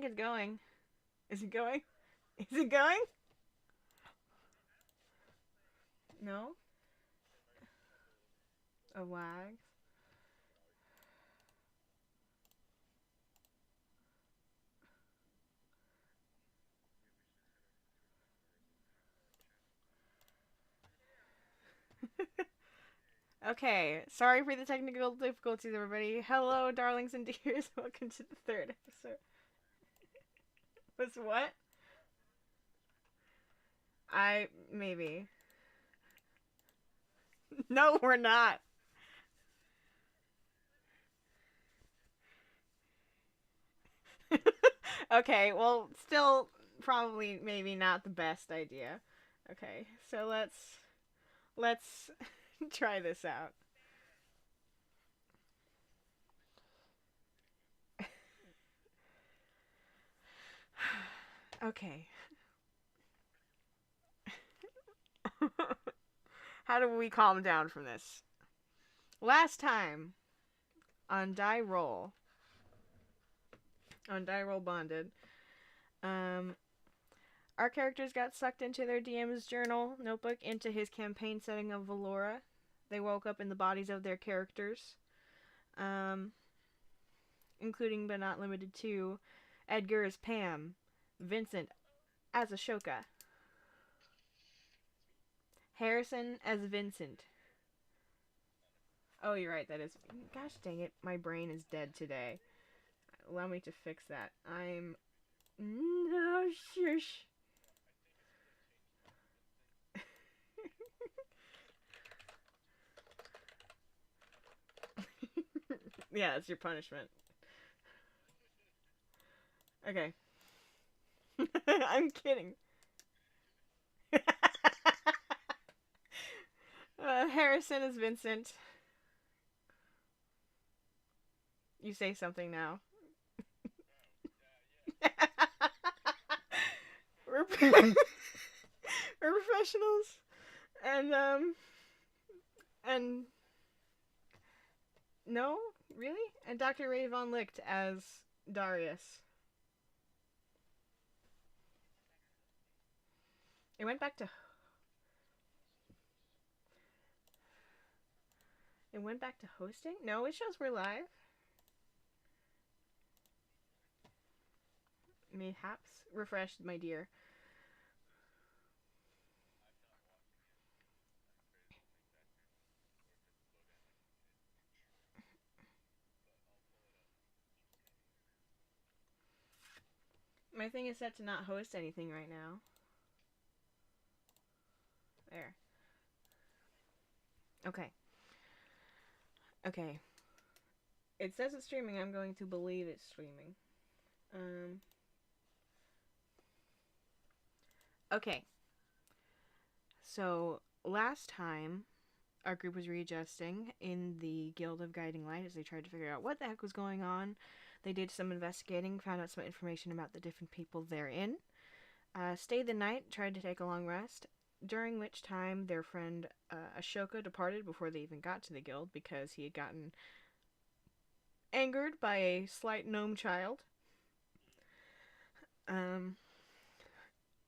think it's going. Is it going? Is it going? No? A lag? Okay, sorry for the technical difficulties, everybody. Hello, darlings and dears. Welcome to the third episode. Was what? Maybe. No, we're not. Okay, well, still probably maybe not the best idea. Okay, so let's try this out. Okay. How do we calm down from this? Last time on Die Roll Bonded, um, our characters got sucked into their DM's journal notebook into his campaign setting of Valora. They woke up in the bodies of their characters, um, including but not limited to Edgar as Pam, Vincent as Ashoka, Harrison as Vincent. Oh, you're right, that is. Gosh dang it, my brain is dead today. Allow me to fix that. I'm. No, shush. Yeah, it's your punishment. Okay. I'm kidding. Harrison is Vincent. You say something now. we're, we're professionals, and no, really, and Dr. Ray Von Licht as Darius. It went back to. It went back to hosting. No, it shows we're live. Mayhaps refreshed, my dear. My thing is set to not host anything right now. There. Okay. Okay. It says it's streaming. I'm going to believe it's streaming. Um. Okay. So last time, our group was readjusting in the Guild of Guiding Light as they tried to figure out what the heck was going on. They did some investigating, found out some information about the different people therein. Stayed the night, tried to take a long rest, during which time their friend Ashoka departed before they even got to the guild because he had gotten angered by a slight gnome child. Um,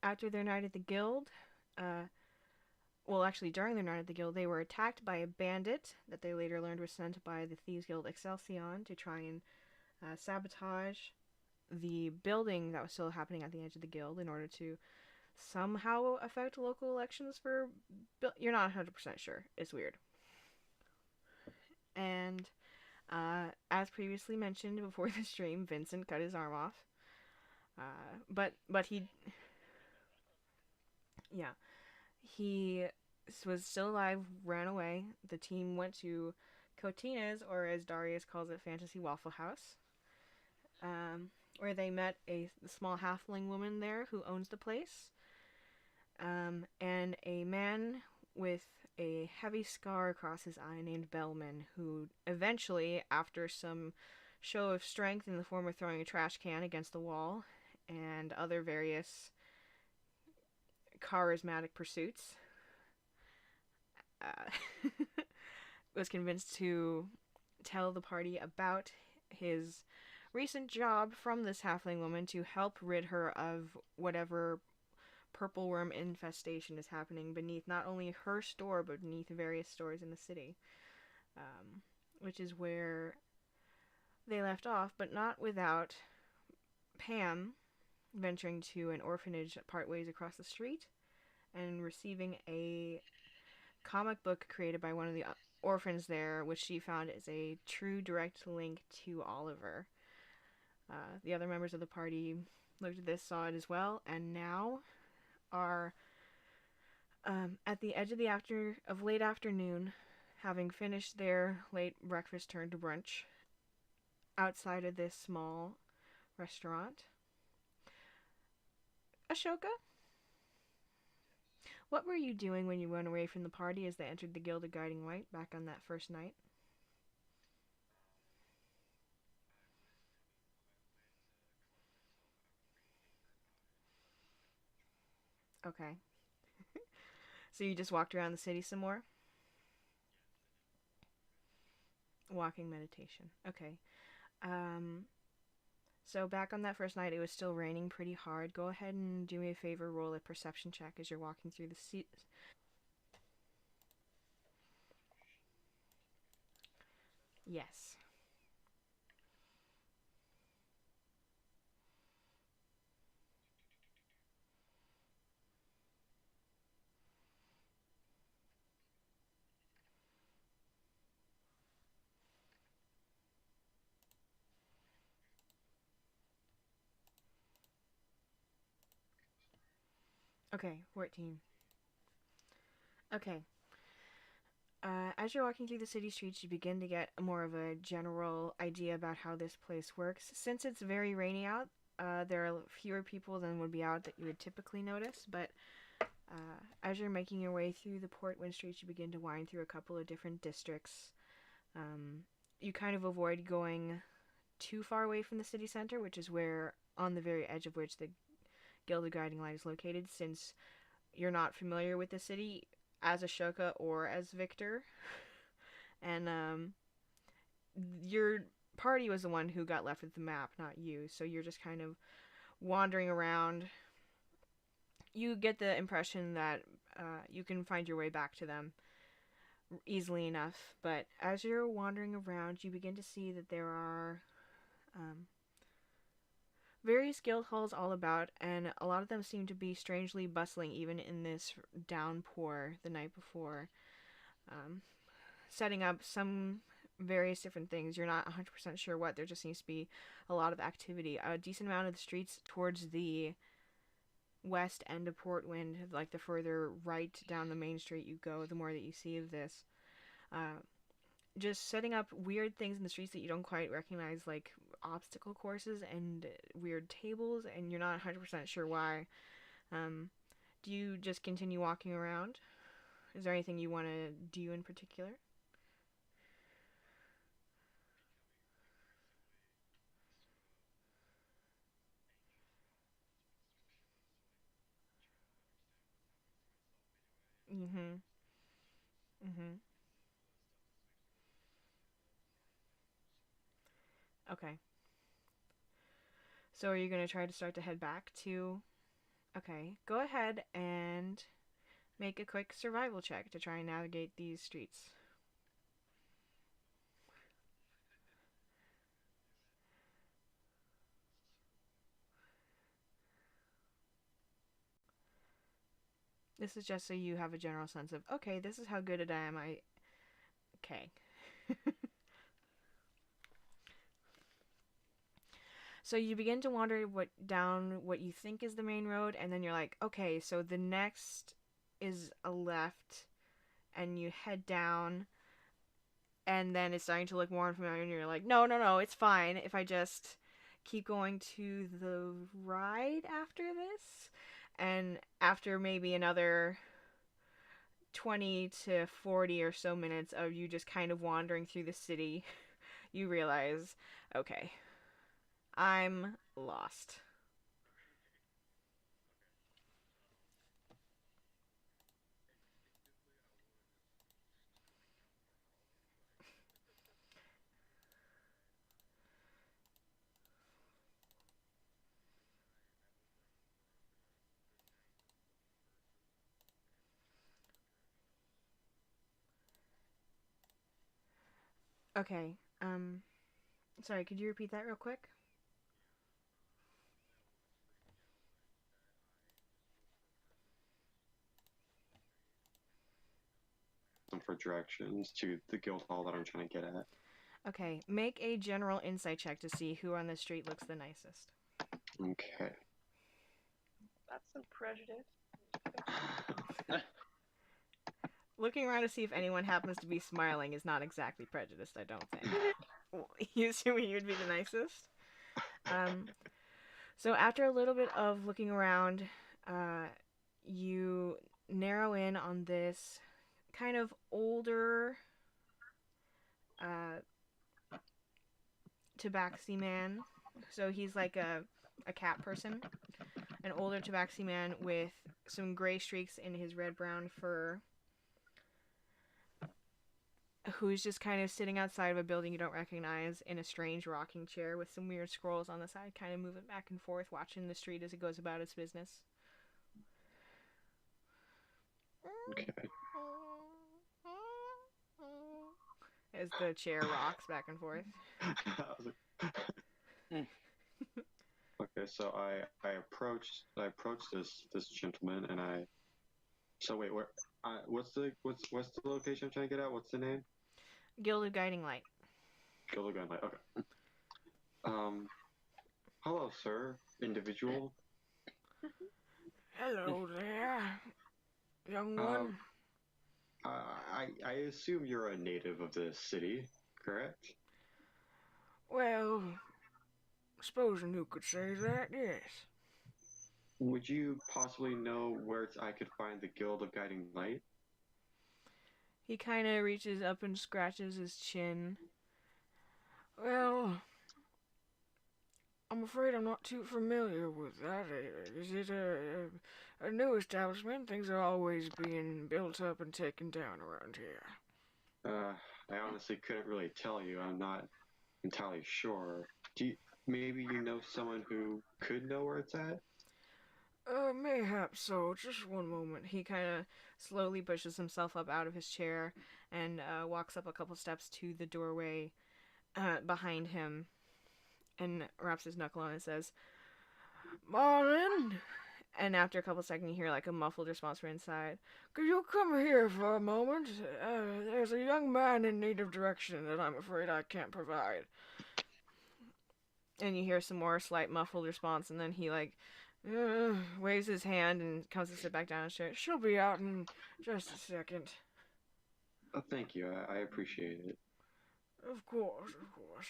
After their night at the guild, actually during their night at the guild, they were attacked by a bandit that they later learned was sent by the Thieves Guild Excelsior to try and sabotage the building that was still happening at the edge of the guild in order to somehow affect local elections for. You're not 100% sure. It's weird. And as previously mentioned before the stream, Vincent cut his arm off. But he, yeah, he was still alive, ran away. The team went to Cotina's, or as Darius calls it, Fantasy Waffle House, where they met a small halfling woman there who owns the place, and a man with a heavy scar across his eye named Bellman, who eventually, after some show of strength in the form of throwing a trash can against the wall and other various charismatic pursuits, was convinced to tell the party about his recent job from this halfling woman to help rid her of whatever purple worm infestation is happening beneath not only her store but beneath various stores in the city, um, which is where they left off, but not without Pam venturing to an orphanage part ways across the street and receiving a comic book created by one of the orphans there, which she found is a true direct link to Oliver. The other members of the party looked at this, saw it as well, and now are at the edge of the late afternoon, having finished their late breakfast turned to brunch outside of this small restaurant. Ashoka, what were you doing when you went away from the party as they entered the Guild of Guiding Light back on that first night? Okay. So you just walked around the city some more? Walking meditation. Okay. Um, so back on that first night, it was still raining pretty hard. Go ahead and do me a favor, roll a perception check as you're walking through the city. Yes. Okay, 14. Okay. As you're walking through the city streets, you begin to get more of a general idea about how this place works. Since it's very rainy out, there are fewer people than would be out that you would typically notice, but as you're making your way through the Portwind streets, you begin to wind through a couple of different districts. You kind of avoid going too far away from the city center, which is where, on the very edge of which the Guild of Guiding Light is located, since you're not familiar with the city as Ashoka or as Victor. And your party was the one who got left with the map, not you. So you're just kind of wandering around. You get the impression that you can find your way back to them easily enough. But as you're wandering around, you begin to see that there are um, various guild halls all about, and a lot of them seem to be strangely bustling even in this downpour the night before. Um, Setting up some various different things. You're not 100% sure what. There just seems to be a lot of activity. A decent amount of the streets towards the west end of Portwind, like the further right down the main street you go, the more that you see of this. Uh, just setting up weird things in the streets that you don't quite recognize, like obstacle courses and weird tables, and you're not 100% sure why. Um, do you just continue walking around? Is there anything you want to do in particular? Mm-hmm. Mm-hmm. Okay. So are you going to try to start to head back to... Okay, go ahead and make a quick survival check to try and navigate these streets. This is just so you have a general sense of, okay, this is how good at I am. Okay. So you begin to wander down what you think is the main road, and then you're like, okay, so the next is a left, and you head down, and then it's starting to look more unfamiliar, and you're like, no, no, no, it's fine if I just keep going to the right after this. And after maybe another 20 to 40 or so minutes of you just kind of wandering through the city, you realize, okay, I'm lost. Okay. Sorry, could you repeat that real quick? For directions to the guild hall that I'm trying to get at. Okay, make a general insight check to see who on the street looks the nicest. Okay. That's some prejudice. Looking around to see if anyone happens to be smiling is not exactly prejudiced, I don't think. You assuming you'd be the nicest? So after a little bit of looking around, you narrow in on this kind of older tabaxi man. So he's like a cat person. An older tabaxi man with some gray streaks in his red-brown fur, who's just kind of sitting outside of a building you don't recognize in a strange rocking chair with some weird scrolls on the side, kind of moving back and forth, watching the street as it goes about its business. Okay. As the chair rocks back and forth. Okay, so I approached this gentleman and I. So wait, what's the location I'm trying to get at? What's the name? Guild of Guiding Light. Guild of Guiding Light. Okay. Hello, sir, individual. Hello there, young one. I assume you're a native of this city, correct? Well, supposing you could say that, yes. Would you possibly know where I could find the Guild of Guiding Light? He kind of reaches up and scratches his chin. Well, I'm afraid I'm not too familiar with that. Is it a new establishment? Things are always being built up and taken down around here. I honestly couldn't really tell you. I'm not entirely sure. Maybe you know someone who could know where it's at? Mayhap so. Just one moment. He kind of slowly pushes himself up out of his chair and walks up a couple steps to the doorway behind him and wraps his knuckle on and says, Marlin! And after a couple seconds, you hear like a muffled response from inside. Could you come here for a moment? There's a young man in need of direction that I'm afraid I can't provide. And you hear some more slight muffled response, and then he like waves his hand and comes to sit back down in his chair. She'll be out in just a second. Oh, thank you. I appreciate it. Of course, of course.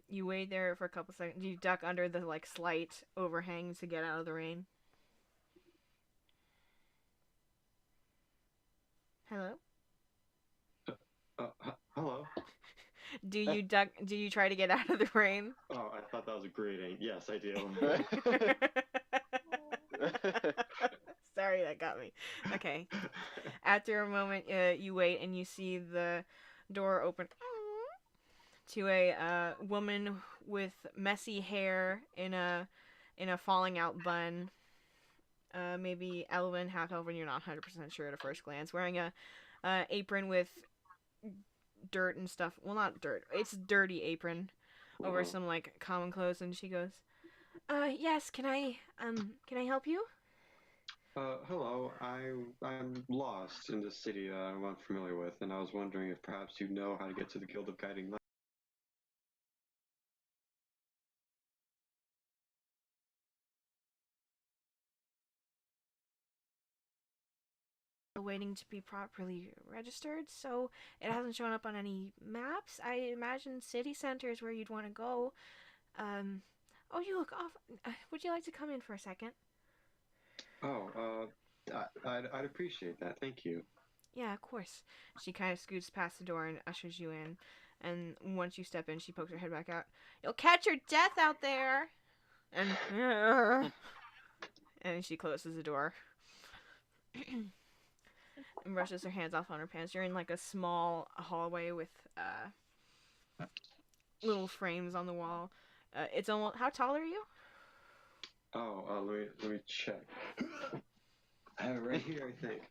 You wait there for a couple seconds. You duck under the like slight overhangs to get out of the rain. Hello? Hello? Do you duck? Do you try to get out of the rain? Oh, I thought that was a greeting. Yes, I do. Sorry, that got me. Okay. After a moment, you wait and you see the door open to a woman with messy hair in a falling out bun. Maybe elven, half elven. You're not 100% sure at a first glance. Wearing a apron with dirt and stuff. Well, not dirt. It's dirty apron over some like common clothes, and she goes, yes. Can I help you? Hello. I'm lost in this city that I'm unfamiliar with, and I was wondering if perhaps you know how to get to the Guild of Guiding Light. Waiting to be properly registered, so it hasn't shown up on any maps. I imagine city center is where you'd want to go. Oh, you look off. Would you like to come in for a second? Oh, I'd appreciate that. Thank you. Yeah, of course. She kind of scoots past the door and ushers you in. And once you step in, she pokes her head back out. You'll catch your death out there! And and she closes the door. And brushes her hands off on her pants. You're in like a small hallway with little frames on the wall. It's almost. How tall are you? Oh, let me check. I have it right here, I think.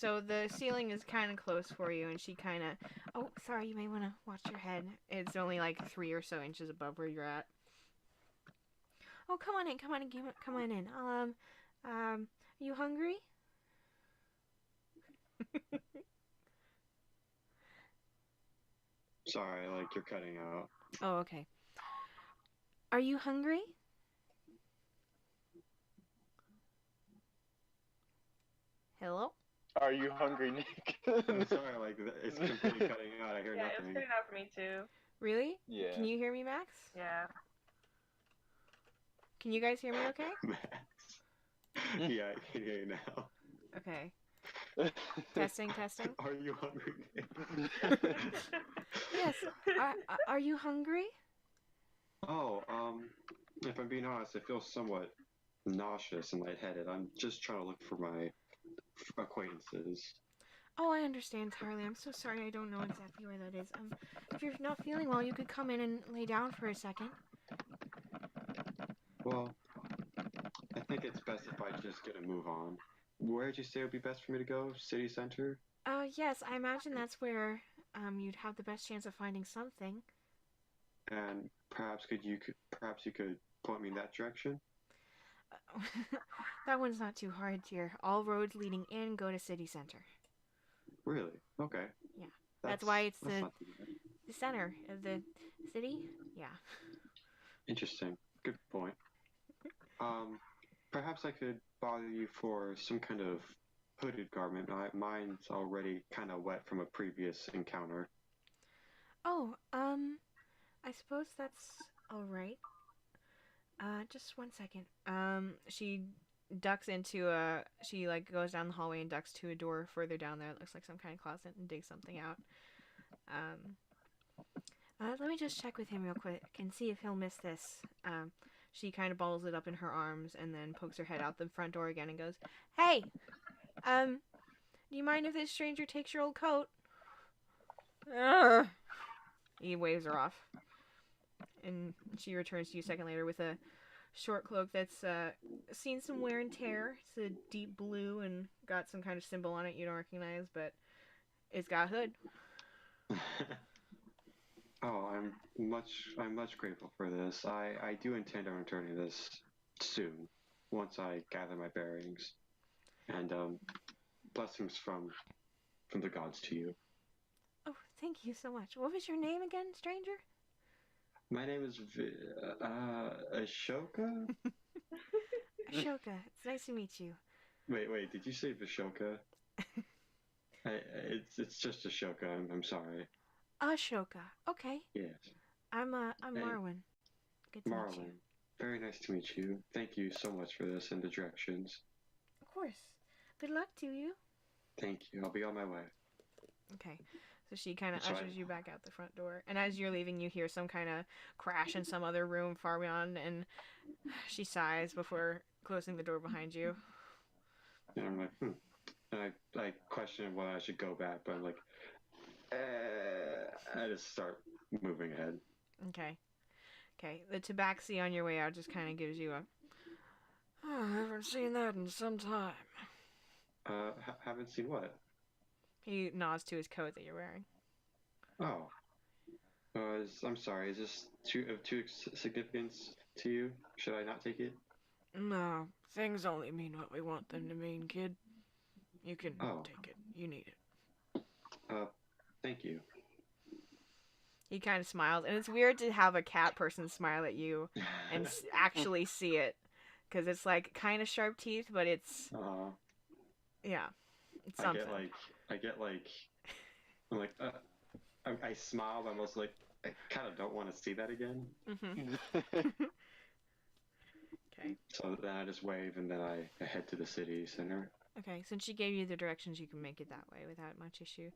So the ceiling is kind of close for you, and she kind of. Oh, sorry. You may want to watch your head. It's only like 3 or so inches above where you're at. Oh, come on in. Come on in. Come on in. You hungry? Sorry, like you're cutting out. Oh, okay. Are you hungry? Hello? Are you hungry, Nick? I'm sorry, like it's completely cutting out. I hear Yeah, it's nothing. cutting out for me too. Really? Yeah. Can you hear me, Max? Yeah. Can you guys hear me okay? Max. Yeah, I can hear you now. Okay. Testing. Are you hungry? Yes. Are you hungry? Oh, if I'm being honest, I feel somewhat nauseous and lightheaded. I'm just trying to look for my acquaintances. Oh, I understand, Harley. I'm so sorry. I don't know exactly where that is. If you're not feeling well, you could come in and lay down for a second. Well, I think it's best if I just get a move on. Where'd you say would be best for me to go? City center? Yes, I imagine that's where you'd have the best chance of finding something. And perhaps you could point me in that direction? That one's not too hard, dear. All roads leading in go to city center. Really? Okay. Yeah. That's why it's the center of the city. Yeah. Interesting. Good point. Perhaps I could bother you for some kind of hooded garment. Mine's already kind of wet from a previous encounter. Oh, I suppose that's all right. Just one second. She ducks into she like goes down the hallway and ducks to a door further down there. It looks like some kind of closet and digs something out. Let me just check with him real quick and see if he'll miss this. She kind of balls it up in her arms and then pokes her head out the front door again and goes, "Hey, do you mind if this stranger takes your old coat?" He waves her off. And she returns to you a second later with a short cloak that's seen some wear and tear. It's a deep blue and got some kind of symbol on it you don't recognize, but it's got a hood. Oh, I'm much grateful for this. I do intend on returning this soon, once I gather my bearings. And blessings from the gods to you. Oh, thank you so much. What was your name again, stranger? My name is Ashoka? Ashoka. It's nice to meet you. Wait, did you say Vishoka? It's just Ashoka. I'm sorry. Ashoka. Okay. Yes. I'm Hey. Marwin. Good to meet you. Marlon. Very nice to meet you. Thank you so much for this and the directions. Of course. Good luck to you. Thank you. I'll be on my way. Okay. So she kind of That's right. ushers you back out the front door. And as you're leaving, you hear some kind of crash in some other room far beyond, and she sighs before closing the door behind you. And I'm like, And I question whether I should go back, but I'm like, I just start moving ahead. Okay. The tabaxi on your way out just kind of gives you a, "Oh, I haven't seen that in some time." Haven't seen what? He nods to his coat that you're wearing. Oh. I'm sorry. Is this of too significance to you? Should I not take it? No, things only mean what we want them to mean, kid. You can take it. You need it. Thank you. He kind of smiles, and it's weird to have a cat person smile at you and actually see it, because it's like kind of sharp teeth, but it's yeah, it's something. I smile, but I'm also like, I kind of don't want to see that again. Okay. So then I just wave, and then I head to the city center. Okay, since she gave you the directions, you can make it that way without much issue.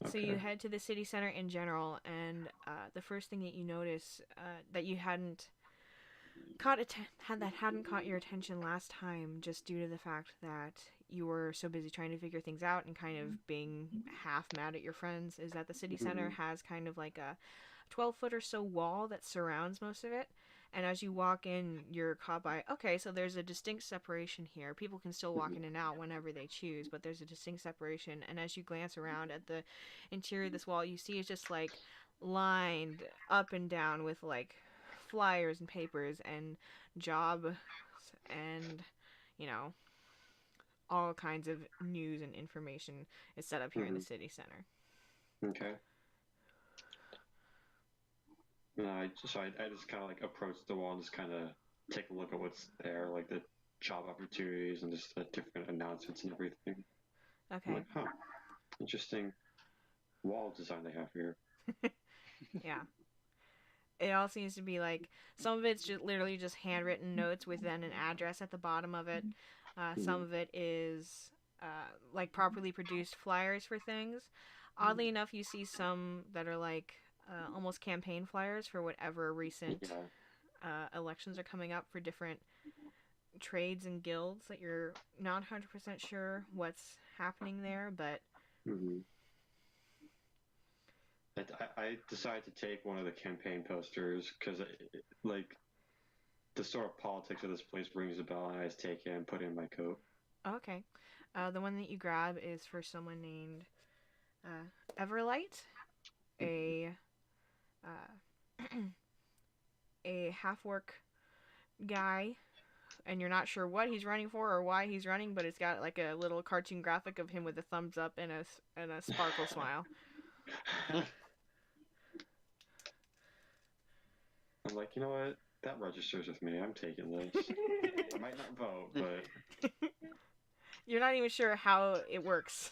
Okay. So you head to the city center in general, and the first thing that you notice that you hadn't hadn't caught your attention last time, just due to the fact that you were so busy trying to figure things out and kind of being half mad at your friends, is that the city center has kind of like a 12-foot or so wall that surrounds most of it, And as you walk in, you're caught by, okay, so there's a distinct separation here. People can still walk in and out whenever they choose, but there's a distinct separation. And as you glance around at the interior of this wall, you see it's just like lined up and down with like flyers and papers and jobs and, you know, all kinds of news and information is set up here in the city center. Okay. I just kind of like approach the wall and just kind of take a look at what's there, like the job opportunities and just the different announcements and everything. Okay. I'm like, huh, interesting wall design they have here. Yeah. It all seems to be like, some of it's just literally just handwritten notes with then an address at the bottom of it. Some of it is like properly produced flyers for things. Oddly enough, you see some that are like almost campaign flyers for whatever recent elections are coming up for different trades and guilds that you're not 100% sure what's happening there, but I decided to take one of the campaign posters because like the sort of politics of this place rings a bell, and I just take it and put it in my coat. Okay. The one that you grab is for someone named Everlight, a a half-orc guy, and you're not sure what he's running for or why he's running, but it's got like a little cartoon graphic of him with a thumbs up and a sparkle smile. I'm like, you know what? That registers with me. I'm taking this. I might not vote, but You're not even sure how it works.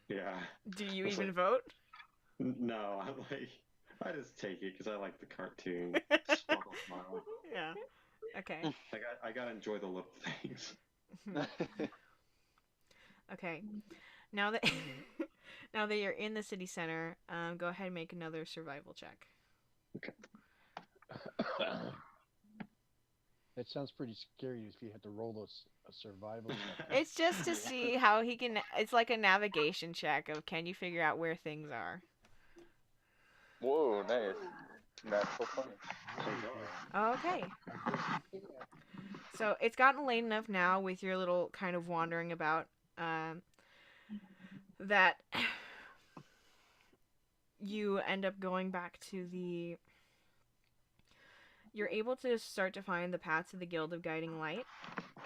yeah. Do you It's even like, vote? No, I'm like, I just take it because I like the cartoon. Sparkle smile. Yeah. Okay. Like I gotta enjoy the little things. Okay. Now that now that you're in the city center, go ahead and make another survival check. Okay. That sounds pretty scary if you had to roll a survival check. It's just to see how he can. It's like a navigation check of can you figure out where things are. Whoa, nice. That's so funny. Okay. So it's gotten late enough now with your little kind of wandering about that you end up going back to the... You're able to start to find the path to the Guild of Guiding Light,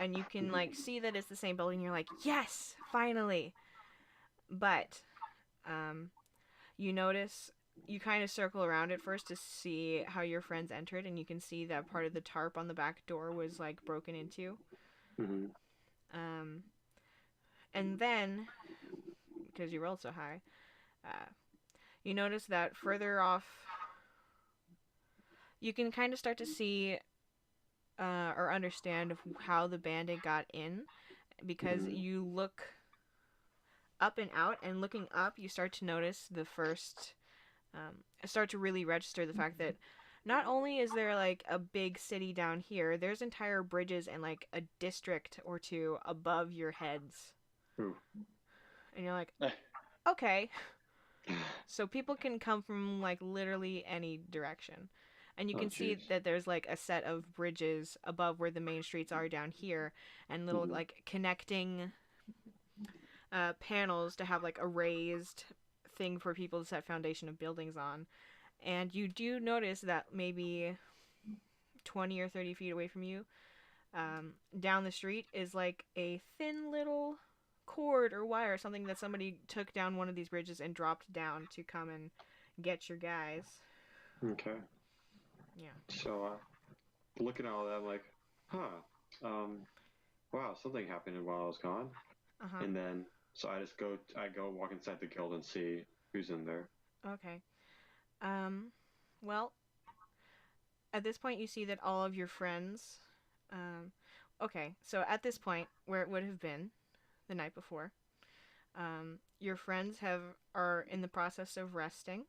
and you can like see that it's the same building. You're like, yes, finally. But you notice, you kind of circle around it first to see how your friends entered, and you can see that part of the tarp on the back door was like broken into. And then, because you rolled so high, you notice that further off, you can kind of start to see or understand how the bandit got in, because you look up and out, and looking up, you start to notice the first, start to really register the fact that not only is there like a big city down here, there's entire bridges and like a district or two above your heads. Ooh. And you're like, okay. So people can come from like literally any direction. And you can see that there's like a set of bridges above where the main streets are down here, and little like connecting panels to have like a raised thing for people to set foundation of buildings on. And you do notice that maybe 20 or 30 feet away from you, down the street, is like a thin little cord or wire, something that somebody took down one of these bridges and dropped down to come and get your guys. Okay. Yeah. So, looking at all that, I'm like, wow, something happened while I was gone. And then, so I go walk inside the guild and see who's in there. Okay. Well, at this point you see that all of your friends, okay, so at this point, where it would have been the night before, your friends are in the process of resting,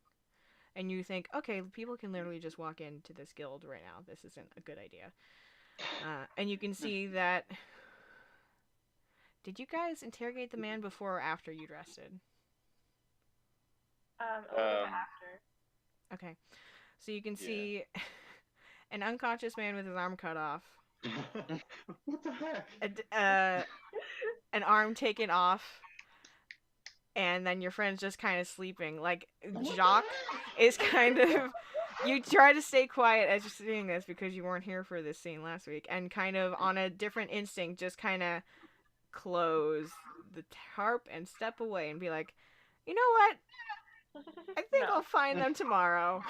and you think, okay, people can literally just walk into this guild right now. This isn't a good idea. And you can see that... Did you guys interrogate the man before or after you'd rested? A little bit after. Okay. So you can see An unconscious man with his arm cut off. What the heck? An arm taken off. And then your friend's just kind of sleeping. Like, Jacques is kind of... You try to stay quiet as you're seeing this because you weren't here for this scene last week. And kind of, on a different instinct, just kind of close the tarp and step away and be like, you know what? I think I'll find them tomorrow.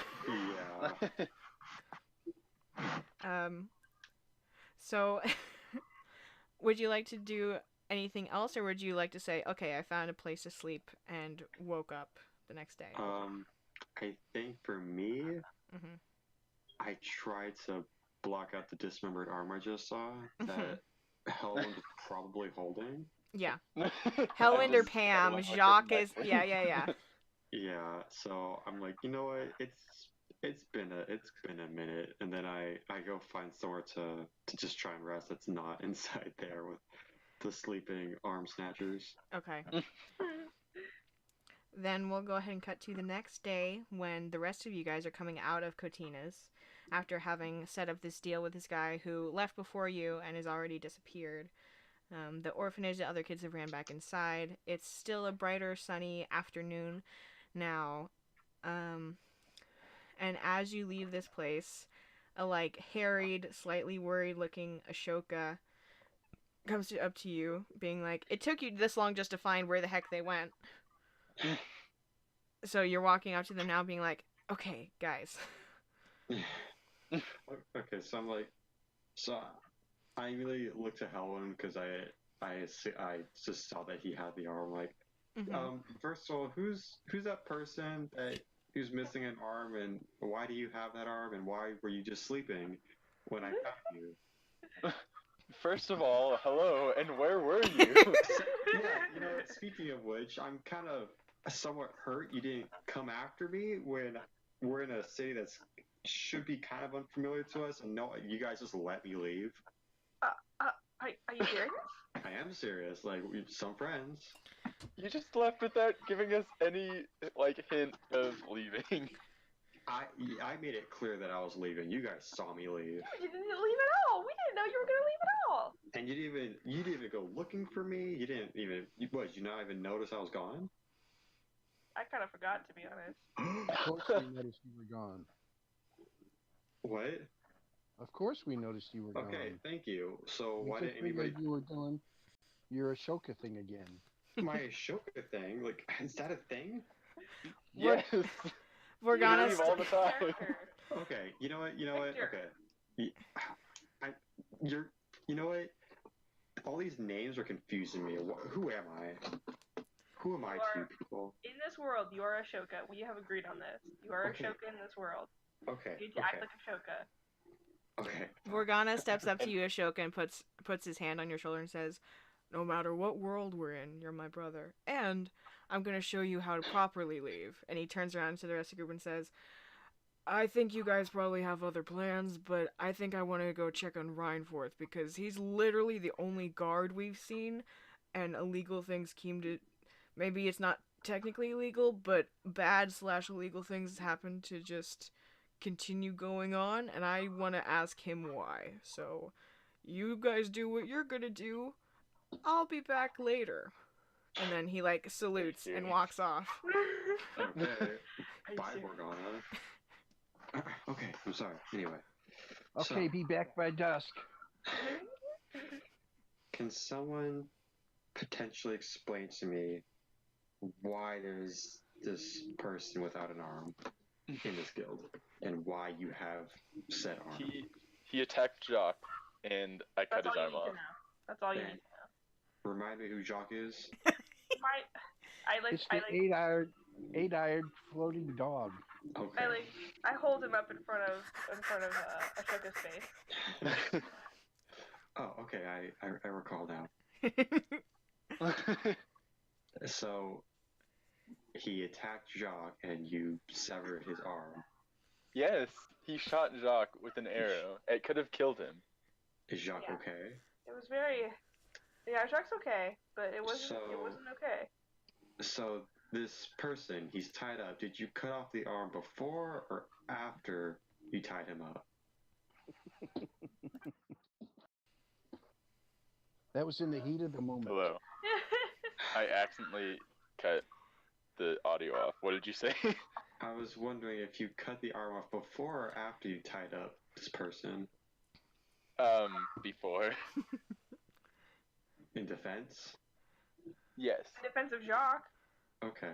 Yeah. So, would you like to do anything else, or would you like to say, okay, I found a place to sleep and woke up the next day? I think for me, Mm-hmm. I tried to block out the dismembered arm I just saw that Helen was probably holding. Yeah. Hellwind or Pam, Jacques is... Yeah. Yeah, so I'm like, you know what? It's been a minute, and then I go find somewhere to just try and rest that's not inside there with the sleeping arm snatchers. Okay. Then we'll go ahead and cut to the next day when the rest of you guys are coming out of Cotina's after having set up this deal with this guy who left before you and has already disappeared. The orphanage, the other kids have ran back inside. It's still a brighter, sunny afternoon now. And as you leave this place, a harried, slightly worried looking Ashoka comes up to you, being like, it took you this long just to find where the heck they went. So you're walking up to them now being like, okay, guys. Okay, so I'm like, I really looked to Helen because I just saw that he had the arm. Like, first of all, who's that person who's missing an arm, and why do you have that arm, and why were you just sleeping when I found you? First of all, hello, and where were you? Yeah, speaking of which, I'm kind of somewhat hurt you didn't come after me when we're in a city that's should be kind of unfamiliar to us, and no, you guys just let me leave. Are you serious? I am serious. Like, we've some friends. You just left without giving us any, hint of leaving. I made it clear that I was leaving. You guys saw me leave. You didn't leave at all. We didn't know you were gonna leave at all. And you didn't even go looking for me. You didn't even. Did you not even notice I was gone? I kind of forgot, to be honest. Of course we noticed you were gone. What? Of course we noticed you were gone. Okay, thank you. So We why just didn't anybody? figured you were doing your Ashoka thing again. My Ashoka thing? Like, is that a thing? Yes. Morgana. You leave all the time. Okay, you know what? Edgar. Okay. You know what? All these names are confusing me. Who am I? Who am I to you people? In this world, you are Ashoka. We have agreed on this. You are Okay. Ashoka in this world. Okay. You need to act like Ashoka. Okay. Morgana steps up to you, Ashoka, and puts his hand on your shoulder and says, no matter what world we're in, you're my brother. And I'm going to show you how to properly leave. And he turns around to the rest of the group and says, I think you guys probably have other plans, but I think I want to go check on Reinforth because he's literally the only guard we've seen, and illegal things came to... Maybe it's not technically illegal, but bad/illegal things happen to just continue going on, and I want to ask him why. So, you guys do what you're gonna do. I'll be back later. And then he, salutes and walks off. Okay. Bye, Morgana. Okay, I'm sorry. Anyway. Okay, be back by dusk. Can someone potentially explain to me why there's this person without an arm in this guild, and why you have said arm? He attacked Jacques, and I cut his arm off. That's all you need to know. Remind me who Jacques is. It's the eight-eyed floating dog. Okay. I hold him up in front of Ashoka's face. Oh, okay. I recall now. So he attacked Jacques, and you severed his arm. Yes, he shot Jacques with an arrow. It could have killed him. Is Jacques okay? It was very... Yeah, Jacques okay, but it wasn't okay. So this person, he's tied up. Did you cut off the arm before or after you tied him up? That was in the heat of the moment. Hello. I accidentally cut the audio off. What did you say? I was wondering if you cut the arm off before or after you tied up this person. Before. In defense? Yes. Defense of Jacques. Okay.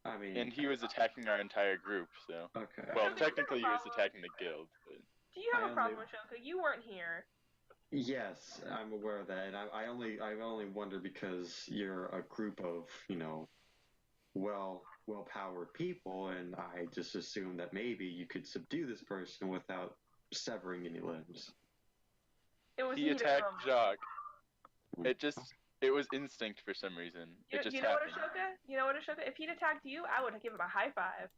I mean... And he was attacking our entire group, so... Okay. Well, technically he was attacking the guild, but... Do you have a problem with Shoka? You weren't here. Yes, I'm aware of that, and I only wonder because you're a group of, well-powered people, and I just assumed that maybe you could subdue this person without severing any limbs. He attacked Jacques. It was instinct for some reason. It just happened. You know what, Ashoka? If he'd attacked you, I would have given him a high five.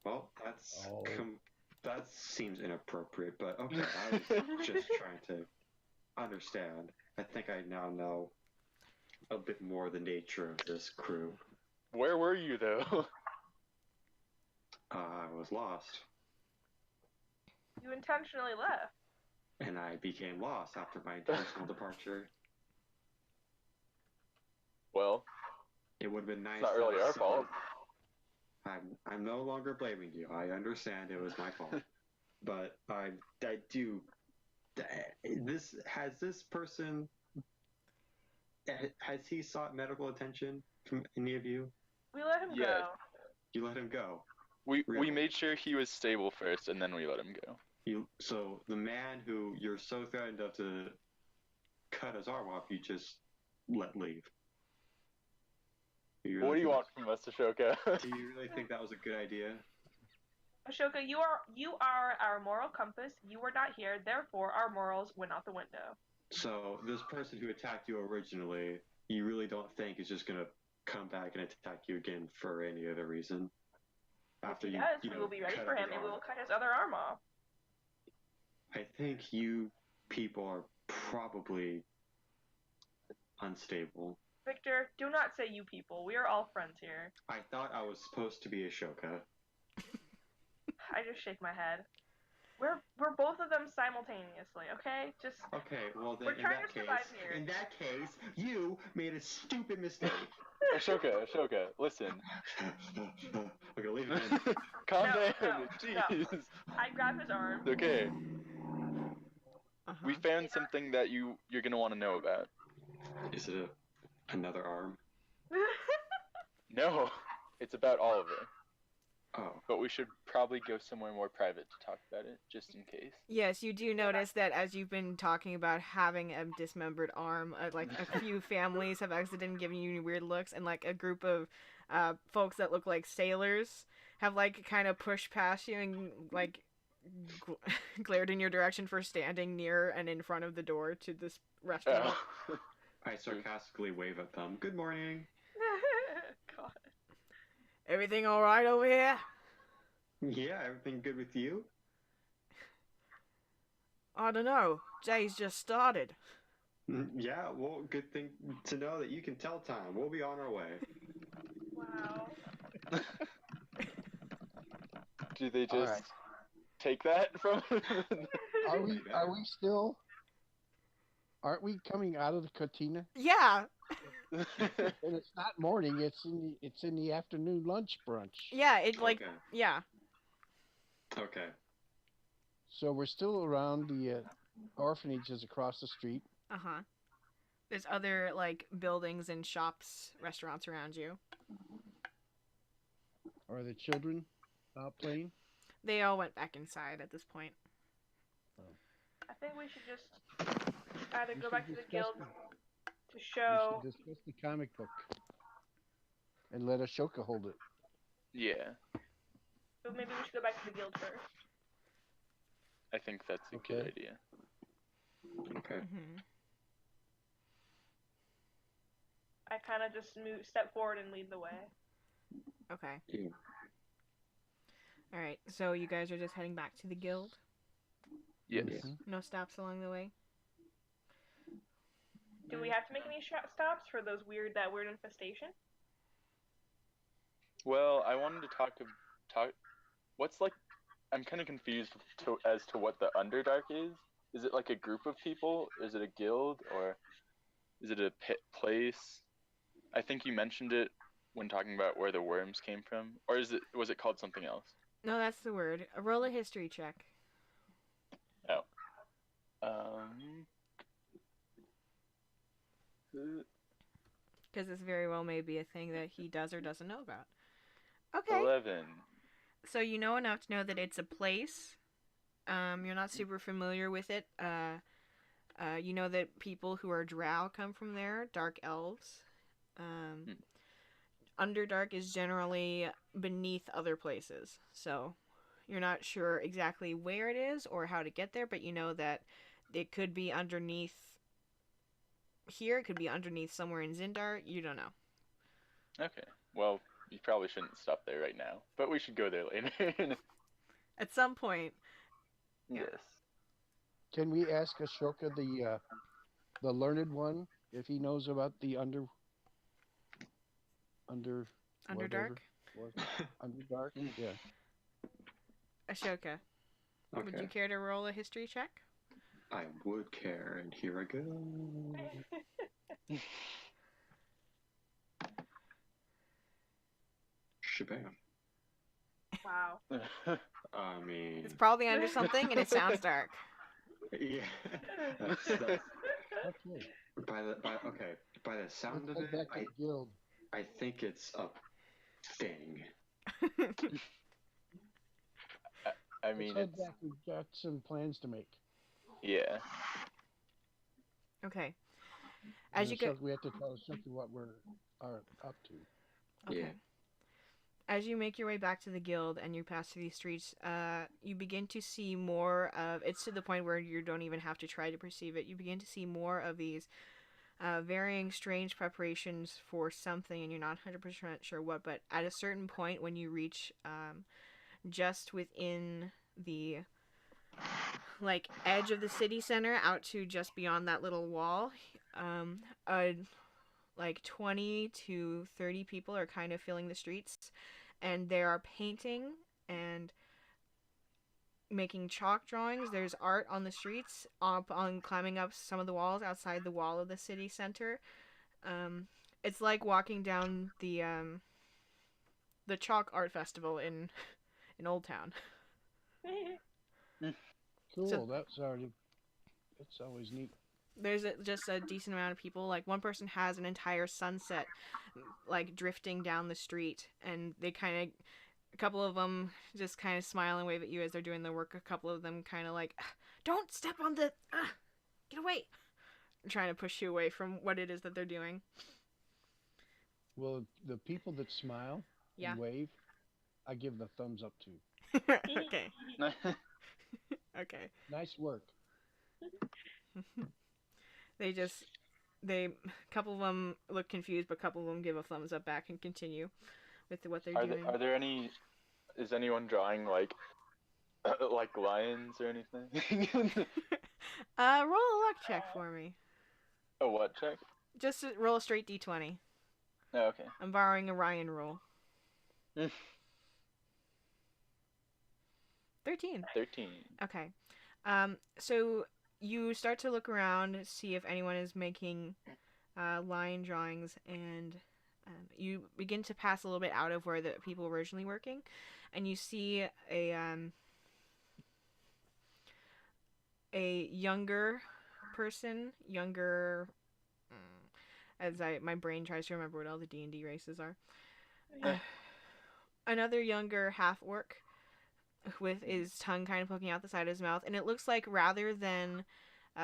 Well, that seems inappropriate, but okay, I was just trying to understand. I think I now know a bit more the nature of this crew. Where were you, though? I was lost. You intentionally left. And I became lost after my intentional departure. Well, it would have been nice. It's not really our fault. I'm no longer blaming you. I understand it was my fault, but I do. Has this person has he sought medical attention from any of you? We let him go. You let him go. We made sure he was stable first, and then we let him go. So the man who you're so threatened of to cut his arm off, you just let leave. What do you want from us, Ashoka? Do you really think that was a good idea? Ashoka, you are our moral compass. You were not here, therefore our morals went out the window. So this person who attacked you originally, you really don't think is just gonna come back and attack you again for any other reason? After if he does, we will be ready for him and we will cut his other arm off. I think you people are probably unstable. Victor, do not say you people. We are all friends here. I thought I was supposed to be Ashoka. I just shake my head. We're both of them simultaneously, okay? Okay, well then in that case, you made a stupid mistake. Ashoka, listen. Okay, leave it in. Calm down. Jeez. No. I grab his arm. Okay. We found something that you're gonna want to know about. Is it another arm? No, it's about all of it. Oh. But we should probably go somewhere more private to talk about it, just in case. Yes, you do notice that as you've been talking about having a dismembered arm, like a few families have exited and given you weird looks, and like a group of folks that look like sailors have like kind of pushed past you and like glared in your direction for standing near and in front of the door to this restaurant. Oh. I sarcastically wave at them. Good morning. God. Everything all right over here? Yeah, everything good with you? I don't know. Jay's just started. Yeah, well, good thing to know that you can tell time. We'll be on our way. Wow. Do they just take that from? Aren't we coming out of the cantina? Yeah. And it's not morning. It's in the afternoon lunch brunch. Yeah, yeah. Okay. So we're still around the orphanages across the street. Uh-huh. There's other like buildings and shops, restaurants around you. Are the children playing? They all went back inside at this point. I think we should just either go back to the guild to show. We should discuss the comic book and let Ashoka hold it. Yeah. But maybe we should go back to the guild first. I think that's a good idea. Okay. Mm-hmm. I kind of just step forward and lead the way. Okay. Yeah. All right. So you guys are just heading back to the guild? Yes. No stops along the way? Do we have to make any stops for that weird infestation? Well, I wanted to talk. What's like I'm kind of confused as to what the Underdark is. Is it like a group of people? Is it a guild, or is it a place? I think you mentioned it when talking about where the worms came from, or was it called something else? No, that's the word. Roll a history check. Oh. Because this very well may be a thing that he does or doesn't know about. Okay. 11. So you know enough to know that it's a place. You're not super familiar with it. You know that people who are drow come from there, dark elves. Underdark is generally beneath other places. So you're not sure exactly where it is or how to get there, but you know that it could be underneath here, it could be underneath somewhere in Zindar. You don't know. Okay. Well, you probably shouldn't stop there right now, but we should go there later. At some point. Yes. Can we ask Ashoka, the learned one, if he knows about the Underdark? Underdark? Yeah. Ashoka, Okay. would you care to roll a history check? I would care, and here I go. Shabam. Wow. I mean, It's probably under something, and it sounds dark. yeah. That's, Okay. by the sound Let's of head it, back to the guild. I think it's a thing. I mean, Let's head back. We've got some plans to make. Yeah. Okay. As you go, we have to tell Ashoka what we're up to. okay. Yeah. As you make your way back to the guild and you pass through these streets, you begin to see more of. It's to the point where you don't even have to try to perceive it. You begin to see more of these varying strange preparations for something, and you're not 100% sure what. But at a certain point, when you reach just within the edge of the city center, out to just beyond that little wall, 20 to 30 people are kind of filling the streets, and they are painting and making chalk drawings. There's art on the streets, on climbing up some of the walls outside the wall of the city center. It's like walking down the chalk art festival in Old Town. Cool. So, that's always neat. There's just a decent amount of people. Like, one person has an entire sunset, drifting down the street, and they a couple of them just kind of smile and wave at you as they're doing the work. A couple of them kind of don't step on the, get away, trying to push you away from what it is that they're doing. Well, the people that smile and wave, I give the thumbs up to. Okay. Okay. Nice work. A couple of them look confused, but a couple of them give a thumbs up back and continue with what they're doing. Is anyone drawing like lions or anything? Roll a luck check for me. A what check? Just roll a straight D20. Oh, okay. I'm borrowing a Ryan roll. 13. Okay. So you start to look around, see if anyone is making line drawings, and you begin to pass a little bit out of where the people were originally working, and you see a younger person, as my brain tries to remember what all the D&D races are. Another younger half-orc with his tongue kind of poking out the side of his mouth, and it looks like rather than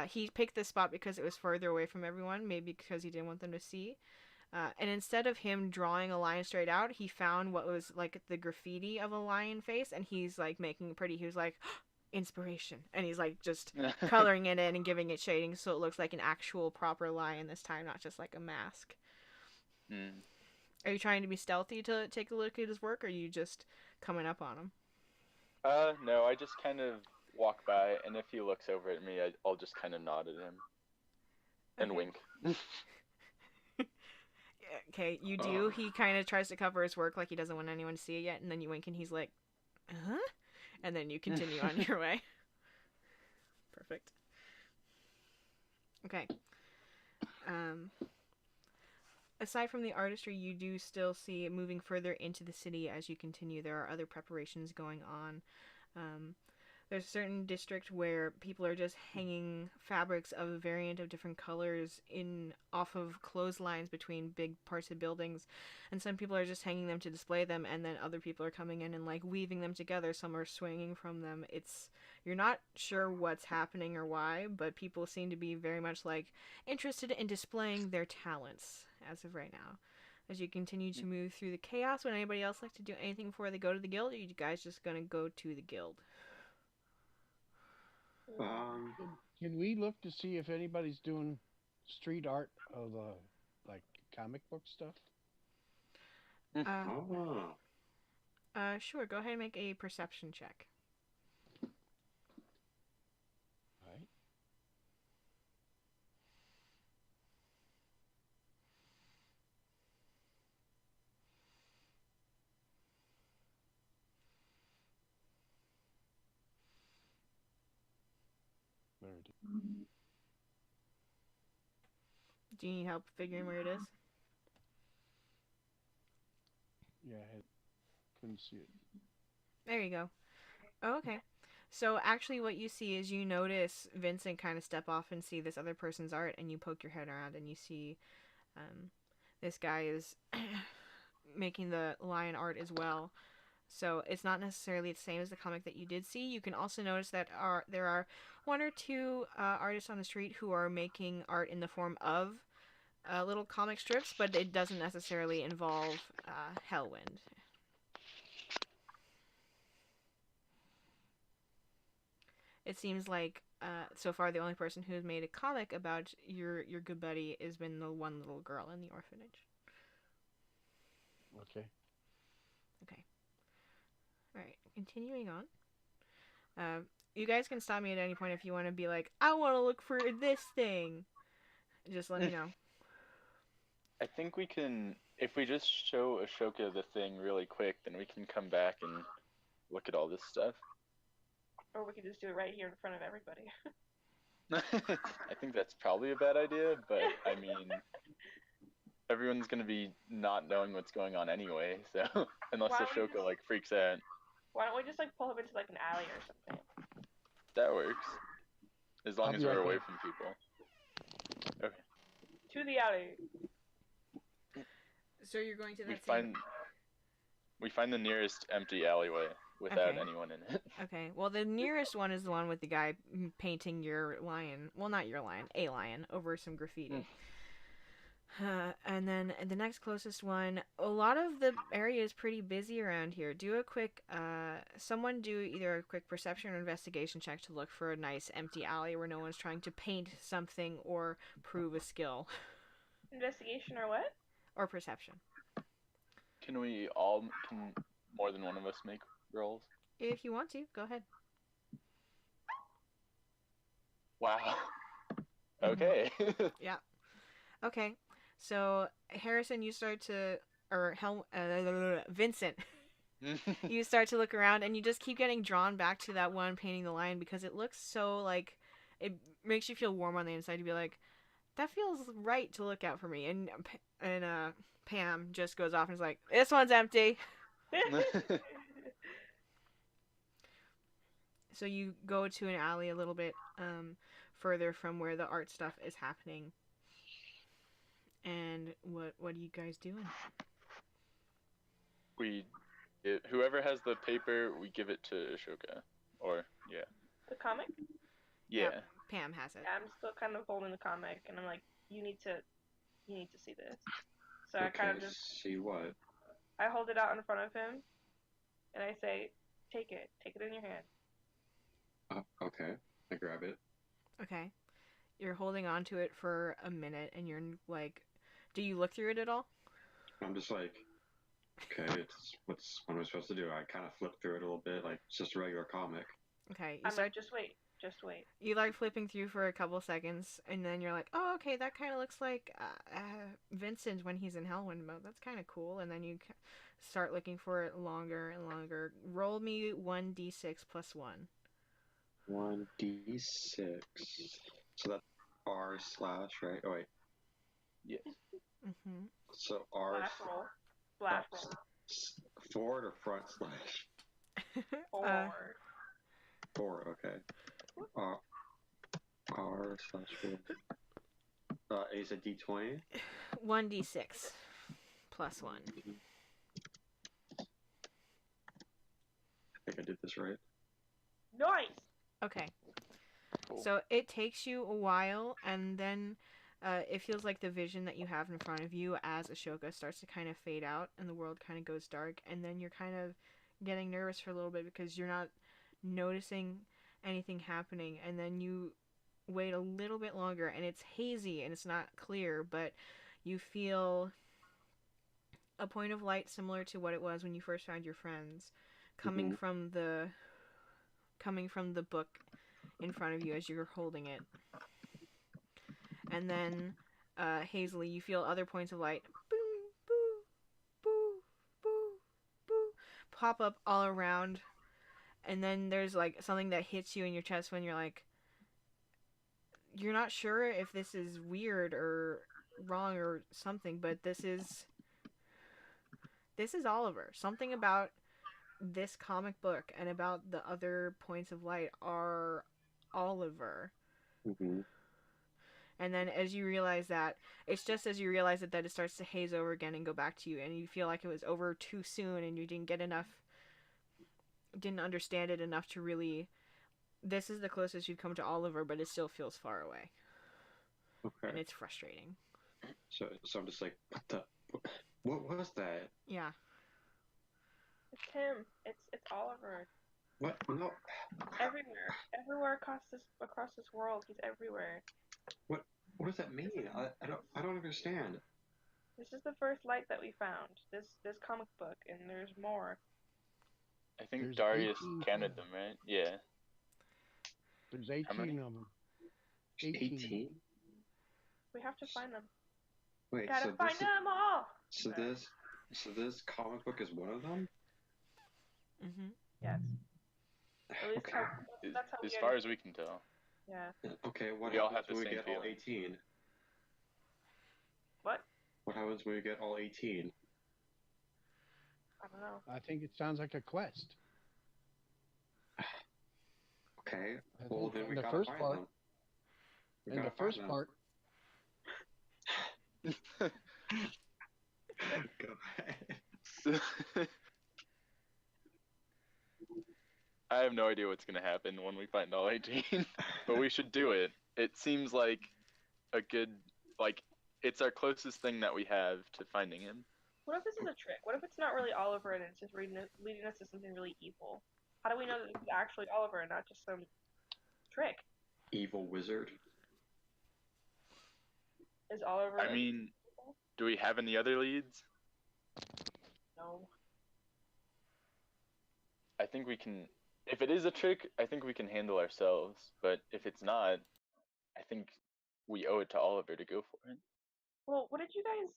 he picked this spot because it was further away from everyone, maybe because he didn't want them to see, and instead of him drawing a line straight out, he found what was like the graffiti of a lion face, and he's making it pretty. He was like, inspiration, and he's just coloring it in and giving it shading so it looks like an actual proper lion this time, not just like a mask. Are you trying to be stealthy to take a look at his work, or are you just coming up on him? No, I just kind of walk by, and if he looks over at me, I'll just kind of nod at him and wink. Okay, you do. He kind of tries to cover his work like he doesn't want anyone to see it yet, and then you wink, and he's like, huh? And then you continue on your way. Perfect. Okay. Aside from the artistry, you do still see moving further into the city as you continue. There are other preparations going on. There's a certain district where people are just hanging fabrics of a variant of different colors off of clotheslines between big parts of buildings, and some people are just hanging them to display them, and then other people are coming in and like weaving them together. Some are swinging from them. You're not sure what's happening or why, but people seem to be very much like interested in displaying their talents as of right now. As you continue to move through the chaos, would anybody else like to do anything before they go to the guild, or are you guys just gonna go to the guild? Can we look to see if anybody's doing street art of like comic book stuff? Sure. Go ahead and make a perception check. All right. Where it is. Do you need help figuring where it is? Yeah, I couldn't see it. There you go. Oh, okay. So actually what you see is you notice Vincent kind of step off and see this other person's art, and you poke your head around and you see this guy is making the lion art as well. So it's not necessarily the same as the comic that you did see. You can also notice that there are one or two artists on the street who are making art in the form of little comic strips, but it doesn't necessarily involve Hellwind. It seems like so far the only person who has made a comic about your good buddy has been the one little girl in the orphanage. Okay. Okay. Alright, continuing on. You guys can stop me at any point if you want to be like, I want to look for this thing. Just let me know. I think we can, if we just show Ashoka the thing really quick, then we can come back and look at all this stuff. Or we could just do it right here in front of everybody. I think that's probably a bad idea, but I mean, everyone's gonna be not knowing what's going on anyway, so unless Ashoka like freaks out. Why don't we just like pull him into like an alley or something? That works. As long as we're away from people. Okay. To the alley. So you're going to that we find the nearest empty alleyway without anyone in it. Okay. Well, the nearest one is the one with the guy painting your lion. Well, not your lion, a lion over some graffiti. And then the next closest one, a lot of the area is pretty busy around here. Do a quick, someone do either a quick perception or investigation check to look for a nice empty alley where no one's trying to paint something or prove a skill. Investigation or what? Or perception. Can more than one of us make rolls? If you want to, go ahead. Wow. Okay. Yeah. Okay. So, Harrison, you start to, Vincent, you start to look around and you just keep getting drawn back to that one painting the lion because it looks so like, it makes you feel warm on the inside to be like, that feels right to look at for me. And Pam just goes off and is like, this one's empty. So you go to an alley a little bit further from where the art stuff is happening. And what are you guys doing? Whoever has the paper, we give it to Ashoka. Or, yeah. The comic? Yeah. Yep, Pam has it. I'm still kind of holding the comic, and I'm like, you need to see this. So I kind of just... See what? I hold it out in front of him, and I say, take it in your hand. Okay, I grab it. Okay. You're holding on to it for a minute, and you're like, do you look through it at all? I'm just like, okay, what am I supposed to do? I kind of flip through it a little bit, like it's just a regular comic. Okay. I'm like, just wait. Just wait. You like flipping through for a couple seconds, and then you're like, "Oh, okay, that kind of looks like Vincent when he's in Hellwind mode. That's kind of cool." And then you start looking for it longer and longer. Roll me 1d6 plus 1. 1d6. So that's r slash, right? Oh wait. Yes. Mm-hmm. So r Splash roll. Splash roll. forward or front slash? Forward. Forward. Okay. R slash forward. Is it d20? 1d6 plus 1. I think I did this right. Nice. Okay. Cool. So it takes you a while, and then it feels like the vision that you have in front of you as Ashoka starts to kind of fade out, and the world kind of goes dark, and then you're kind of getting nervous for a little bit because you're not noticing anything happening, and then you wait a little bit longer, and it's hazy and it's not clear, but you feel a point of light similar to what it was when you first found your friends coming from the book in front of you as you're holding it. And then hazily you feel other points of light boo boo boo boo boo pop up all around, and then there's like something that hits you in your chest when you're like, you're not sure if this is weird or wrong or something, but this is Oliver. Something about this comic book and about the other points of light are Oliver. Mm-hmm. And then as you realize that, it's just as you realize it that it starts to haze over again and go back to you, and you feel like it was over too soon and you didn't understand it enough to really, this is the closest you've come to Oliver, but it still feels far away. Okay. And it's frustrating. So I'm just like, what was that? Yeah. It's him. It's Oliver. What? No. Everywhere across this world. He's everywhere. What does that mean? I don't understand. This is the first light that we found. This comic book, and there's more. I think There's Darius 18 counted them, right? Yeah. There's How many? 18 of them. 18? We have to find them. Wait, Gotta so find them all. So this comic book is one of them? Mm-hmm. Yes. At least Okay. that's how As we far as we can tell. Yeah. Okay, what We all happens have the when we same get all feeling. 18? What? What happens when we get all 18? I don't know. I think it sounds like a quest. Okay, I well think then we in the gotta first find part, them. We in the gotta find first them. part, Go ahead. I have no idea what's gonna happen when we find all 18, but we should do it. It seems like a good, like, it's our closest thing that we have to finding him. What if this is a trick? What if it's not really Oliver and it's just leading us to something really evil? How do we know that it's actually Oliver and not just some trick? Evil wizard. Is Oliver? I mean, do we have any other leads? No. I think we can, if it is a trick, I think we can handle ourselves, but if it's not, I think we owe it to Oliver to go for it. Well, what did you guys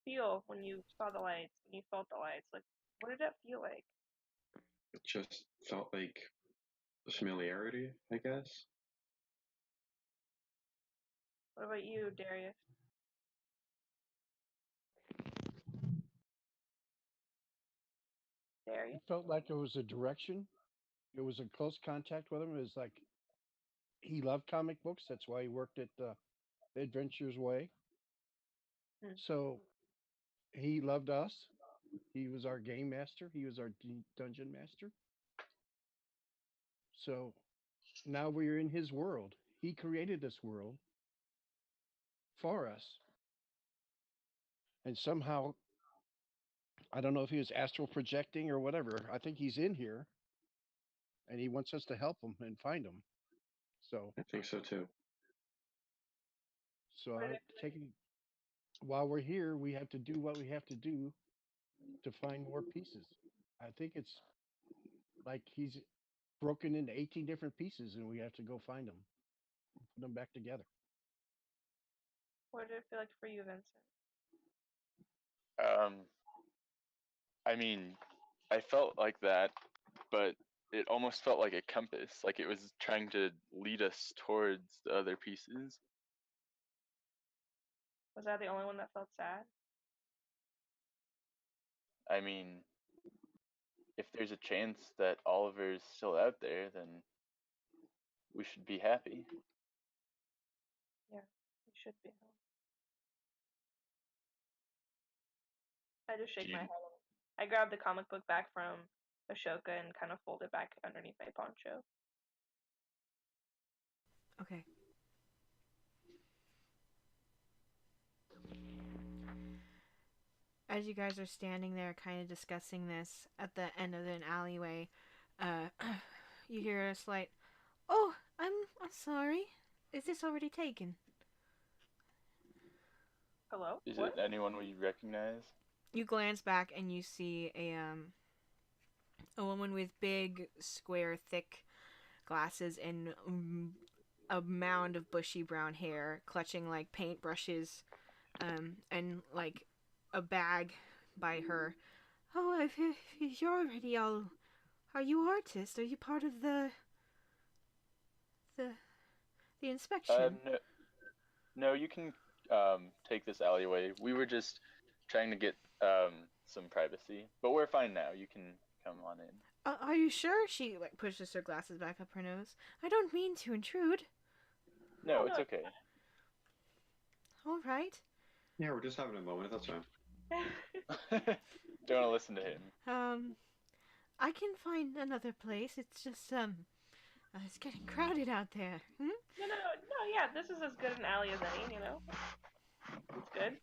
feel when you saw the lights? When you felt the lights? Like, what did it feel like? It just felt like familiarity, I guess. What about you, Darius? Darius? it felt like it was a direction. It was a close contact with him. It was like he loved comic books. That's why he worked at Adventures Way. Hmm. So he loved us. He was our game master. He was our dungeon master. So now we're in his world. He created this world for us. And somehow, I don't know if he was astral projecting or whatever. I think he's in here and he wants us to help him and find him. So, I think so too. while we're here, we have to do what we have to do to find more pieces. I think it's like broken into 18 different pieces, and we have to go find them, put them back together. What did it feel like for you, Vincent? Um, I mean, I felt like that, but it almost felt like a compass, like it was trying to lead us towards the other pieces. Was I the only one that felt sad? I mean, if there's a chance that Oliver's still out there, then we should be happy. Yeah, you should be. I just shake my head. I grabbed the comic book back from Ashoka and kind of fold it back underneath my poncho. Okay. As you guys are standing there kind of discussing this at the end of an alleyway, you hear a slight, "Oh, I'm sorry. Is this already taken?" Hello? Is What? it anyone we recognize? You glance back and you see a woman with big, square, thick glasses and a mound of bushy brown hair, clutching like paintbrushes, and like a bag by her. "Oh, if you're already all, are you artist? Are you part of the inspection?" No, you can take this alleyway. We were just trying to get some privacy, but we're fine now. You can come on in. Are you sure? She like pushes her glasses back up her nose. "I don't mean to intrude." No, it's okay. All right. Yeah, we're just having a moment. That's fine. Don't want to listen to him. I can find another place. It's just it's getting crowded out there. Hmm? No, yeah, this is as good an alley as any, you know? It's good.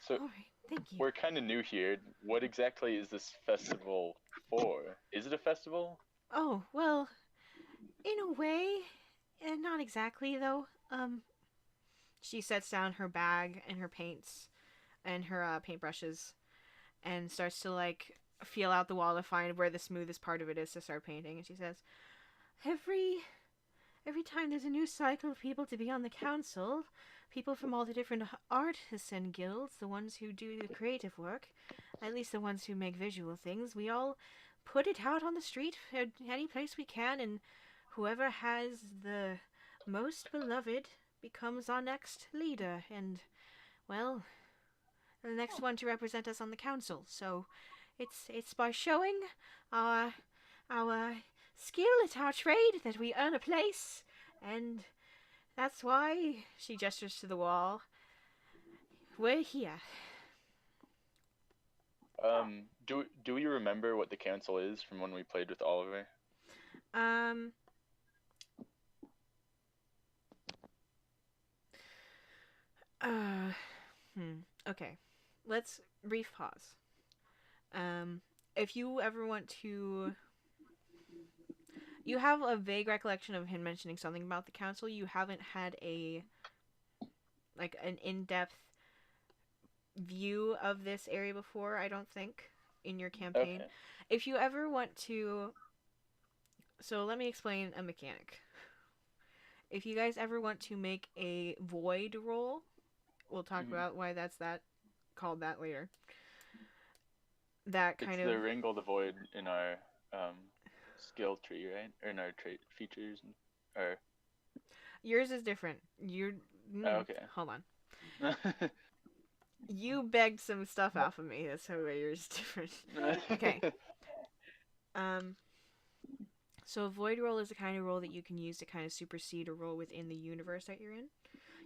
So All right, thank you. we're kind of new here. What exactly is this festival for? Is it a festival? Oh, well, in a way, and not exactly though. She sets down her bag and her paints and her paintbrushes and starts to like feel out the wall to find where the smoothest part of it is to start painting. And she says, Every time there's a new cycle of people to be on the council, people from all the different artists and guilds, the ones who do the creative work, at least the ones who make visual things, we all put it out on the street, any place we can, and whoever has the most beloved becomes our next leader, and, well, the next one to represent us on the council. So it's by showing our skill at our trade that we earn a place, and that's why, she gestures to the wall, we're here. Do we remember what the council is from when we played with Oliver? Okay. Let's brief pause. If you ever want to, you have a vague recollection of him mentioning something about the council. You haven't had an in-depth view of this area before, I don't think, in your campaign. Okay. If you ever want to, so let me explain a mechanic. If you guys ever want to make a void roll, we'll talk about why that's called that later. That kind it's the wrangle the void in our skill tree, right? Or in our trait features, or yours is different. okay. Hold on. You begged some stuff off of me. That's how yours is different. Okay. So a void roll is the kind of roll that you can use to kind of supersede a roll within the universe that you're in.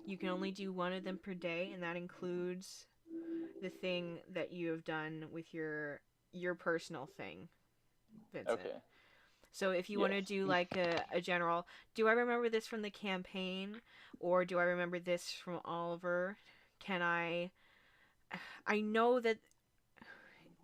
You can only do one of them per day, and that includes the thing that you have done with your personal thing, Vincent. Okay. So if you want to do like a general, do I remember this from the campaign, or do I remember this from Oliver? I know that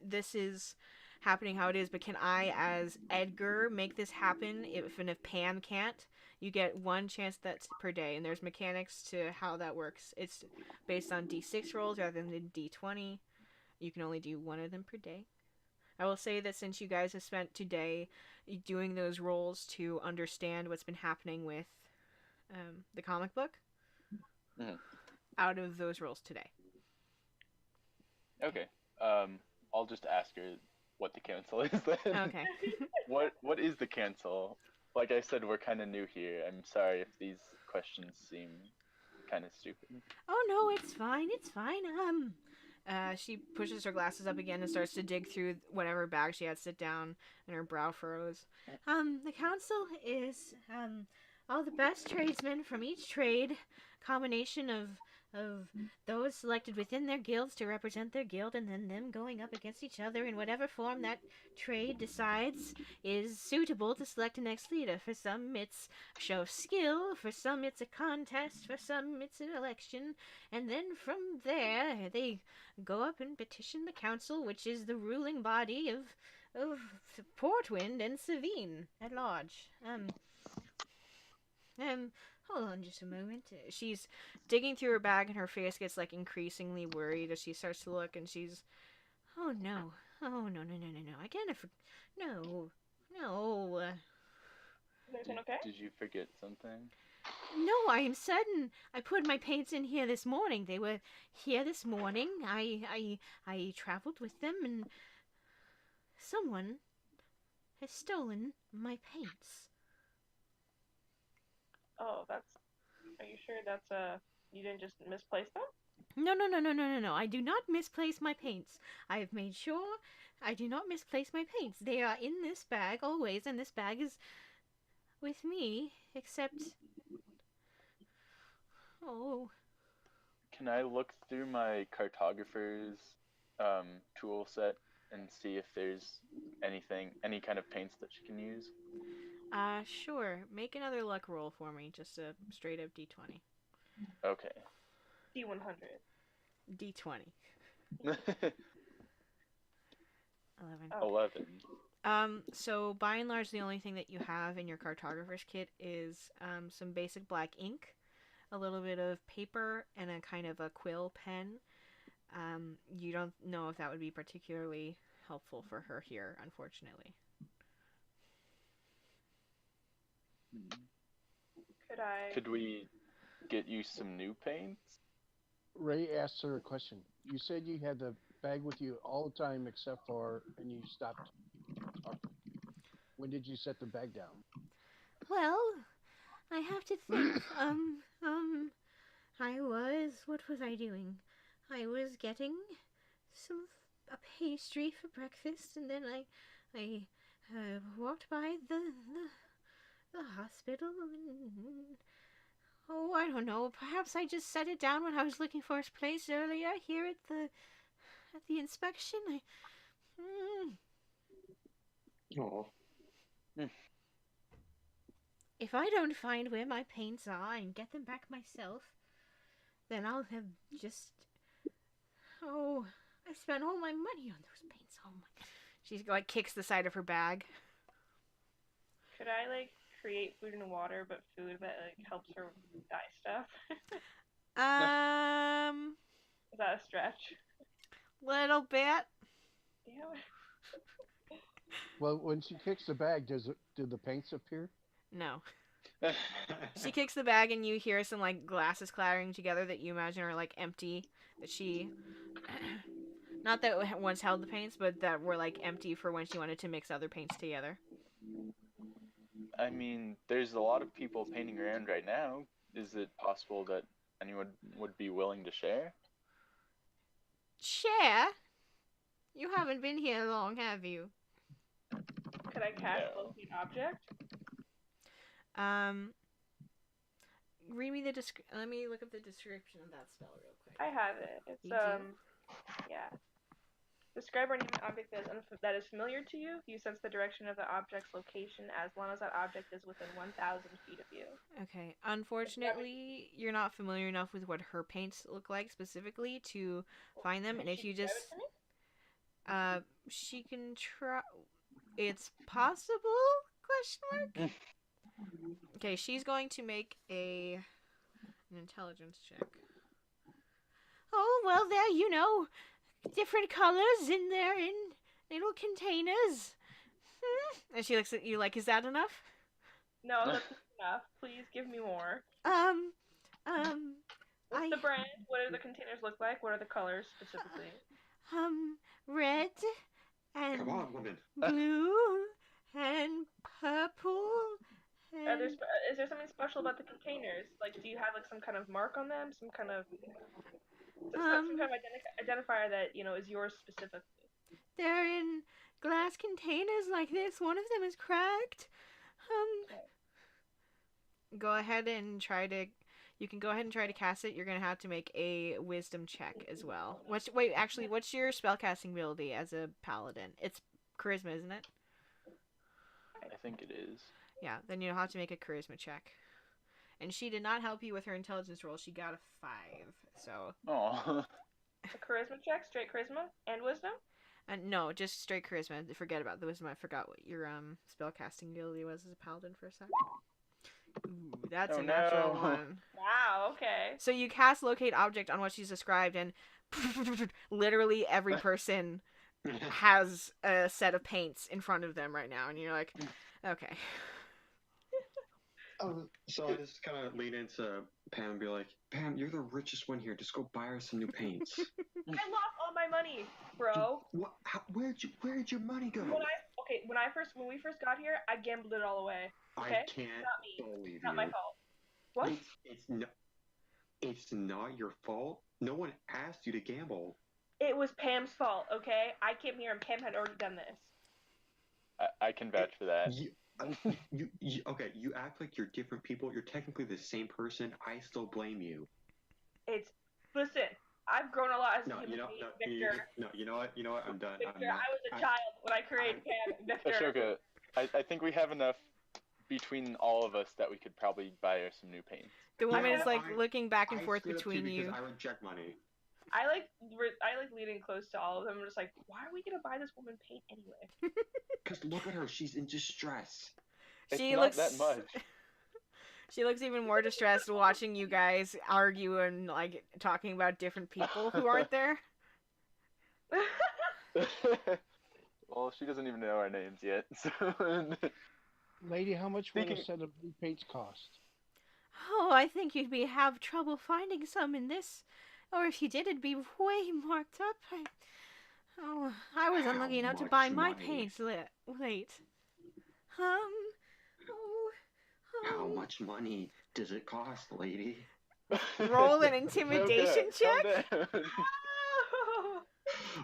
this is happening how it is, but can I, as Edgar, make this happen? If Pam can't, you get one chance that's per day, and there's mechanics to how that works. It's based on D6 rolls rather than D20. You can only do one of them per day. I will say that since you guys have spent today doing those roles to understand what's been happening with the comic book, out of those roles today. Okay. I'll just ask her what the council is then. Okay. What is the council? Like I said, we're kind of new here. I'm sorry if these questions seem kind of stupid. Oh no, it's fine. It's fine. She pushes her glasses up again and starts to dig through whatever bag she had sit down, and her brow furrows. The council is all the best tradesmen from each trade, combination of those selected within their guilds to represent their guild, and then them going up against each other in whatever form that trade decides is suitable to select the next leader. For some it's a show of skill, for some it's a contest, for some it's an election, and then from there they go up and petition the council, which is the ruling body of Portwind and Savine at large. Hold on just a moment. She's digging through her bag and her face gets like increasingly worried as she starts to look, and she's, oh no. Oh no. I can't no. Is everything okay? Did you forget something? No, I am certain. I put my paints in here this morning. They were here this morning. I traveled with them, and someone has stolen my paints. Oh, are you sure that's you didn't just misplace them? No. I do not misplace my paints. I have made sure I do not misplace my paints. They are in this bag always, and this bag is with me, except... Oh. Can I look through my cartographer's tool set and see if there's any kind of paints that she can use? Sure. Make another luck roll for me. Just a straight up D20. Okay. D100. D20. 11. Oh. 11. So by and large, the only thing that you have in your cartographer's kit is some basic black ink, a little bit of paper, and a kind of a quill pen. You don't know if that would be particularly helpful for her here, unfortunately. Could we get you some new paints? Ray asked her a question. You said you had the bag with you all the time except for, and you stopped talking. When did you set the bag down? Well, I have to think. What was I doing? I was getting a pastry for breakfast, and then I walked by the hospital, and I don't know. Perhaps I just set it down when I was looking for his place earlier here at the inspection. Oh. If I don't find where my paints are and get them back myself, then I'll have just... Oh, I spent all my money on those paints. Oh my... She kicks the side of her bag. Could I create food and water, but food that helps her dye stuff? Is that a stretch? Little bit. Damn it. Well, when she kicks the bag, do the paints appear? No. She kicks the bag and you hear some glasses clattering together that you imagine are empty. That she... Not that once held the paints, but that were empty for when she wanted to mix other paints together. I mean, there's a lot of people painting around right now. Is it possible that anyone would be willing to share? Share? You haven't been here long, have you? Could I cast locate object? Read me let me look up the description of that spell real quick. I have it. It's You do? yeah. Describe or name an object that is familiar to you. You sense the direction of the object's location as long as that object is within 1,000 feet of you. Okay. Unfortunately, you're not familiar enough with what her paints look like specifically to find them, and if you just... she can try... It's possible? Question mark? Okay, she's going to make an intelligence check. Oh, well, there, different colors in there, and little containers. And she looks at you like, is that enough? No, that's not enough. Please give me more. What's I, the brand? What do the containers look like? What are the colors specifically? red and Come on, woman. blue and purple. And... Is there something special about the containers? Like, do you have like some kind of mark on them? Some kind of identifier that is yours specifically? They're in glass containers like this. One of them is cracked. Go ahead and try to. You can go ahead and try to cast it. You're gonna have to make a wisdom check as well. What's your spellcasting ability as a paladin? It's charisma, isn't it? I think it is. Yeah, then you'll have to make a charisma check. And she did not help you with her intelligence roll. She got a 5. So. Oh. A charisma check, straight charisma, and wisdom. No, just straight charisma. Forget about the wisdom. I forgot what your spellcasting ability was as a paladin for a sec. Ooh, that's a natural 1. Wow. Okay. So you cast locate object on what she's described, and literally every person has a set of paints in front of them right now, and you're like, okay. So I just kind of lean into Pam and be like, Pam, you're the richest one here. Just go buy her some new paints. I lost all my money, bro. What? Where'd your money go? When we first got here, I gambled it all away. Okay? I can't believe it's not my fault. What? It's not your fault. No one asked you to gamble. It was Pam's fault. Okay, I came here and Pam had already done this. I can vouch for that. Okay, you act like you're different people. You're technically the same person. I still blame you. Listen, I've grown a lot as a human being, Victor. You know what? I'm done. Victor, I was a child when I created Pam. Victor. Ashoka, I think we have enough between all of us that we could probably buy her some new paints. The woman is like looking back and forth between you. I reject money. I like leaning close to all of them. I'm just like, why are we gonna buy this woman paint anyway? Because look at her, she's in distress. She it's looks not that much. She looks even more distressed watching you guys argue and like talking about different people who aren't there. Well, she doesn't even know our names yet. So. Lady, how much would a set of blue paints cost? Oh, I think you'd have trouble finding some in this. Or if you did, it'd be way marked up. I was unlucky enough to buy my paints late. How much money does it cost, lady? Roll an intimidation check.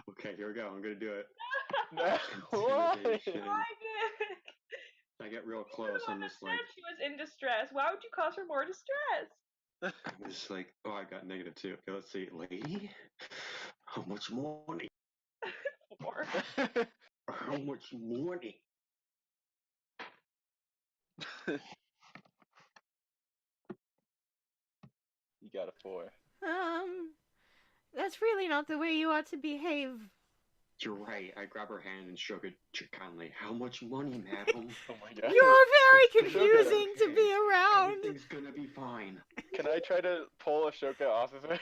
Okay, here we go. I'm gonna do it. Intimidation. Why, Nick? I get real close. I'm just like, she was in distress. Why would you cause her more distress? I'm just like, oh, I got -2. Okay, let's see, lady. How much money? 4. How much money? You got a 4. That's really not the way you ought to behave. You're right. I grab her hand and shook it kindly. How much money, madam? Oh my god. You're very confusing to be around. Everything's gonna be fine. Can I try to pull Ashoka off of her?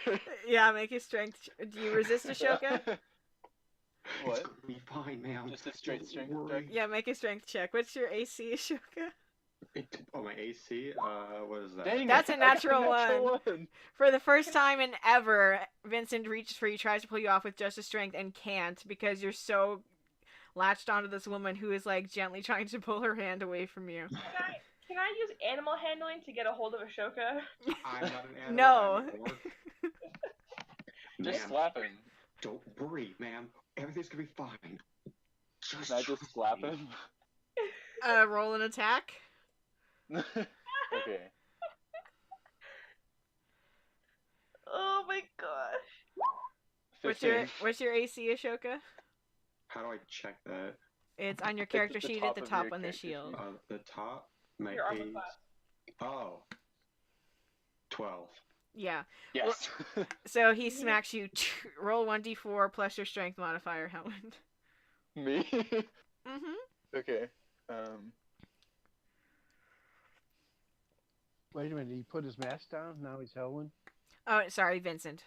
Yeah, make a strength. Do you resist Ashoka? What? It's gonna be fine, ma'am. Just a straight strength Don't check? worry. Yeah, make a strength check. What's your AC, Ashoka? My AC? What is that? Dang That's it, a natural I got a natural one. For the first time in ever, Vincent reaches for you, tries to pull you off with just a strength, and can't because you're so latched onto this woman who is like gently trying to pull her hand away from you. Can I use animal handling to get a hold of Ashoka? I'm not an animal. No. I'm an orc. Just Ma'am, slap him. Don't worry, ma'am. Everything's gonna be fine. Can I just slap him? Roll an attack. Okay. Oh my gosh. 15. What's your AC, Ashoka? How do I check that? It's on your character at the sheet top at the of top your on the character shield. The top? My Your armor base. class. Oh. 12. Yeah. Yes. So he smacks you. Roll 1d4 plus your strength modifier, Helen. Me? Mm-hmm. Okay. Wait a minute, he put his mask down, now he's Helen? Oh, sorry, Vincent.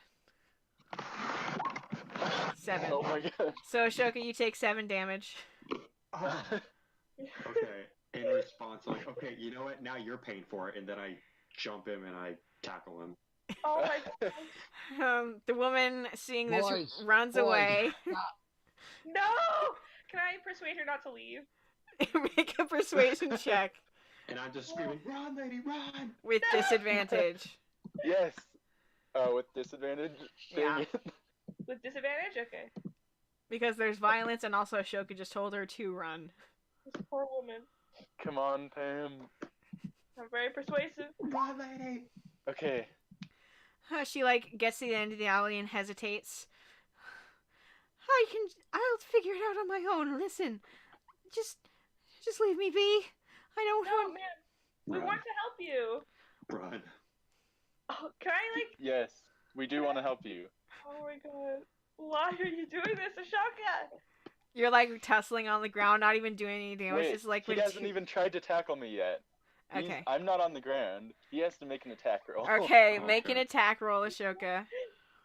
7. Oh my god. So Ashoka, you take 7 damage. Oh, okay. In response, like, okay, you know what? Now you're paying for it, and then I jump him and I tackle him. Oh my god. The woman, seeing this, Boys, runs boys, away. No! Can I persuade her not to leave? Make a persuasion check And I'm just screaming, "Run, lady, run!" with disadvantage. Yes. With disadvantage. Yeah. Dang it. With disadvantage? Okay. Because there's violence, and also Ashoka just told her to run. This poor woman. Come on, Pam. I'm very persuasive. Run, lady! Okay. She gets to the end of the alley and hesitates. I'll figure it out on my own. Listen, just leave me be. I don't No, want. man. We Run. want to help you. Run. Oh, can I Yes, we do want to help you. Oh my god. Why are you doing this, Ashoka? You're tussling on the ground, not even doing any damage. Wait, Just he hasn't even tried to tackle me yet. Okay. I'm not on the ground. He has to make an attack roll. Okay, make an Okay. attack roll, Ashoka.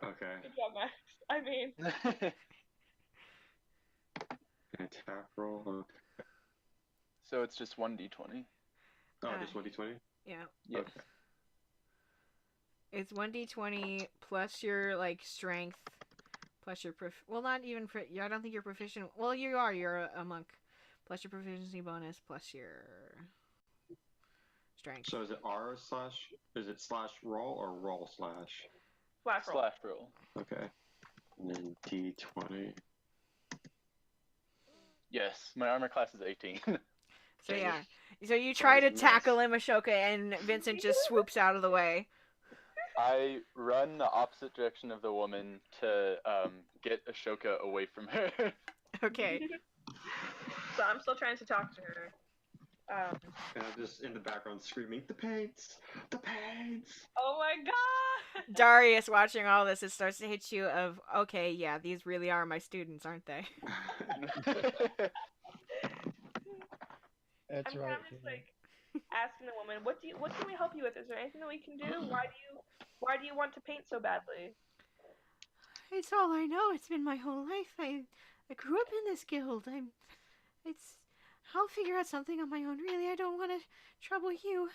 Okay. Good job, Max. I mean, Attack roll. Okay. So it's just 1d20. Oh, just 1d20? Yeah. Yes. Okay. It's 1d20 plus your strength, plus your well, not even I don't think you're proficient. Well, you are. You're a monk. Plus your proficiency bonus, plus your strength. So is it R slash, is it slash roll or roll slash? flash roll. Slash roll. Okay. And then D20. Yes, my armor class is 18. So yeah. So you try to Nice. tackle him, Ashoka, and Vincent just swoops out of the way. I run the opposite direction of the woman to get Ashoka away from her. Okay. So I'm still trying to talk to her. And I'm just in the background screaming, "The paints! The paints!" Oh my god! Darius, watching all this, it starts to hit you of, okay, yeah, these really are my students, aren't they? That's I'm right. kind of just asking the woman, what can we help you with? Is there anything that we can do? Why do you want to paint so badly? It's all I know. It's been my whole life. I grew up in this guild. I'll figure out something on my own. Really, I don't want to trouble you.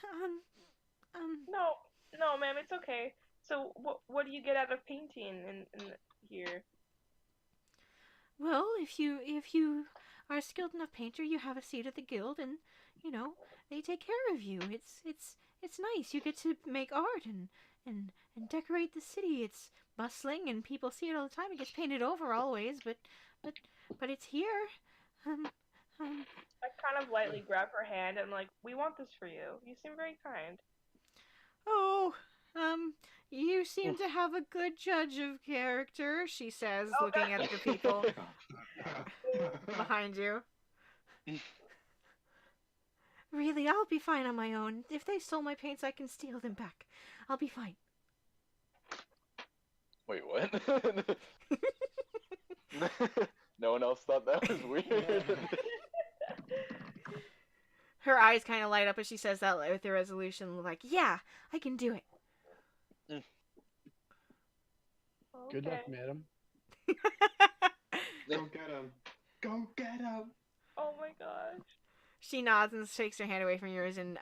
No, ma'am, it's okay. So what do you get out of painting in here? Well, if you are a skilled enough painter, you have a seat at the guild, and they take care of you. It's nice. You get to make art and decorate the city. It's bustling, and people see it all the time. It gets painted over always, but it's here. I kind of lightly grab her hand and we want this for you. You seem very kind. Oh, you seem to have a good judge of character, she says, looking at the people behind you. Really, I'll be fine on my own. If they stole my paints, I can steal them back. I'll be fine. Wait, what? No one else thought that was weird. Her eyes kind of light up as she says that with the resolution, yeah, I can do it. Good luck, madam. Go get him! Go get him! Oh my gosh. She nods and takes her hand away from yours and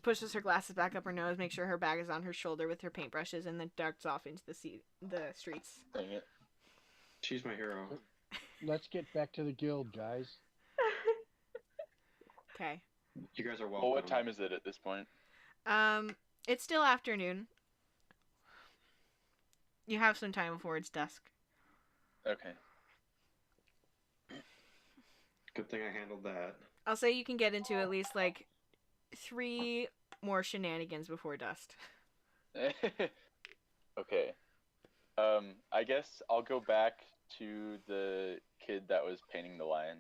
pushes her glasses back up her nose, makes sure her bag is on her shoulder with her paintbrushes, and then darts off into the streets. Dang it. She's my hero. Let's get back to the guild, guys. Okay. You guys are welcome. Well, what time is it at this point? It's still afternoon. You have some time before it's dusk. Okay. Good thing I handled that. I'll say you can get into at least 3 more shenanigans before dusk. Okay. I guess I'll go back to the kid that was painting the lion.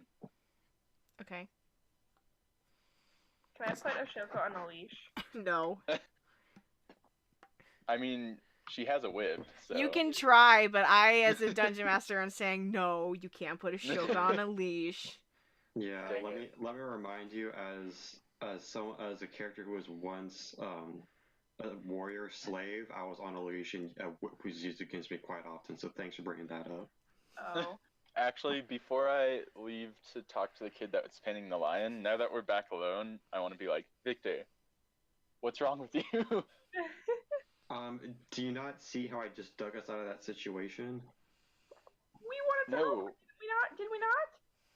Okay. Can I put Ashoka on a leash? No. I mean, she has a whip, so... You can try, but I, as a dungeon master, am saying no, you can't put Ashoka on a leash. Yeah, Dang let me remind you as a character who was once a warrior slave, I was on a leash and a whip was used against me quite often. So thanks for bringing that up. Oh. Actually, before I leave to talk to the kid that was painting the lion, now that we're back alone, I want to be like, Victor, what's wrong with you? Do you not see how I just dug us out of that situation? We wanted to help. No, Did we not? Did we not?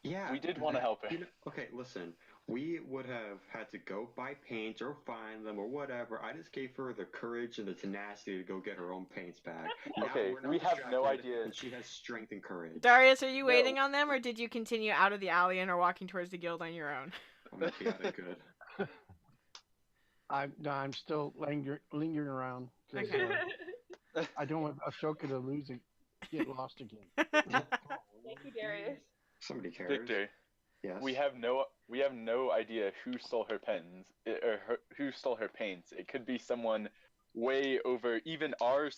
Yeah, we did want to help her. Okay, listen. We would have had to go buy paints or find them or whatever. I just gave her the courage and the tenacity to go get her own paints back. Now Okay, we're not we have no distracted, idea. and she has strength and courage. Darius, are you No. waiting on them, or did you continue out of the alley and are walking towards the guild on your own? I'm chaotic good. I'm still lingering around because Okay. I don't want Ashoka to lose and get lost again. Thank you, Darius. Somebody cares. Victor, Yes. we have no idea who stole her pens who stole her paints. It could be someone way over even our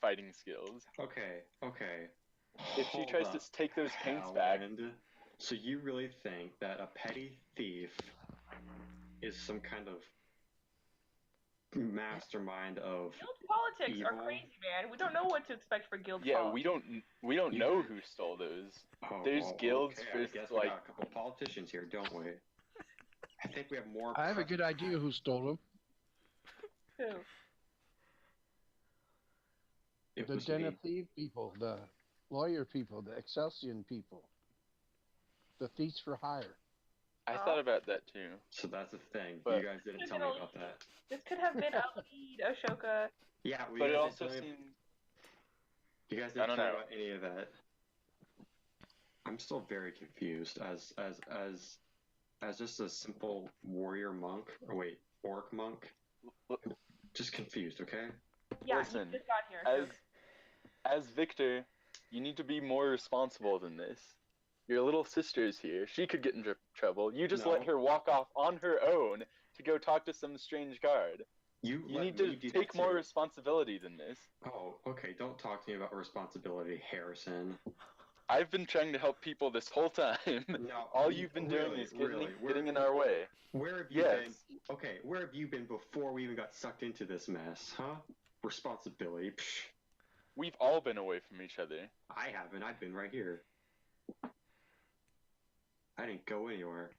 fighting skills. Okay. If she Hold tries up, to take those paints back, Howland. So you really think that a petty thief is some kind of mastermind of Guild politics are evil? crazy, man. We don't know what to expect for guild yeah, politics. we don't know who stole those. There's guilds okay. for I guess we got a couple politicians here, don't we? I think we have more. I have a good idea who stole them. Who? It The was Den me. of Thieves people, the lawyer people, the Excelsior people, the thieves for hire. I thought about that too. So that's the thing. But- You guys didn't tell me about that. This could have been Alid, Ashoka. Yeah, we But it guys also didn't tell me- seemed You guys I didn't don't tell me know. about any of that. I'm still very confused as just a simple warrior monk. Or wait, orc monk. Just confused, okay? Yeah, Listen, he just got here. as Victor, you need to be more responsible than this. Your little sister's here. She could get in trouble. You just No. let her walk off on her own to go talk to some strange guard. You You let need me to do that take more too. responsibility than this. Oh, okay. Don't talk to me about responsibility, Harrison. I've been trying to help people this whole time. No, All you've been doing really, is really. getting in our way. Where have you Yes. been? Okay, where have you been before we even got sucked into this mess, huh? Responsibility. Psh, We've all been away from each other. I haven't. I've been right here. I didn't go anywhere.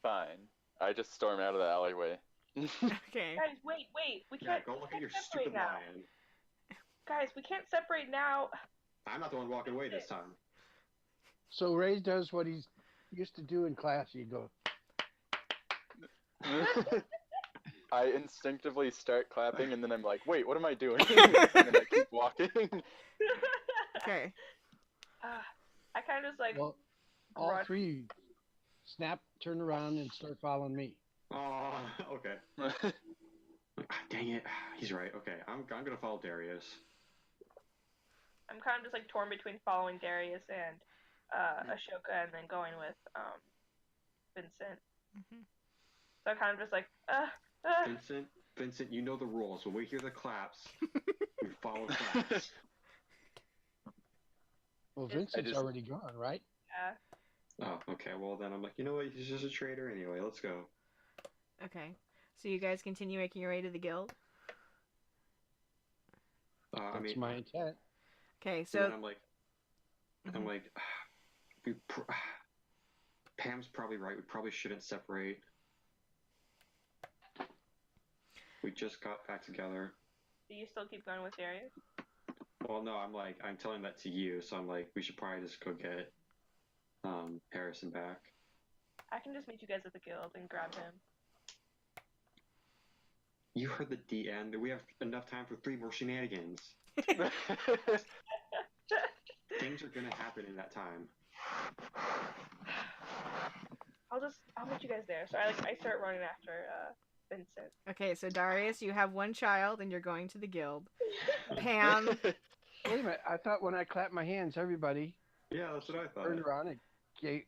Fine. I just storm out of the alleyway. Okay. Guys, wait. We Yeah, can't. go we look at can't your separate stupid now. lion. Guys, we can't separate now. I'm not the one walking away this time. So Ray does what he's used to do in class. You go, I instinctively start clapping, and then I'm like, wait, what am I doing? And then I keep walking. Okay. I kind of just like. well, all run. three snap, turn around, and start following me. Oh, okay. Ah, dang it. He's right. Okay, I'm gonna follow Darius. I'm kind of just like torn between following Darius and Ashoka, and then going with Vincent. Mhm. So I'm kind of just like, Vincent, you know the rules. When we hear the claps, we follow claps. Well, Just- Vincent's already gone, right? yeah. Oh, okay. Well, then I'm like, you know what? He's just a traitor anyway. Let's go. Okay. So you guys continue making your way to the guild? I That's mean, my intent. Okay, and so then I'm like, Mhm. Pam's probably right. We probably shouldn't separate. We just got back together. Do you still keep going with Darius? Well, no, I'm telling that to you, so I'm like, we should probably just go get Harrison back. I can just meet you guys at the guild and grab him. You heard the DM. We have enough time for 3 more shenanigans. Things are gonna happen in that time. I'll meet you guys there. So I start running after Vincent. okay, so Darius, you have one child and you're going to the guild. Pam, Wait a minute. I thought when I clap my hands, everybody Yeah, that's what I thought. turned around and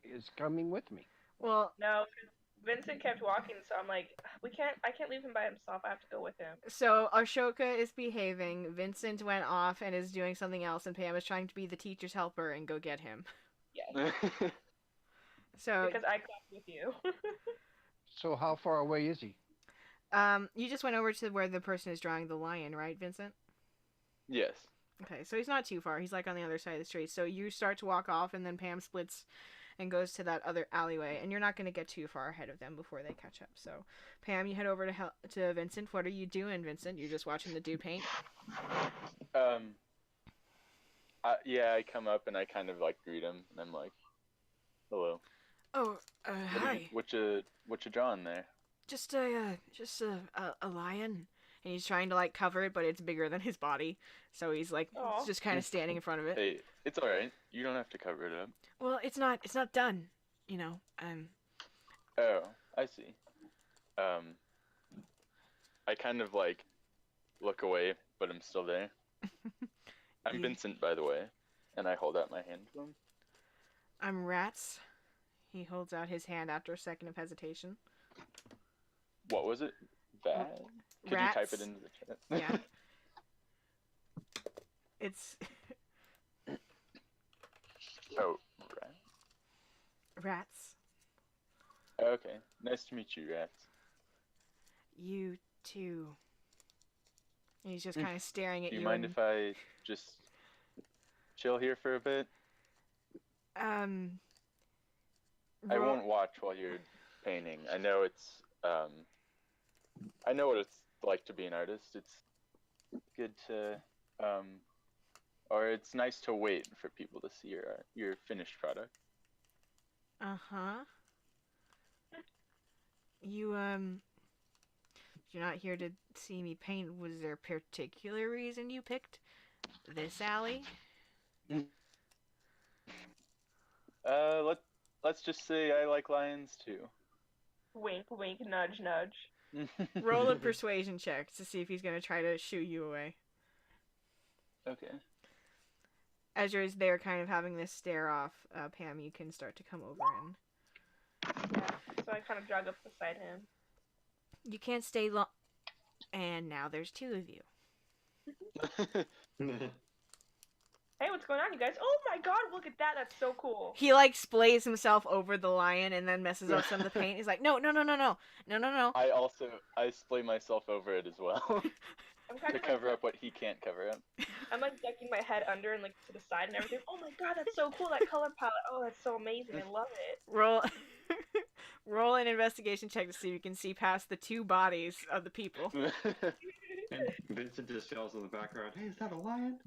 is coming with me. well, No, 'cause Vincent kept walking, so I'm like, I can't leave him by himself. I have to go with him. so Ashoka is behaving, Vincent went off and is doing something else, and Pam is trying to be the teacher's helper and go get him. Yes, So because I clapped with you. So how far away is he? You just went over to where the person is drawing the lion, right, Vincent? Yes. Okay, so he's not too far. He's like on the other side of the street. So you start to walk off, and then Pam splits and goes to that other alleyway, and you're not going to get too far ahead of them before they catch up. So, Pam, you head over to Vincent. What are you doing, Vincent? You're just watching the dude paint? Yeah, I come up and I kind of like greet him, and I'm like, "Hello." Oh, hi. What you drawing there? Just a lion, and he's trying to like cover it, but it's bigger than his body, so he's like just kind of standing in front of it. Hey, it's all right. You don't have to cover it up. Well, it's not done, you know. Oh, I see. I kind of like look away, but I'm still there. I'm Vincent, by the way, and I hold out my hand to him. I'm Rats. He holds out his hand after a second of hesitation. What was it? That? Could Rats. you type it into the chat? Yeah. It's Oh, Rats. okay. Nice to meet you, Rats. You too. And he's just kind of staring at Do you. you mind if I just chill here for a bit? I won't watch while you're painting. I know it's I know what it's like to be an artist. It's good to or it's nice to wait for people to see your finished product. Uh-huh. You're not here to see me paint. Was there a particular reason you picked this alley? Let's just say I like lions too. Wink, wink, nudge, nudge. Roll a persuasion check to see if he's going to try to shoo you away. Okay. As you're there kind of having this stare off, Pam, you can start to come over and... Yeah, so I kind of jog up beside him. You can't stay long... And now there's two of you. Hey, what's going on, you guys? Oh my god, look at that. That's so cool. He, like, splays himself over the lion and then messes up some of the paint. He's like, no. I splay myself over it as well. To cover up what he can't cover up. I'm like ducking my head under and like to the side and everything. Oh my god, that's so cool, that color palette. Oh, that's so amazing. I love it. Roll an investigation check to see if you can see past the two bodies of the people. And Vincent just yells in the background, "Hey, is that a lion?"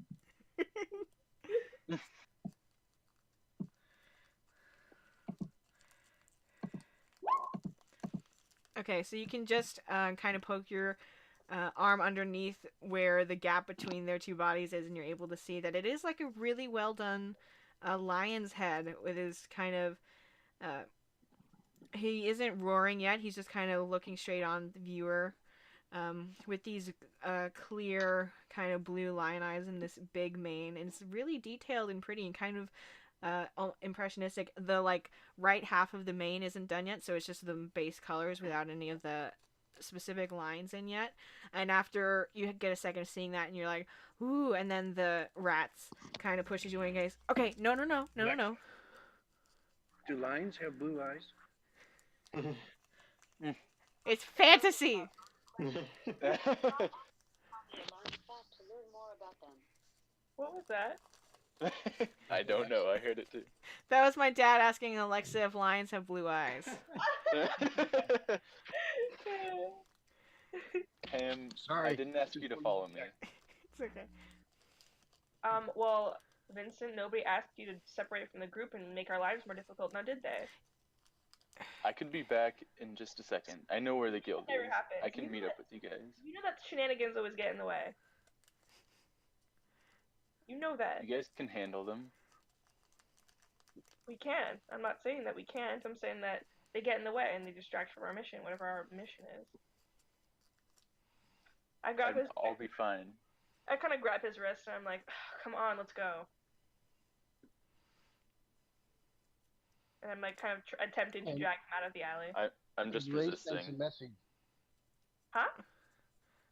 Okay, so you can just kind of poke your arm underneath where the gap between their two bodies is, and you're able to see that it is like a really well done lion's head with his kind of... he isn't roaring yet, he's just kind of looking straight on the viewer with these clear kind of blue lion eyes and this big mane, and it's really detailed and pretty and kind of impressionistic. The like right half of the mane isn't done yet, so it's just the base colors without any of the specific lines in yet. And after you get a second of seeing that and you're like, ooh, and then the Rats kind of pushes you away and goes, okay, no. Do lions have blue eyes? It's fantasy. What was that? I don't know. I heard it too. That was my dad asking Alexa if lions have blue eyes. Pam, Sorry. I didn't ask you to follow me. It's okay. Well, Vincent, nobody asked you to separate from the group and make our lives more difficult, now did they? I could be back in just a second. I know where the guild Never is. happened. I can meet up with you guys. You know that Shenanigans always get in the way. You know that. You guys can handle them. We can. I'm not saying that we can't. I'm saying that they get in the way and they distract from our mission, whatever our mission is. I'll be fine. I kind of grab his wrist and I'm like, come on, let's go. And I'm like kind of attempting to drag him out of the alley. I'm just Ray resisting. sends a message. Huh?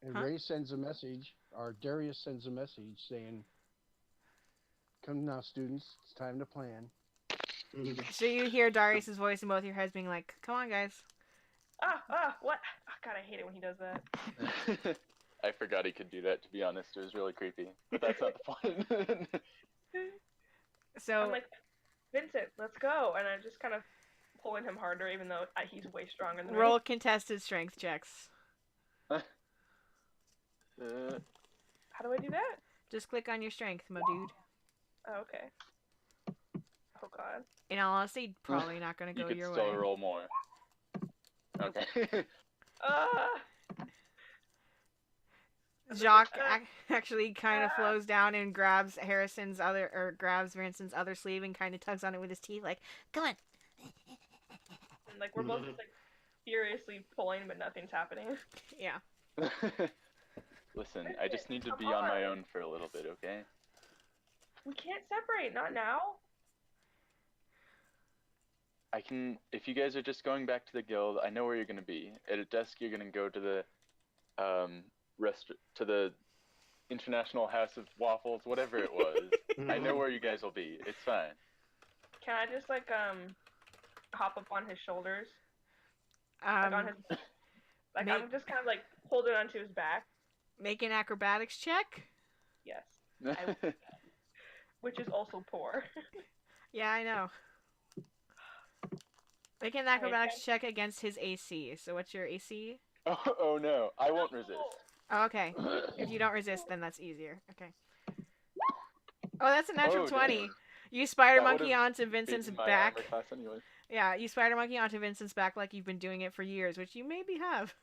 And Ray sends a message, or Darius sends a message saying, "Come now, students. It's time to plan." So you hear Darius' voice in both your heads being like, come on, guys. What? Oh, God, I hate it when he does that. I forgot he could do that, to be honest. It was really creepy. But that's not the point. So I'm like, Vincent, let's go. And I'm just kind of pulling him harder, even though he's way stronger than roll me. contested strength checks. How do I do that? Just click on your strength, my dude. Oh, okay. Oh, God. In all honesty, probably not going to You go could your still way. roll more. Okay. Jacques actually kind of flows down and grabs grabs Vincent's other sleeve and kind of tugs on it with his teeth, like, "Come on." And, like, we're both just, like, furiously pulling, but nothing's happening. Yeah. Listen, I just need to be on my own for a little bit, okay? We can't separate, not now. I can, if you guys are just going back to the guild, I know where you're gonna be. At a desk, you're gonna go to the, to the International House of Waffles, whatever it was. I know where you guys will be. It's fine. Can I just, like, hop up on his shoulders? Like, on his... Like, I'm just kind of, like, holding onto his back. Make an acrobatics check. Yes. Which is also poor. Yeah, I know. Make an acrobatics check against his AC. So what's your AC? Oh no, I won't resist. Oh, okay. If you don't resist, then that's easier. Okay. Oh, that's a natural 20. Damn. You spider That monkey would've onto Vincent's beaten my back. armor class anyways. Yeah, you spider monkey onto Vincent's back like you've been doing it for years, which you maybe have.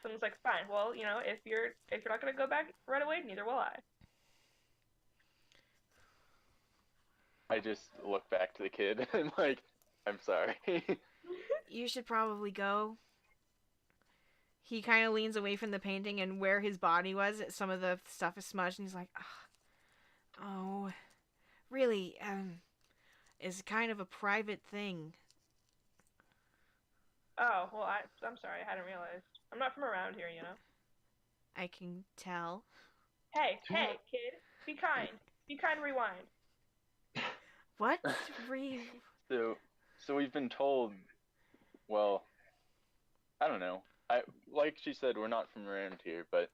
Someone's like, fine. Well, you know, if you're not gonna go back right away, neither will I. I just look back to the kid and like, I'm sorry. You should probably go. He kind of leans away from the painting, and where his body was, some of the stuff is smudged, and he's like, oh, really, it's kind of a private thing. Oh, well, I'm sorry, I hadn't realized. I'm not from around here, you know? I can tell. Hey, kid, be kind. Be kind, rewind. What? So we've been told, well, I don't know. Like she said, we're not from around here, but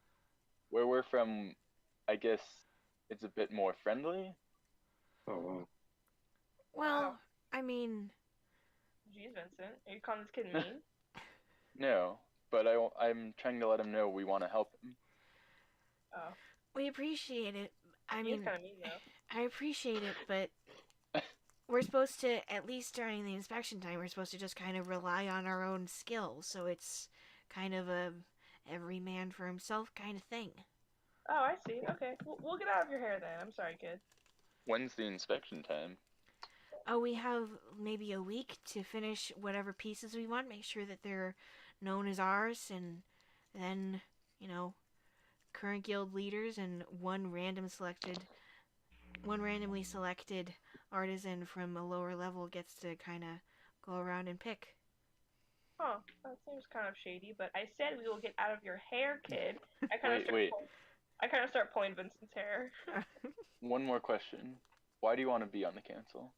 where we're from, I guess it's a bit more friendly. Oh, wow. Well, Wow. I mean... Jeez, Vincent, are you calling this kid mean? No, but I'm trying to let him know we want to help him. Oh. We appreciate it. I He's mean, kind of mean, though. I appreciate it, but we're supposed to, at least during the inspection time, we're supposed to just kind of rely on our own skills, so it's kind of a every man for himself kind of thing. Oh, I see. Okay. We'll get out of your hair then. I'm sorry, kid. When's the inspection time? Oh, we have maybe a week to finish whatever pieces we want, make sure that they're known as ours, and then, you know, current guild leaders and one randomly selected artisan from a lower level gets to kind of go around and pick. Oh, that seems kind of shady, but I said we will get out of your hair, kid. I kind of start pulling Vincent's hair. One more question. Why do you want to be on the council?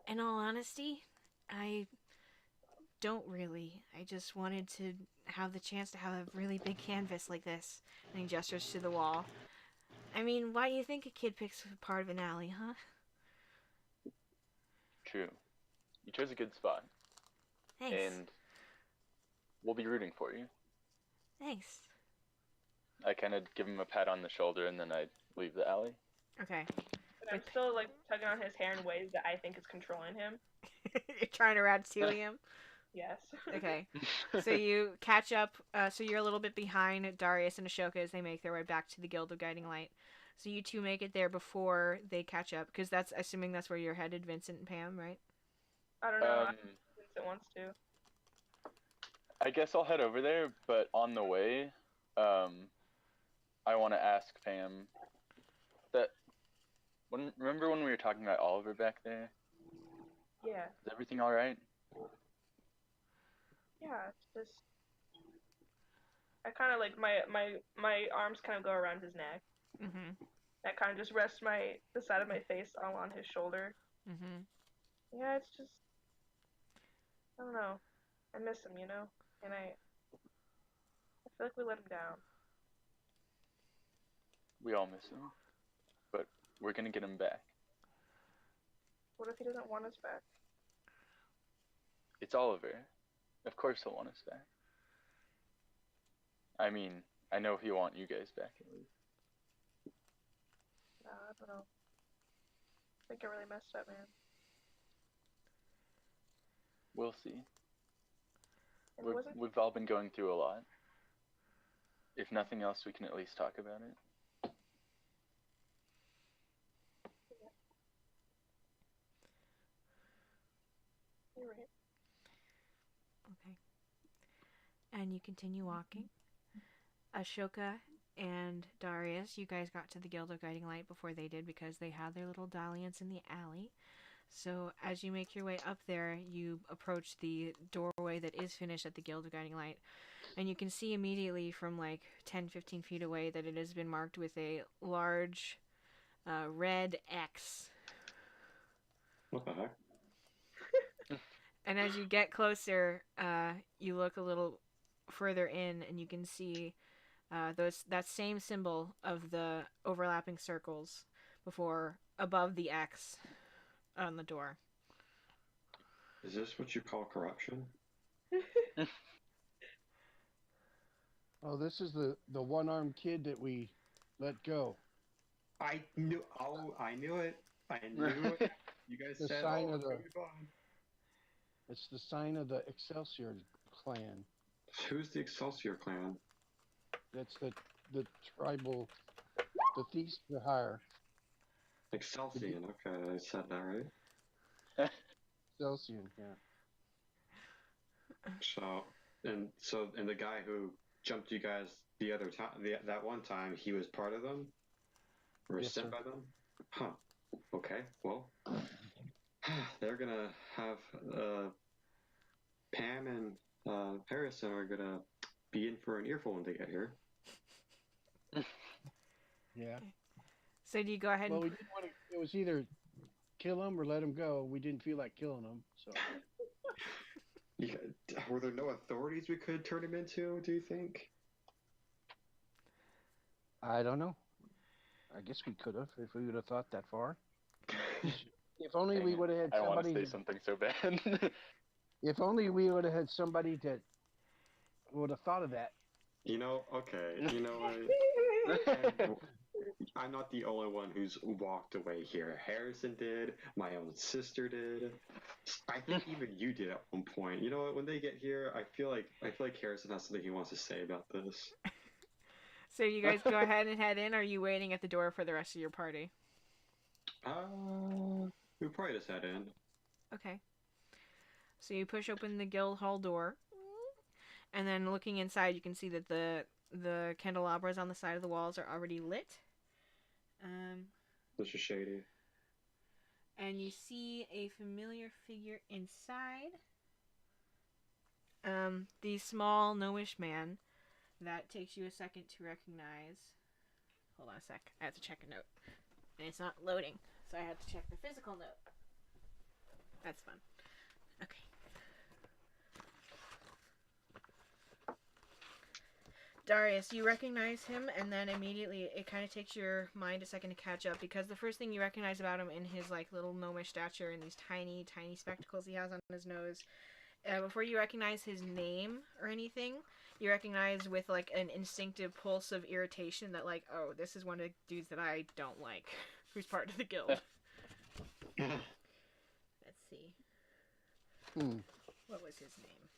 In all honesty, I don't really. I just wanted to have the chance to have a really big canvas like this. And he gestures to the wall. I mean, why do you think a kid picks a part of an alley, huh? True. You chose a good spot. Thanks. And we'll be rooting for you. Thanks. I kind of give him a pat on the shoulder and then I leave the alley. Okay. But I'm still, like, tugging on his hair in ways that I think is controlling him. You're trying to ratatouille him? Yes. Okay. So you catch up, so you're a little bit behind Darius and Ashoka as they make their way back to the Guild of Guiding Light. So you two make it there before they catch up, because that's, assuming that's where you're headed, Vincent and Pam, right? I don't know. Vincent wants to. I guess I'll head over there, but on the way, I want to ask Pam that. Remember when we were talking about Oliver back there? Yeah. Is everything all right? Yeah, it's just. I kind of like my arms kind of go around his neck. Mm-hmm. I kind of just rest the side of my face all on his shoulder. Mm-hmm. Yeah, it's just. I don't know. I miss him, you know? And I feel like we let him down. We all miss him, but we're gonna get him back. What if he doesn't want us back? It's Oliver. Of course he'll want us back. I mean, I know he'll want you guys back at least. Nah, I don't know. I think I really messed up, man. We'll see. And it wasn't. We've all been going through a lot. If nothing else, we can at least talk about it. You're right. Okay. And you continue walking. Ashoka and Darius, you guys got to the Guild of Guiding Light before they did because they had their little dalliance in the alley. So as you make your way up there, you approach the doorway that is finished at the Guild of Guiding Light. And you can see immediately from like 10-15 feet away that it has been marked with a large red X. What the heck? And as you get closer, you look a little further in and you can see that same symbol of the overlapping circles above the X on the door. Is this what you call corruption? Oh, this is the one-armed kid that we let go. I knew. Oh, I knew it. I knew it. You guys The said, sign "Oh, of it's the- gonna be fun." It's the sign of the Excelsior clan. Who's the Excelsior clan? That's the tribal, the thieves for hire. Excelsior. Okay, I said that right. Excelsior, yeah. And the guy who jumped you guys the other time, that one time, he was part of them, or Yes, sent sir. by them. Huh. Okay. Well, they're gonna have Pam and Harrison are gonna be in for an earful when they get here. Yeah. So do you go ahead Well, and... we didn't want to. It was either kill him or let him go. We didn't feel like killing him, so. Yeah, were there no authorities we could turn him into? Do you think? I don't know. I guess we could have if we would have thought that far. If only Dang we it. would have had I want to somebody. say something so bad. If only we would have had somebody that would have thought of that. You know, okay. You know what? I'm not the only one who's walked away here. Harrison did. My own sister did. I think even you did at one point. You know what? When they get here, I feel like Harrison has something he wants to say about this. So you guys go ahead and head in, or are you waiting at the door for the rest of your party? We probably just head in. Okay. So you push open the guild hall door, and then looking inside, you can see that the candelabras on the side of the walls are already lit. This is shady. And you see a familiar figure inside. The small gnomish man that takes you a second to recognize. Hold on a sec. I have to check a note. And it's not loading, so I have to check the physical note. That's fun. Okay. Darius, you recognize him, and then immediately it kind of takes your mind a second to catch up, because the first thing you recognize about him in his like little gnomish stature and these tiny, tiny spectacles he has on his nose, before you recognize his name or anything, you recognize with like an instinctive pulse of irritation that like, oh, this is one of the dudes that I don't like, who's part of the guild. Let's see. What was his name?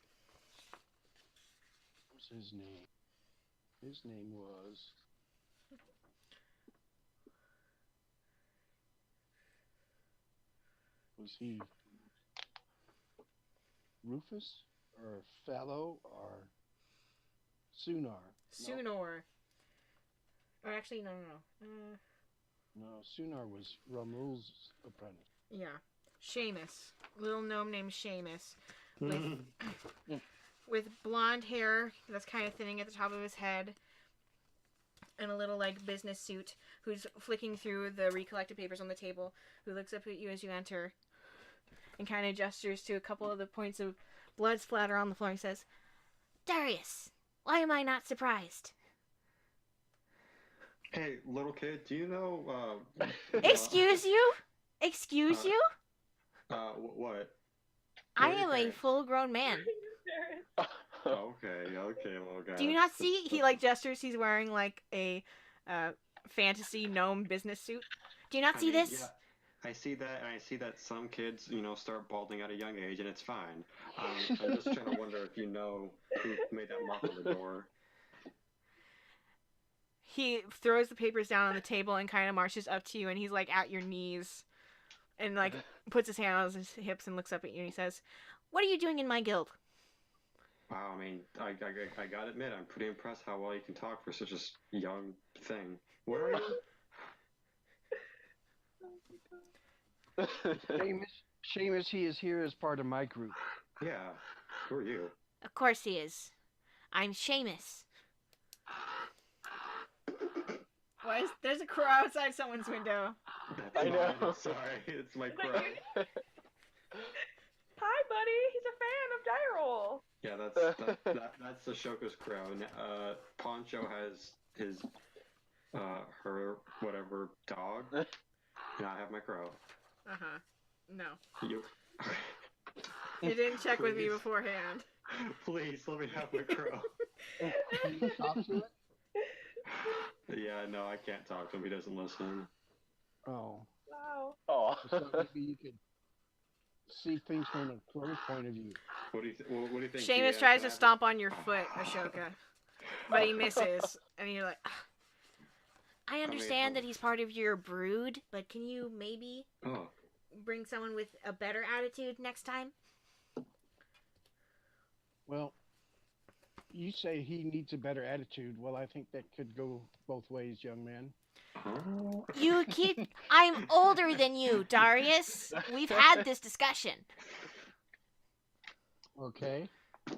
What's his name? His name was. Was he Rufus or Fallow or Sunar? Sunor. Oh, actually, no. No, Sunar was Ramul's apprentice. Yeah. Seamus. Little gnome named Seamus. With blonde hair that's kind of thinning at the top of his head. And a little, like, business suit. Who's flicking through the recollected papers on the table. Who looks up at you as you enter. And kind of gestures to a couple of the points of Blood splatter on the floor. He says, Darius, why am I not surprised? Hey, little kid, do you know? Excuse you? Excuse you? What? I What are am your a parents? full-grown man. Okay, little guy. Do you not see? He like gestures. He's wearing like a fantasy gnome business suit. Do you not see this? Yeah, I see that, and I see that some kids, start balding at a young age, and it's fine. I'm just trying to wonder if you know who made that mark on the door. He throws the papers down on the table and kind of marches up to you, and he's like at your knees, and like puts his hand on his hips and looks up at you, and he says, "What are you doing in my guild?" Wow, I mean, I gotta admit, I'm pretty impressed how well you can talk for such a young thing. Where are you? Seamus, he is here as part of my group. Yeah, who are you? Of course he is. I'm Seamus. What? There's a crow outside someone's window. That's I know. mine. Sorry, it's my crow. Hi, buddy. He's a fan of Dierole. Yeah, that's Ashoka's crow. Poncho has his her whatever dog, and I have my crow. No. You You didn't check with me Please. beforehand. Please let me have my crow. Can you talk to it? Yeah, no, I can't talk to him. He doesn't listen. Oh. Wow. Oh. So maybe you could see things from a crow's point of view. What do you what do you think? Seamus DM? tries Can I to have stomp on your foot, Ashoka, but he misses, and you're like, "Ugh. I understand that he's part of your brood, but can you maybe Oh, bring someone with a better attitude next time? Well, you say he needs a better attitude. Well, I think that could go both ways, young man. oh. You keep. I'm older than you, Darius. We've had this discussion. Okay.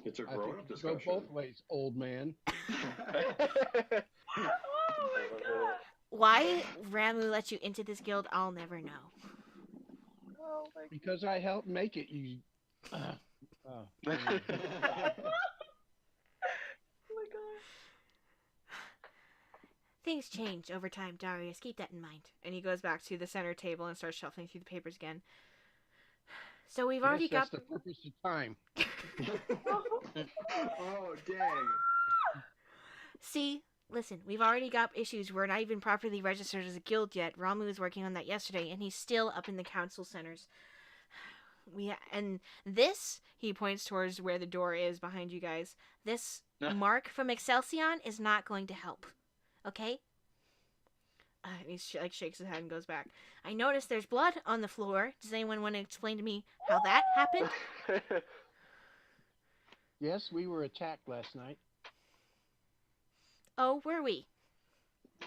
It's a I think grown-up it could go discussion. both ways, old man. Oh my god. Why Ramu let you into this guild, I'll never know. Oh my god. Because I helped make it. You. Anyway. Oh my god. Things change over time, Darius. Keep that in mind. And he goes back to the center table and starts shuffling through the papers again. So we've already Yes, got. that's the purpose of time. Oh, dang. See, listen, we've already got issues. We're not even properly registered as a guild yet. Ramu was working on that yesterday, and he's still up in the council centers. And this, he points towards where the door is behind you guys. This mark from Excelsior is not going to help. Okay? And he shakes his head and goes back. I noticed there's blood on the floor. Does anyone want to explain to me how that happened? Yes, we were attacked last night. Oh, were we?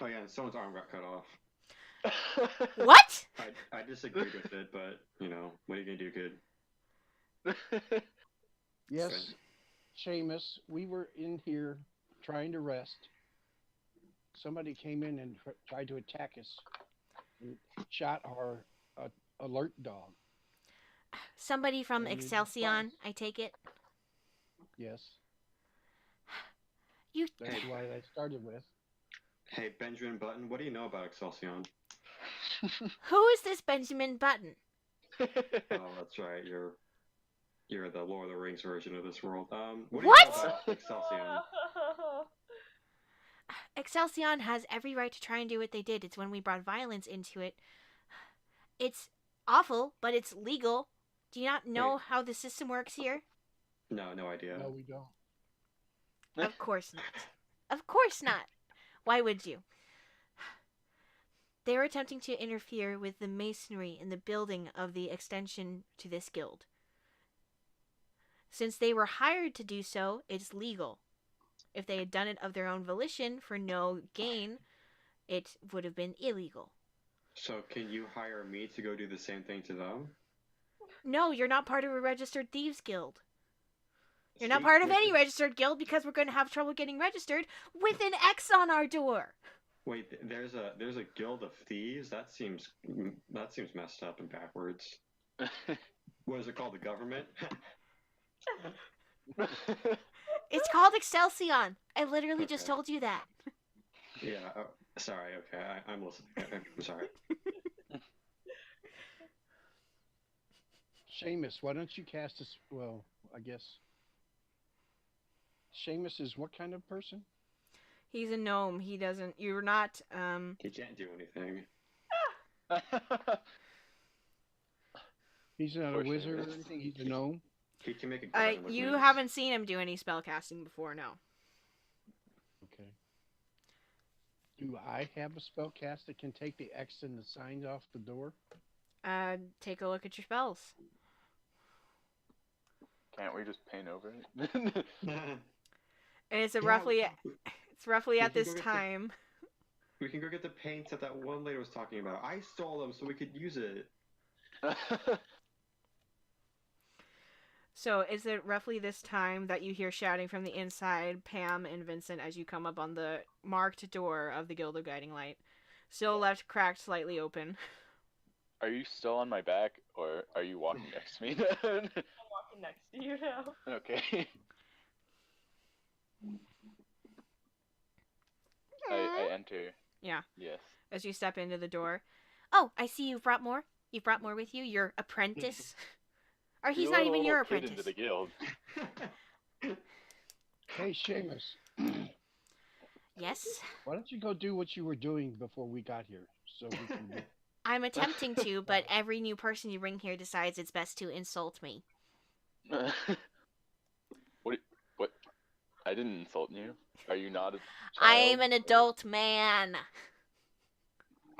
Oh yeah, someone's arm got cut off. What? I disagreed with it, but what are you gonna do, kid? Yes, Seamus, we were in here trying to rest. Somebody came in and tried to attack us and shot our alert dog. Somebody from And we Excelsior, just I take it? Yes. You. That's why I started with. Hey, Benjamin Button, what do you know about Excelsior? Who is this Benjamin Button? Oh, that's right. You're the Lord of the Rings version of this world. What? What? Do you know about Excelsior? Excelsior has every right to try and do what they did. It's when we brought violence into it. It's awful, but it's legal. Do you not know how the system works here? No idea. No, we don't. Of course not. Of course not. Why would you? They were attempting to interfere with the masonry in the building of the extension to this guild. Since they were hired to do so, it's legal. If they had done it of their own volition for no gain, it would have been illegal. So can you hire me to go do the same thing to them? No, you're not part of a registered thieves guild. You're not See, part of wait, any registered guild because we're going to have trouble getting registered with an X on our door. Wait, there's a guild of thieves. That seems messed up and backwards. What is it called? The government? It's called Excelsior. I literally just Okay. told you that. Yeah. Sorry. Okay. I'm listening. I'm sorry. Seamus, why don't you cast this? Well, I guess Seamus is what kind of person? He's a gnome. He doesn't. You're not. He can't do anything. He's not a Poor wizard or Seamus. anything. He's a gnome. He can make a garden with You moose. haven't seen him do any spell casting before, no. Okay. Do I have a spell cast that can take the X and the signs off the door? Take a look at your spells. Can't we just paint over it? And it's Yeah, roughly we at can this go get the- time. We can go get the paints that one lady was talking about. I stole them so we could use it. So is it roughly this time that you hear shouting from the inside, Pam and Vincent, as you come up on the marked door of the Guild of Guiding Light, still left cracked slightly open. Are you still on my back, or are you walking next to me? I'm walking next to you now. Okay. I enter. Yeah. Yes. As you step into the door. Oh, I see you've brought more. You've brought more with you. Your apprentice. Or he's You not let a even little your kid apprentice. into the guild. Hey, Seamus, Yes. why don't you go do what you were doing before we got here? So we can. I'm attempting to, but every new person you bring here decides it's best to insult me. What? I didn't insult you. Are you not a child? I'm an adult man.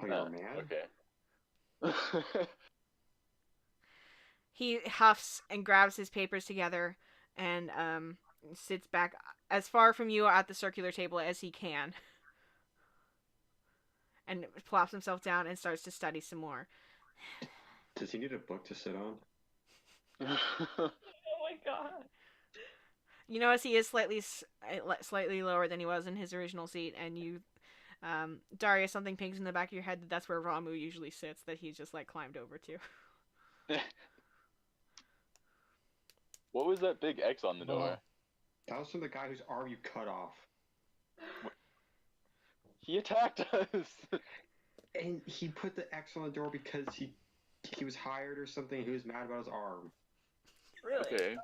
Oh, you're a man? Okay. He huffs and grabs his papers together and sits back as far from you at the circular table as he can. And plops himself down and starts to study some more. Does he need a book to sit on? Oh my god. You notice he is slightly lower than he was in his original seat, and you, Darius, something pings in the back of your head that's where Ramu usually sits, that he's just, like, climbed over to. What was that big X on the door? That was from the guy whose arm you cut off. He attacked us. And he put the X on the door because he was hired or something. He was mad about his arm. Really? Okay.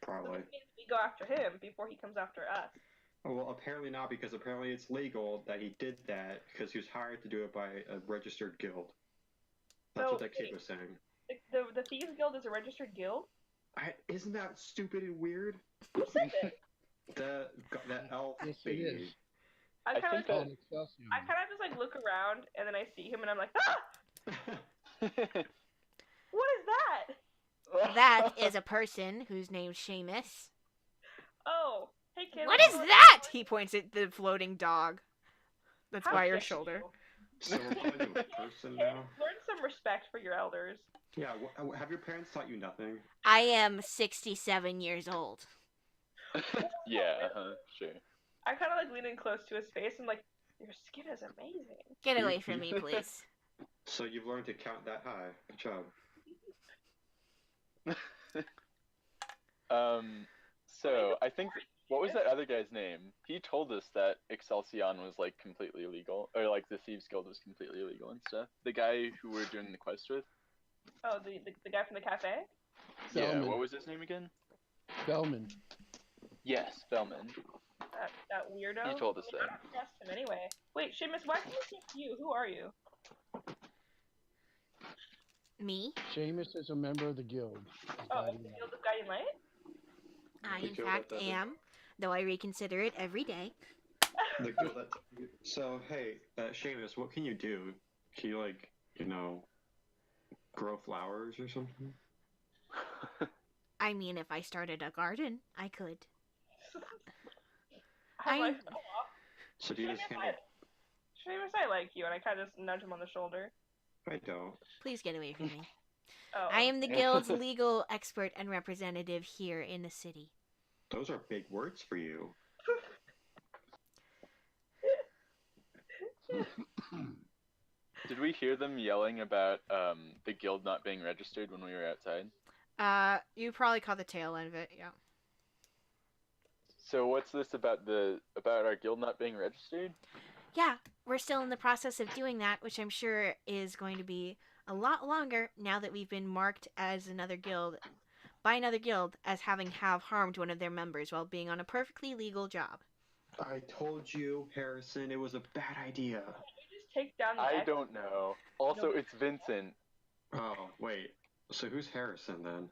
Probably. Which means we go after him before he comes after us. Oh, well, apparently not, because apparently it's legal that he did that because he was hired to do it by a registered guild. That's So, what that kid wait. was saying. The Thieves Guild is a registered guild? Isn't that stupid and weird? Who said it? That elf Yes, it baby. is. I I kind of think that- Excelsior. I kind of just like look around and then I see him and I'm like, ah! What is that? That is a person whose name's Seamus. Oh, hey kid. What is that? He points at the floating dog that's How by your dare shoulder. you? So we're calling you a person Kid, now? learn some respect for your elders. Yeah, have your parents taught you nothing? I am 67 years old. Yeah, sure. I kind of like lean in close to his face and like, your skin is amazing. Get away from me, please. So you've learned to count that high. Good job. So I think what was that other guy's name? He told us that Excelsior was like completely illegal, or like the Thieves Guild was completely illegal and stuff. The guy who we're doing the quest with. Oh, the guy from the cafe? Yeah. Bellman. What was his name again? Bellman. Yes, Bellman. That weirdo? He told us I that. don't trust him anyway. Wait, Seamus, why can't we see you? Who are you? Me? Seamus is a member of the guild. of Oh, Guiding the Light. Guild of Guiding Light? I, The in guild fact, that doesn't- am, though I reconsider it every day. The girl that. So hey, Seamus, what can you do? Can you like, grow flowers or something? I mean, if I started a garden, I could. I'm like, I'm- oh, So do you just handle? Seamus, I like you, and I kind of just nudge him on the shoulder. I don't. Please get away from me. Oh, I am the guild's legal expert and representative here in the city. Those are big words for you. Did we hear them yelling about the guild not being registered when we were outside? You probably caught the tail end of it, yeah. So what's this about our guild not being registered? Yeah, we're still in the process of doing that, which I'm sure is going to be a lot longer now that we've been marked as another guild as having harmed one of their members while being on a perfectly legal job. I told you, Harrison, it was a bad idea. Can we just take down the I X? don't know. Also, it's Vincent. Oh, wait. So who's Harrison then?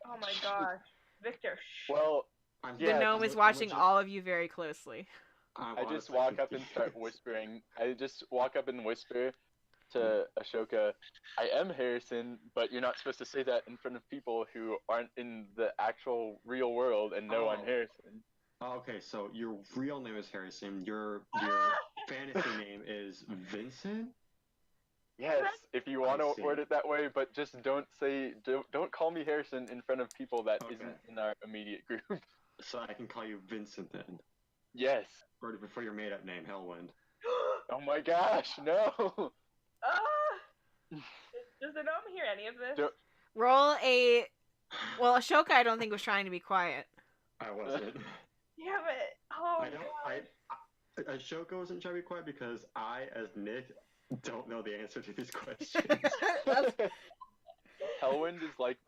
Oh my gosh. Victor, shh. Well, The yeah, gnome is watching all of you very closely. I just walk up and start whispering. I just walk up and whisper to Ashoka, I am Harrison, but you're not supposed to say that in front of people who aren't in the actual real world and know I'm Harrison. Okay, so your real name is Harrison. Your fantasy name is Vincent? Yes, if you want to word it that way, but just don't call me Harrison in front of people that isn't in our immediate group. So I can call you Vincent then? Yes. Or before your made-up name, Hellwind. Oh my gosh, no! Does the gnome hear any of this? Roll a... Well, Ashoka I don't think was trying to be quiet. I wasn't. Damn it. Oh, Ashoka wasn't trying to be quiet because I, as Nick, don't know the answer to these questions. Hellwind is like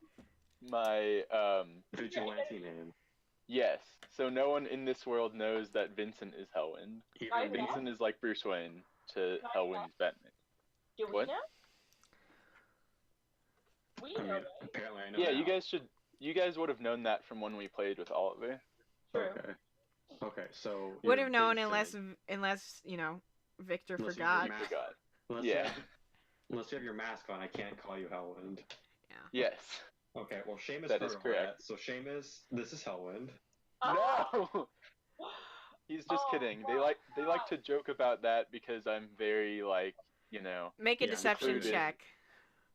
my vigilante name. Yes, so no one in this world knows that Vincent is Hellwind. Vincent is like Bruce Wayne to Hellwind's Batman. Do we know? We know. Apparently I know. Yeah, you guys would have known that from when we played with Oliver. True. Okay, so would have known unless Victor forgot. Unless you have your mask on, I can't call you Hellwind. Yeah. Yes. Okay, well Seamus that is correct. So Seamus, this is Hellwind. No. He's just kidding. God. They like to joke about that because I'm very Make a deception included. check.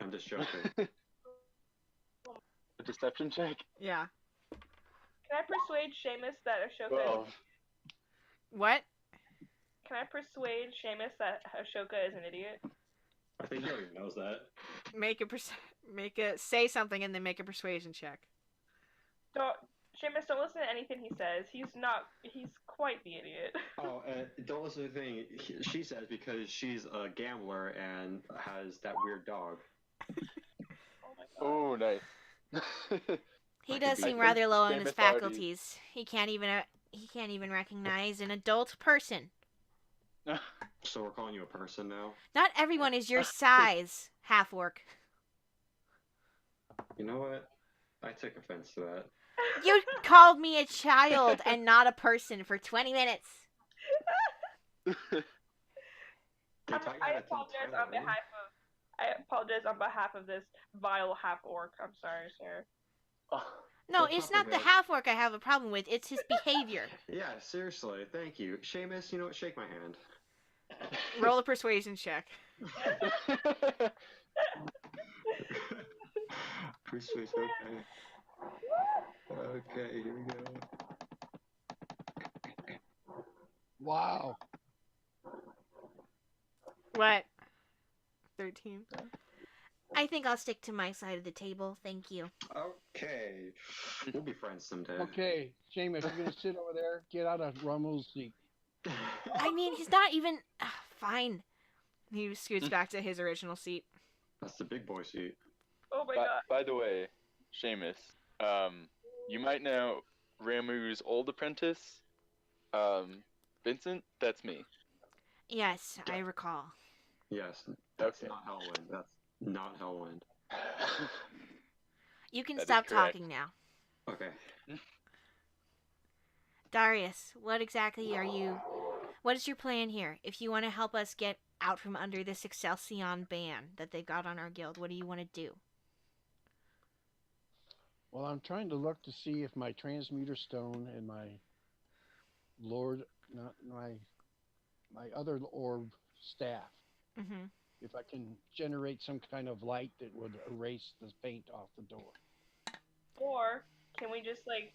I'm just joking. A deception check? Yeah. Can I persuade Seamus that Ashoka? 12. What? Can I persuade Seamus that Ashoka is an idiot? I think he already knows that. Say something and then make a persuasion check. Seamus, don't listen to anything he says. He's quite the idiot. Oh, don't listen to anything she says because she's a gambler and has that weird dog. Oh, nice. He does seem rather low on his faculties. He can't even recognize an adult person. So we're calling you a person now? Not everyone is your size, half-orc. You know what? I took offense to that. You called me a child and not a person for 20 minutes. I apologize on behalf of this vile half-orc. I'm sorry, sir. No, it's not the half-orc I have a problem with. It's his behavior. Yeah, seriously. Thank you. Seamus, you know what? Shake my hand. Roll a persuasion check. Persuasion, okay. Okay, here we go. Wow. What? 13. I think I'll stick to my side of the table. Thank you. Okay. We'll be friends someday. Okay, Seamus, you're going to sit over there. Get out of Rummel's seat. I mean, he's not even... fine. He scoots back to his original seat. That's the big boy seat. Oh my god. By the way, Seamus, you might know Ramu's old apprentice, Vincent? That's me. Yes, I recall. Yes, that's not Hellwind. That's not Hellwind. You can That is stop correct. talking now. Okay. Darius, what exactly are you... What is your plan here? If you want to help us get out from under this Excelsior ban that they've got on our guild, what do you want to do? Well, I'm trying to look to see if my transmuter stone and my my other orb staff, if I can generate some kind of light that would erase the paint off the door. Or can we just take?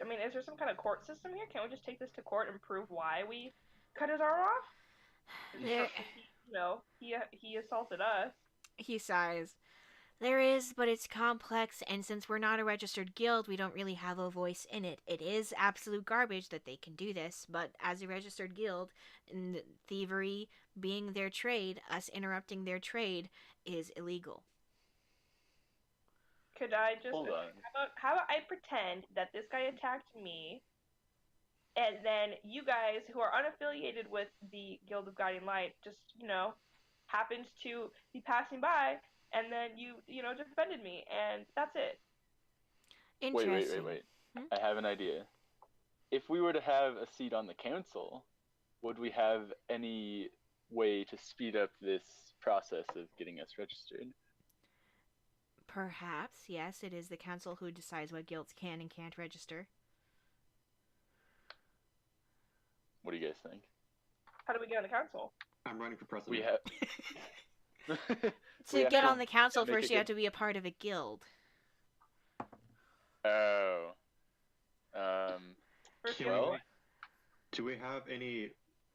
I mean, is there some kind of court system here? Can we just take this to court and prove why we cut his arm off? There... He assaulted us. He sighs. There is, but it's complex, and since we're not a registered guild, we don't really have a voice in it. It is absolute garbage that they can do this, but as a registered guild, thievery being their trade, us interrupting their trade, is illegal. Could I just... Hold on. How about I pretend that this guy attacked me, and then you guys, who are unaffiliated with the Guild of Guiding Light, just, happened to be passing by, and then you defended me, and that's it. Interesting. Wait. I have an idea. If we were to have a seat on the council, would we have any way to speed up this process of getting us registered? Perhaps, yes, it is the council who decides what guilds can and can't register. What do you guys think? How do we get on the council? I'm running for president. We have... To get on the council, first you have to be a part of a guild. Oh. Well, do we have any you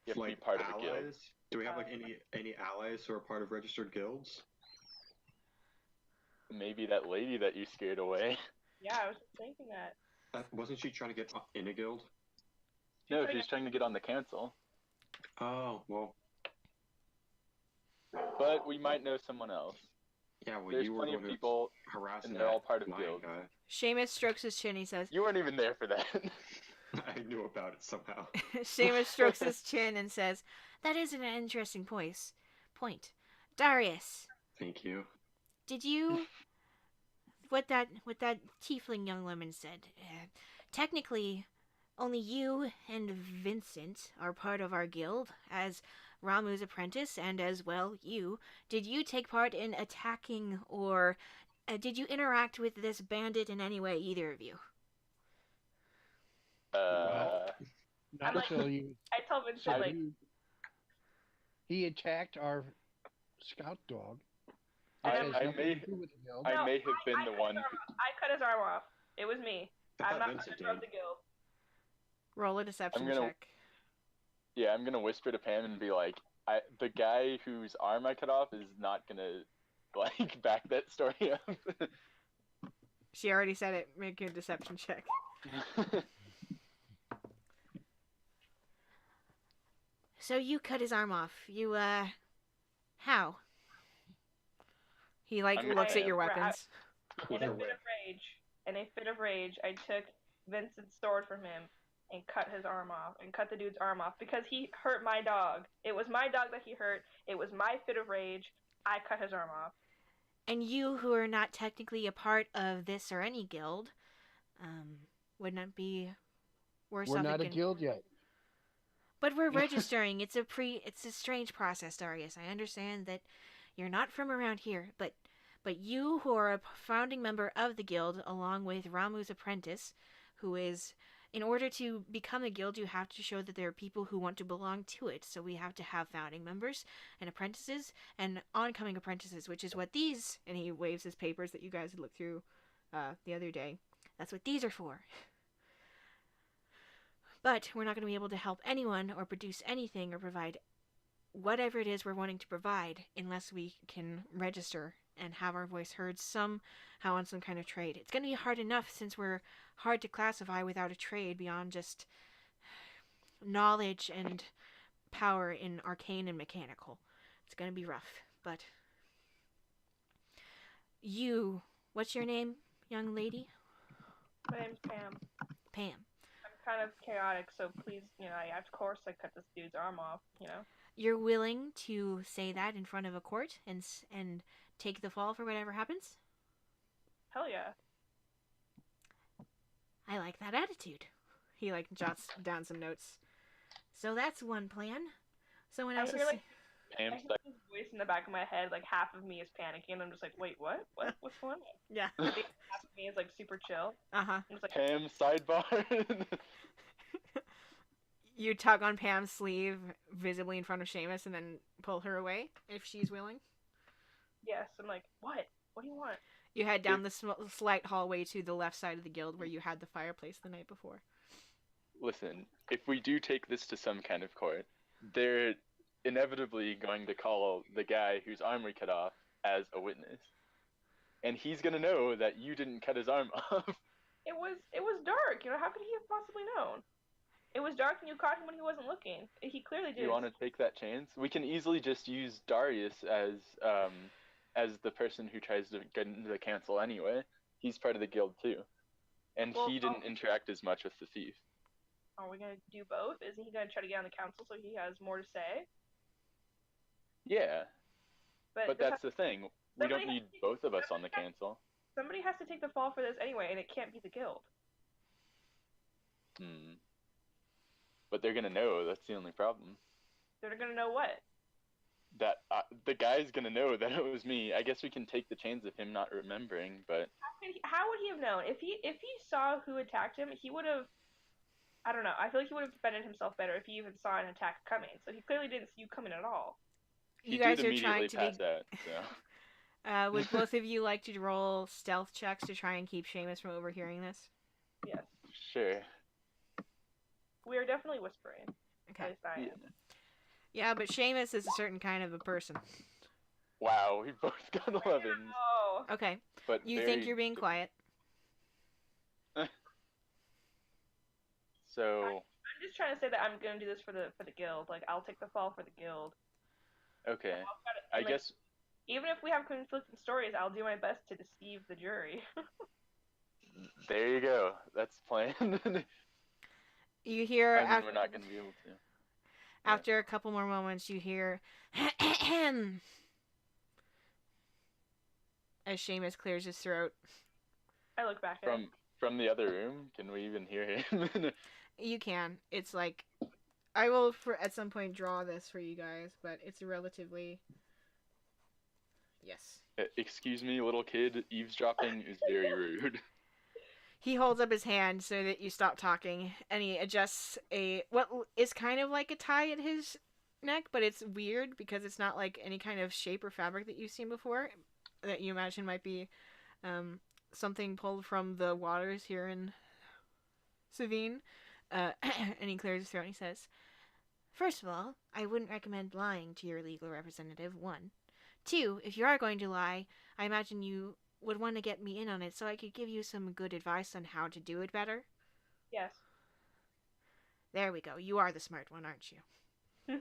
have to be like part of a guild. allies? Do we have like any allies who are part of registered guilds? Maybe that lady that you scared away. Yeah, I was thinking that. Wasn't she trying to get in a guild? No, she's trying to get on the council. Oh, well. But we might know someone else. Yeah, well, There's you were plenty the of one people, harassing and they're all that part of lion guild. guy. Seamus strokes his chin, he says... You weren't even there for that. I knew about it somehow. Seamus strokes his chin and says, that is an interesting point. Darius. Thank you. Did you... What that tiefling young woman said, technically, only you and Vincent are part of our guild, as Ramu's apprentice, and as well you. Did you take part in attacking, or did you interact with this bandit in any way, either of you? Not until you... I told Vincent, like... He attacked our scout dog. I may have been the one. I cut his arm off. It was me. I'm not the guild. Roll a deception check. Yeah, I'm gonna whisper to Pam and be like, the guy whose arm I cut off is not gonna like back that story up. She already said it. Make a deception check. So you cut his arm off. You how? He looks at your weapons. In a fit of rage, I took Vincent's sword from him and cut his arm off, and cut the dude's arm off, because he hurt my dog. It was my dog that he hurt. It was my fit of rage. I cut his arm off. And you, who are not technically a part of this or any guild, would not be worse off. We're not a guild yet. But we're registering. It's a strange process, Darius. I understand that you're not from around here, but you, who are a founding member of the guild, along with Ramu's apprentice, who is, in order to become a guild, you have to show that there are people who want to belong to it. So we have to have founding members and apprentices and oncoming apprentices, which is what these, and he waves his papers that you guys had looked through the other day. That's what these are for. But we're not going to be able to help anyone or produce anything or provide whatever it is we're wanting to provide unless we can register and have our voice heard somehow on some kind of trade. It's going to be hard enough since we're hard to classify without a trade beyond just knowledge and power in arcane and mechanical. It's going to be rough, but you, what's your name, young lady? My name's Pam. Pam. I'm kind of chaotic, so please, of course I cut this dude's arm off, You're willing to say that in front of a court and take the fall for whatever happens? Hell yeah. I like that attitude. He jots down some notes. So that's one plan. Someone else is... I hear this voice in the back of my head, half of me is panicking, and I'm just like, wait, what? What's going on? Yeah. I think half of me is super chill. Uh-huh. Pam, sidebar. You tug on Pam's sleeve, visibly in front of Seamus, and then pull her away, if she's willing. Yes, I'm like, what? What do you want? You head down the slight hallway to the left side of the guild where you had the fireplace the night before. Listen, if we do take this to some kind of court, they're inevitably going to call the guy whose arm we cut off as a witness. and he's gonna know that you didn't cut his arm off. It was dark. How could he have possibly known? It was dark and you caught him when he wasn't looking. He clearly did. Do you want to take that chance? We can easily just use Darius as the person who tries to get into the council anyway. He's part of the guild too, and he didn't interact as much with the thief. Are we gonna do both? Isn't he gonna try to get on the council so he has more to say? Yeah, but that's the thing. We don't need both of us on the council. Somebody has to take the fall for this anyway, and it can't be the guild. But they're gonna know. That's the only problem. They're gonna know what? That the guy's gonna know that it was me. I guess we can take the chance of him not remembering, but how would he have known? If he saw who attacked him, he would have. I don't know. I feel like he would have defended himself better if he even saw an attack coming. So he clearly didn't see you coming at all. You guys are trying to be. Out, so. Would both of you like to roll stealth checks to try and keep Seamus from overhearing this? Yes. Sure. We are definitely whispering. Okay. Yeah, but Seamus is a certain kind of a person. Wow, we both got 11s. Oh. Okay. But you think you're being quiet? So. I'm just trying to say that I'm gonna do this for the guild. Like, I'll take the fall for the guild. Okay. I guess. Even if we have conflicting stories, I'll do my best to deceive the jury. There you go. That's the plan. You hear. We're not going to be able to. After a couple more moments, you hear. As Seamus clears his throat. I look back at him. From the other room? Can we even hear him? You can. It's like. I will, at some point, draw this for you guys, but it's a relatively. Yes. Excuse me, little kid. Eavesdropping is very rude. He holds up his hand so that you stop talking, and he adjusts what is kind of like a tie at his neck, but it's weird because it's not like any kind of shape or fabric that you've seen before that you imagine might be something pulled from the waters here in Savine. And he clears his throat and he says, "First of all, I wouldn't recommend lying to your legal representative, 1. 2, if you are going to lie, I imagine you would want to get me in on it so I could give you some good advice on how to do it better." Yes. There we go. You are the smart one, aren't you?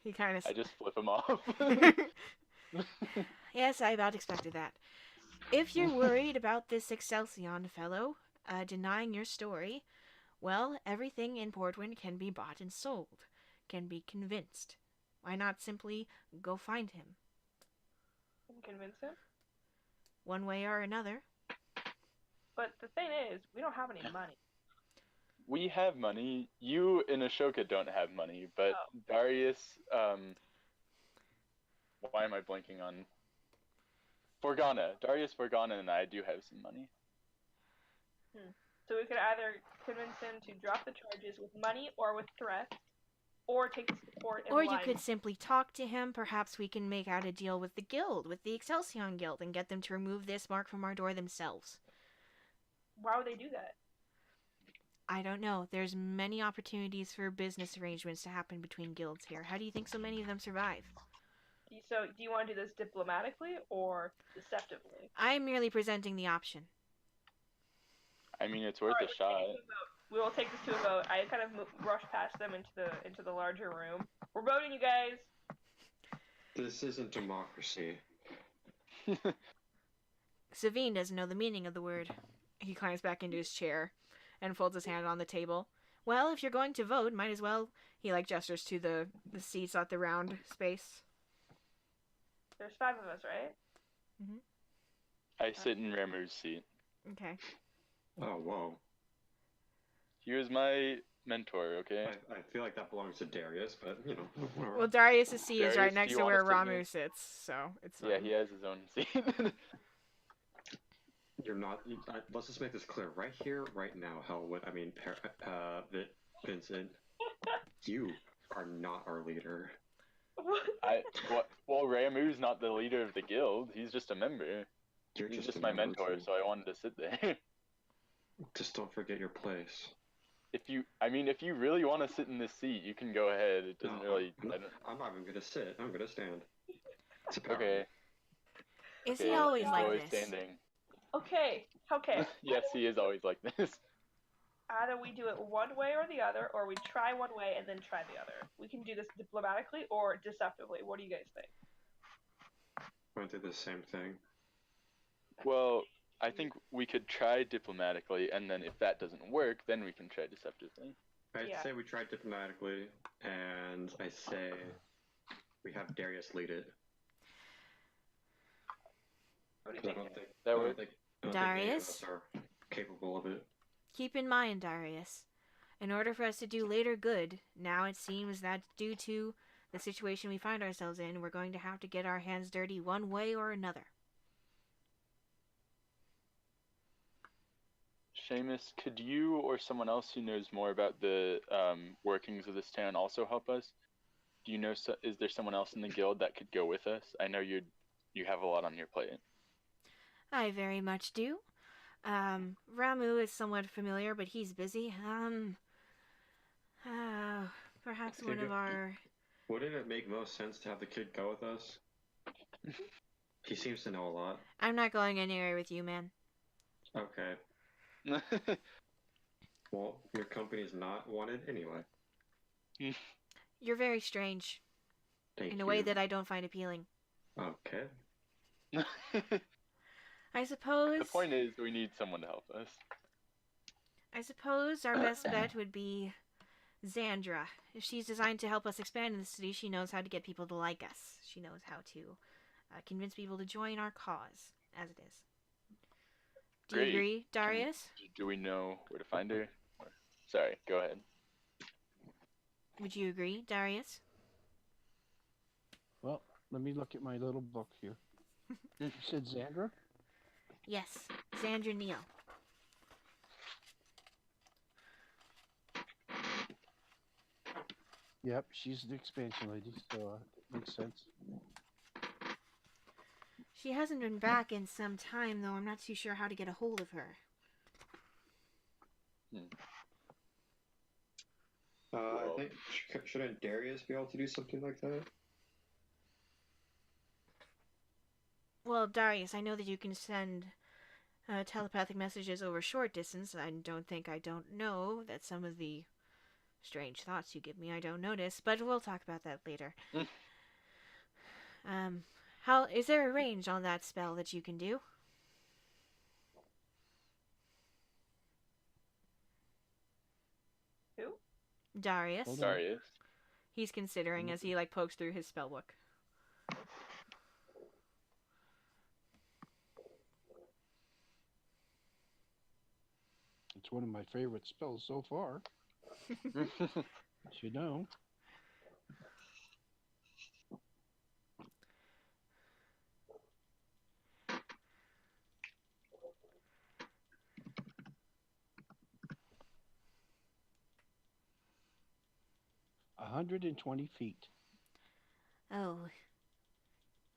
He kind of... I just flip him off. Yes, I about expected that. If you're worried about this Excelsior fellow denying your story, well, everything in Portwind can be bought and sold, can be convinced. Why not simply go find him? Convince him? One way or another. But the thing is, we don't have any money. We have money. You and Ashoka don't have money, but Darius, why am I blanking on? Forgana. Darius, Forgana, and I do have some money. So we could either convince him to drop the charges with money or with threats, or take the support and Or you could simply talk to him. Perhaps we can make out a deal with the guild, with the Excelsior Guild, and get them to remove this mark from our door themselves. Why would they do that? I don't know. There's many opportunities for business arrangements to happen between guilds here. How do you think so many of them survive? So, do you want to do this diplomatically or deceptively? I'm merely presenting the option. I mean, it's worth a shot. We will take this to a vote. I kind of rush past them into the larger room. We're voting, you guys. This isn't democracy. Savine doesn't know the meaning of the word. He climbs back into his chair and folds his hand on the table. Well, if you're going to vote, might as well... He, gestures to the seats at the round space. There's 5 of us, right? Mm-hmm. I sit in Ramu's seat. Okay. Oh, whoa. Here's my mentor, okay? I feel like that belongs to Darius, but, whatever. Well, Darius' seat is right Darius, next do to you where wanna sit Ramu here? sits, so it's fine. Yeah, he has his own seat. You're not... let's just make this clear. Right here, right now, Vincent, you are not our leader. Well, Ramu's not the leader of the guild. He's just a member. He's just my mentor, so I wanted to sit there. Just don't forget your place. If you really want to sit in this seat, you can go ahead. It doesn't really... I'm not even going to sit. I'm going to stand. Okay. Is Okay, he always he's like always this? standing. Okay. Yes, he is always like this. Either we do it one way or the other, or we try one way and then try the other. We can do this diplomatically or deceptively. What do you guys think? Went through the same thing. Well, I think we could try diplomatically, and then if that doesn't work, then we can try deceptively. I'd say we try diplomatically, and I say we have Darius lead it. What do you I think? don't think That I don't work? think I don't think any of us Darius? are capable of it. Keep in mind, Darius, in order for us to do later good, now it seems that due to the situation we find ourselves in, we're going to have to get our hands dirty one way or another. Seamus, could you or someone else who knows more about the workings of this town also help us? Do you know? Is there someone else in the guild that could go with us? I know you have a lot on your plate. I very much do. Ramu is somewhat familiar, but he's busy. Perhaps one of our... Wouldn't it make most sense to have the kid go with us? He seems to know a lot. I'm not going anywhere with you, man. Okay. Well, your company's not wanted anyway. You're very strange. Thank in you. a way that I don't find appealing. Okay. I suppose... The point is, we need someone to help us. I suppose our best bet would be Xandra. If she's designed to help us expand in the city, she knows how to get people to like us. She knows how to convince people to join our cause, as it is. Do you agree, Darius? Do we know where to find her? Sorry, go ahead. Would you agree, Darius? Well, let me look at my little book here. You said Xandra? Yes, Xandra Neal. Yep, she's the expansion lady, so it makes sense. She hasn't been back in some time, though. I'm not too sure how to get a hold of her. I think, shouldn't Darius be able to do something like that? Well, Darius, I know that you can send telepathic messages over short distance. I don't know that some of the strange thoughts you give me I don't notice, but we'll talk about that later. How is there a range on that spell that you can do? Who? Darius. Darius. He's considering as he pokes through his spell book. It's one of my favorite spells so far. You know. – 120 feet. Oh.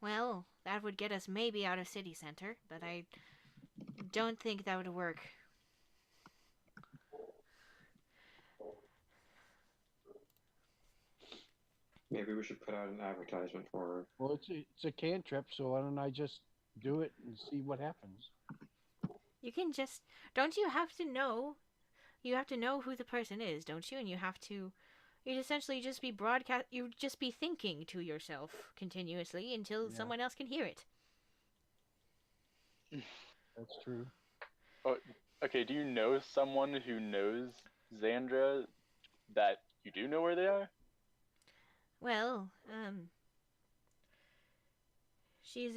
Well, that would get us maybe out of city center, but I don't think that would work. Maybe we should put out an advertisement for her. Well, it's a cantrip, so why don't I just do it and see what happens? You can just... Don't you have to know? You have to know who the person is, don't you? And you have to... You'd essentially just be you'd just be thinking to yourself continuously until someone else can hear it. That's true. Oh, okay, do you know someone who knows Xandra that you do know where they are? Well, she's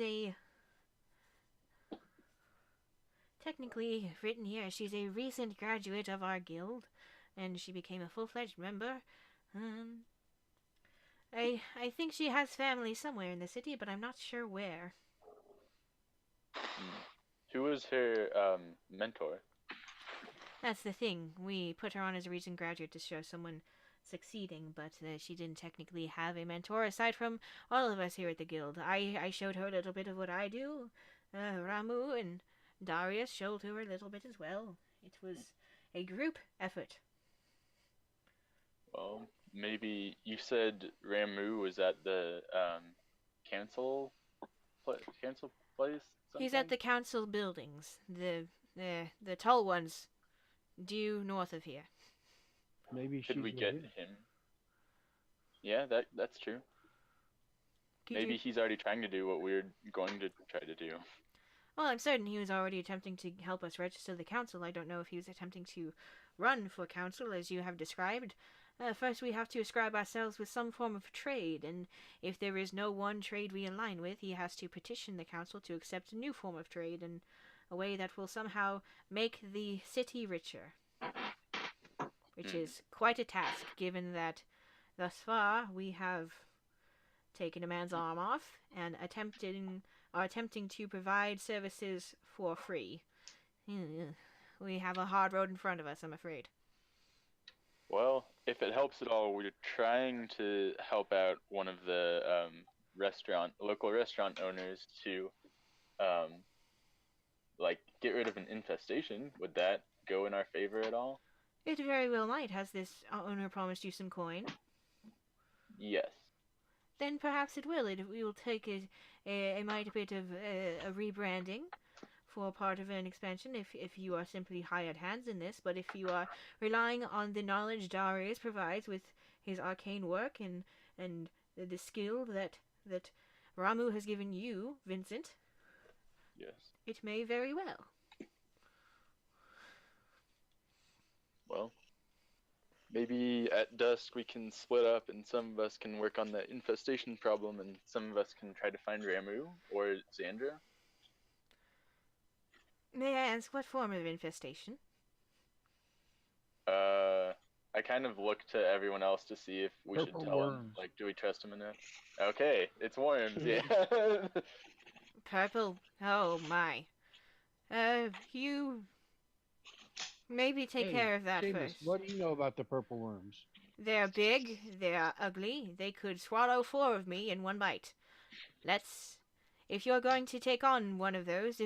technically written here, she's a recent graduate of our guild, and she became a full-fledged member. I think she has family somewhere in the city, but I'm not sure where. Who was her mentor? That's the thing. We put her on as a recent graduate to show someone succeeding, but she didn't technically have a mentor aside from all of us here at the guild. I showed her a little bit of what I do. Ramu and Darius showed her a little bit as well. It was a group effort. Well, maybe you said Ramu was at the cancel place? He's at the council buildings, the tall ones, due north of here. Maybe Could she's we with get him. him? Yeah, that's true. Maybe he's already trying to do what we're going to try to do. Well, I'm certain he was already attempting to help us register the council. I don't know if he was attempting to run for council, as you have described. First, we have to ascribe ourselves with some form of trade, and if there is no one trade we align with, he has to petition the council to accept a new form of trade in a way that will somehow make the city richer. Which is quite a task, given that thus far we have taken a man's arm off and are attempting to provide services for free. We have a hard road in front of us, I'm afraid. Well, if it helps at all, we're trying to help out one of the local restaurant owners to, get rid of an infestation. Would that go in our favor at all? It very well might. Has this owner promised you some coin? Yes. Then perhaps it will. We will take a mighty bit of a rebranding for part of an expansion if you are simply hired hands in this, but if you are relying on the knowledge Darius provides with his arcane work and the skill that Ramu has given you, Vincent, yes, it may very well. Well, maybe at dusk we can split up and some of us can work on the infestation problem and some of us can try to find Ramu or Xandra. May I ask what form of infestation? I kind of look to everyone else to see if we Purple should tell worms. them. Do we trust them enough? Okay, it's worms, yeah. Purple? Oh my. You maybe take care of that Seamus, first. what do you know about the purple worms? They're big, they're ugly, they could swallow 4 of me in one bite. If you're going to take on one of those,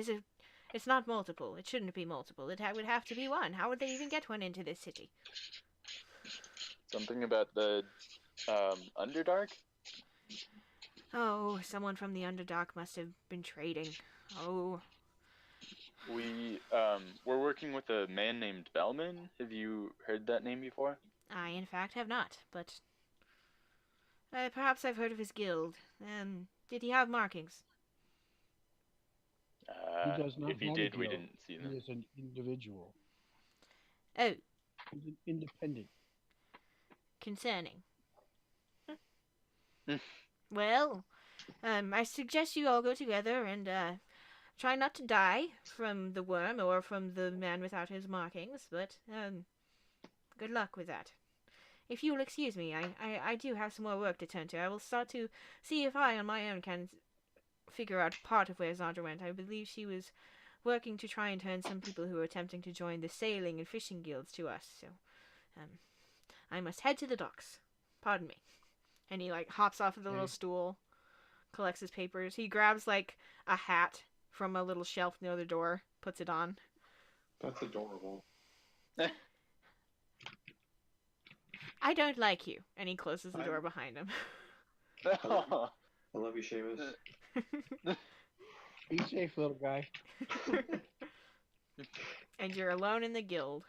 it's not multiple. It shouldn't be multiple. It would have to be one. How would they even get one into this city? Something about the Underdark? Oh, someone from the Underdark must have been trading. Oh. We're working with a man named Bellman. Have you heard that name before? I, in fact, have not, but perhaps I've heard of his guild. Did he have markings? He does not if he have did, a we guild. didn't see them. He is an individual. Oh. He's an independent. Concerning. Well, I suggest you all go together and try not to die from the worm or from the man without his markings, but good luck with that. If you will excuse me, I do have some more work to tend to. I will start to see if I, on my own, can figure out part of where Zandra went. I believe she was working to try and turn some people who were attempting to join the sailing and fishing guilds to us, so I must head to the docks. Pardon me. And he, hops off of the little stool, collects his papers. He grabs, a hat from a little shelf near the door, puts it on. That's adorable. I don't like you. And he closes the door behind him. I love you, Seamus. Be safe, little guy. And you're alone in the guild.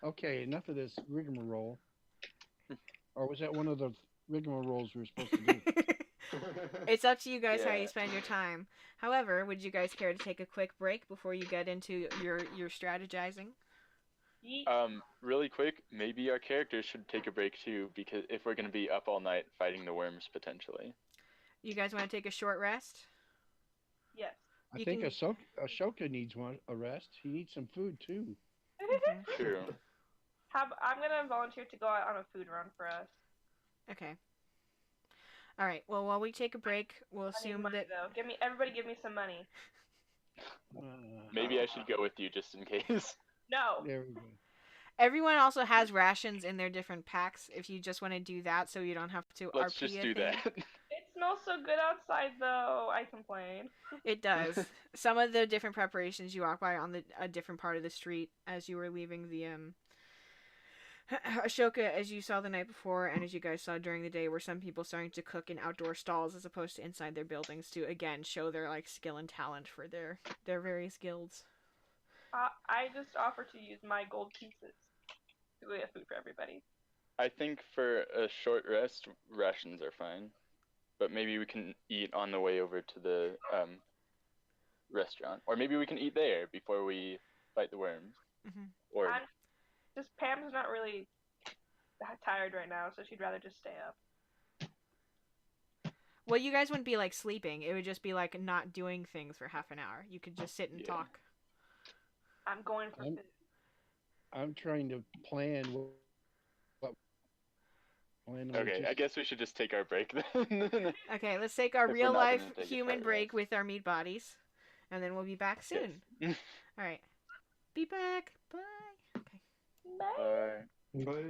Okay, enough of this rigmarole. Or was that one of the rigmaroles we were supposed to do? It's up to you guys how you spend your time. However, would you guys care to take a quick break before you get into your strategizing? Really quick, maybe our characters should take a break too, because if we're going to be up all night fighting the worms potentially. You guys want to take a short rest? Yes. I think Ashoka needs a rest. He needs some food too. True. I'm gonna volunteer to go out on a food run for us. Okay. All right. Well, while we take a break, we'll assume money, that. Though. Everybody give me some money. Maybe I should go with you just in case. No. There we go. Everyone also has rations in their different packs. If you just want to do that, so you don't have to Let's RP just do thing. that. It smells so good outside, though. I complain. It does. Some of the different preparations you walk by on a different part of the street as you were leaving Ashoka, as you saw the night before, and as you guys saw during the day, were some people starting to cook in outdoor stalls as opposed to inside their buildings to again show their like skill and talent for their various guilds. I just offer to use my gold pieces to get food for everybody. I think for a short rest, rations are fine, but maybe we can eat on the way over to the restaurant, or maybe we can eat there before we fight the worms. Mm-hmm. Or Just Pam's not really tired right now, so she'd rather just stay up. Well, you guys wouldn't be like sleeping. It would just be like not doing things for half an hour. You could just sit and talk. I'm going for food. I'm trying to plan what okay, I guess we should just take our break then. Okay, let's take our If we're real not life gonna take a human short break rest. with our meat bodies, and then we'll be back soon. Yes. All right, be back. Bye. Okay. Bye. Bye.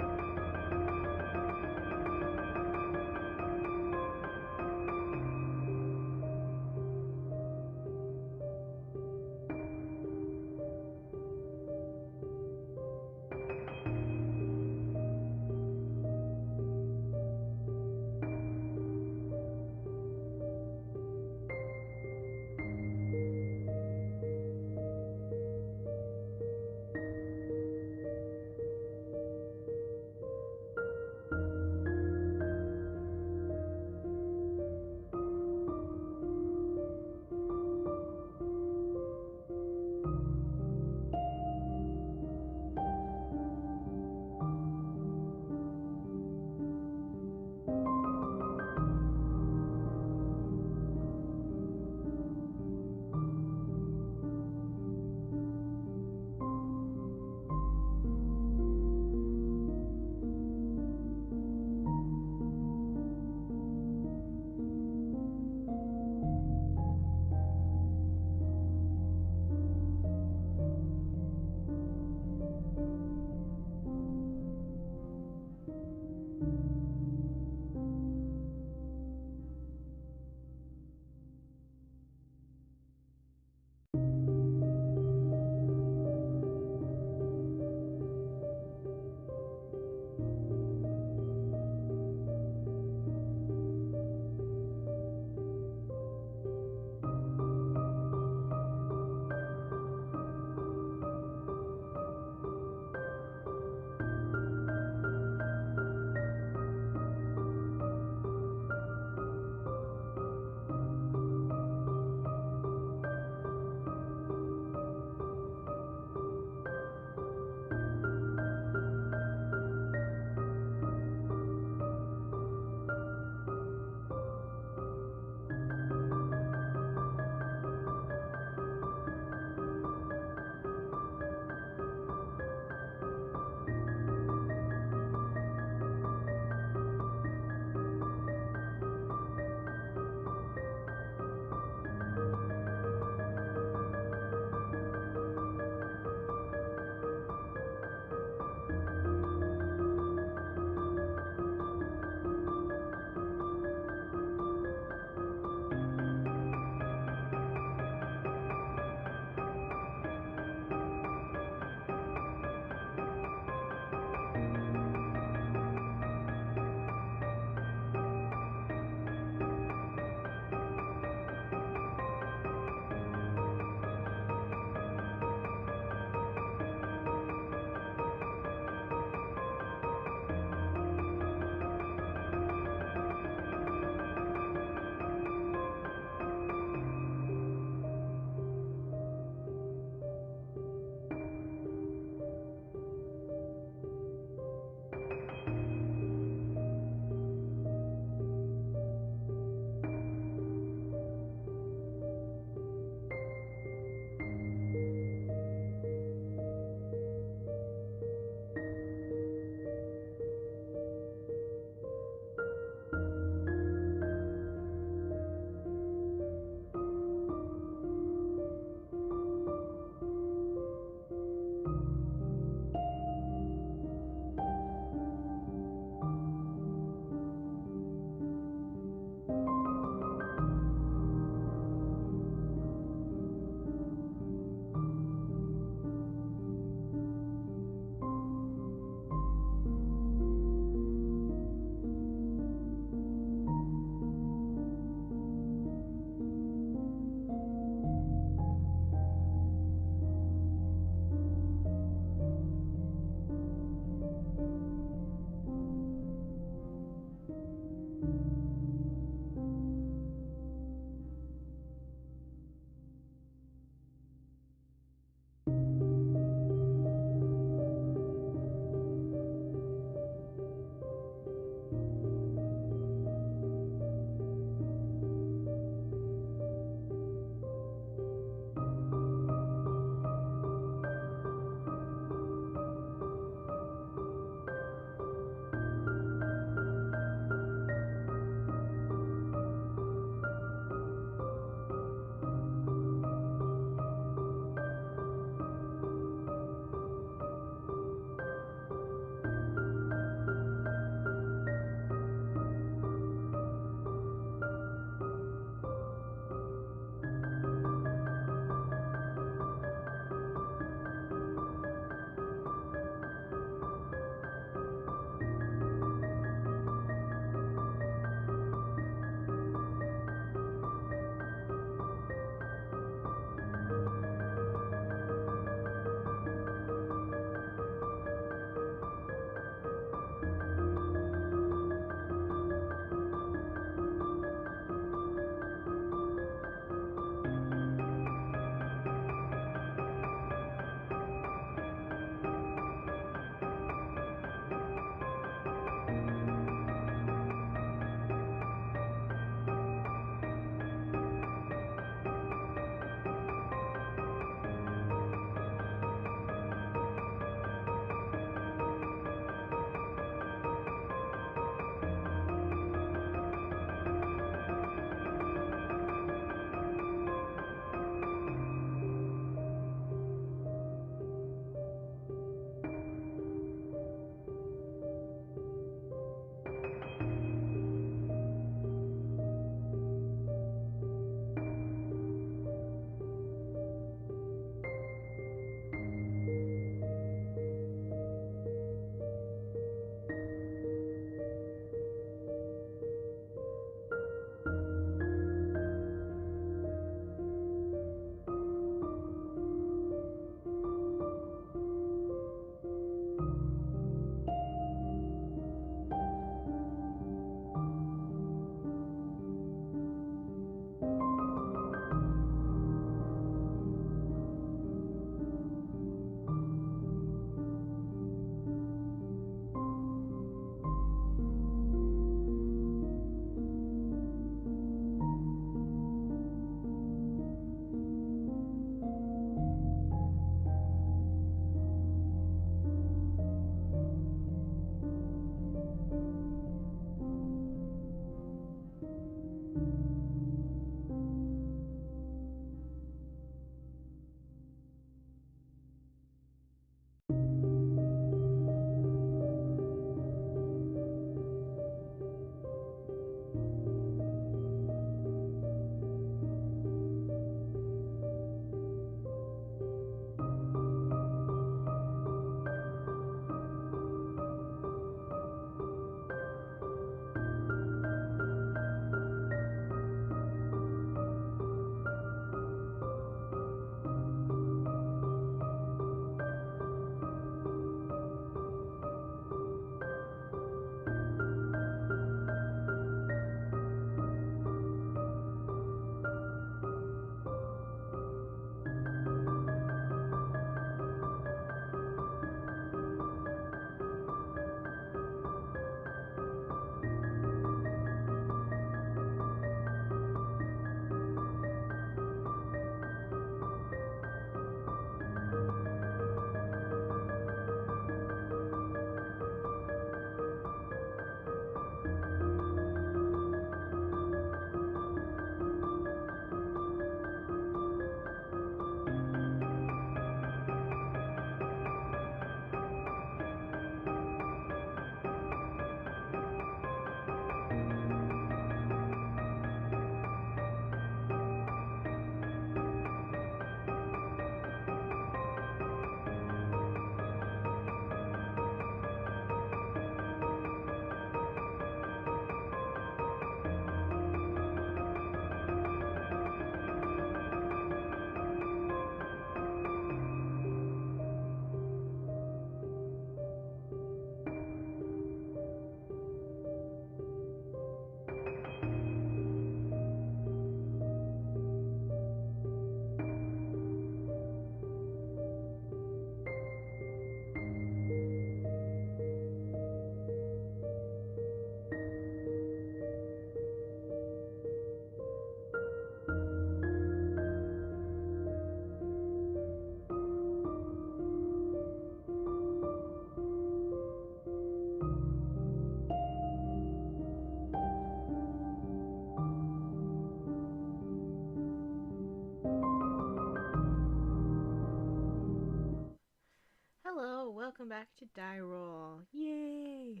back to Dierole. Yay!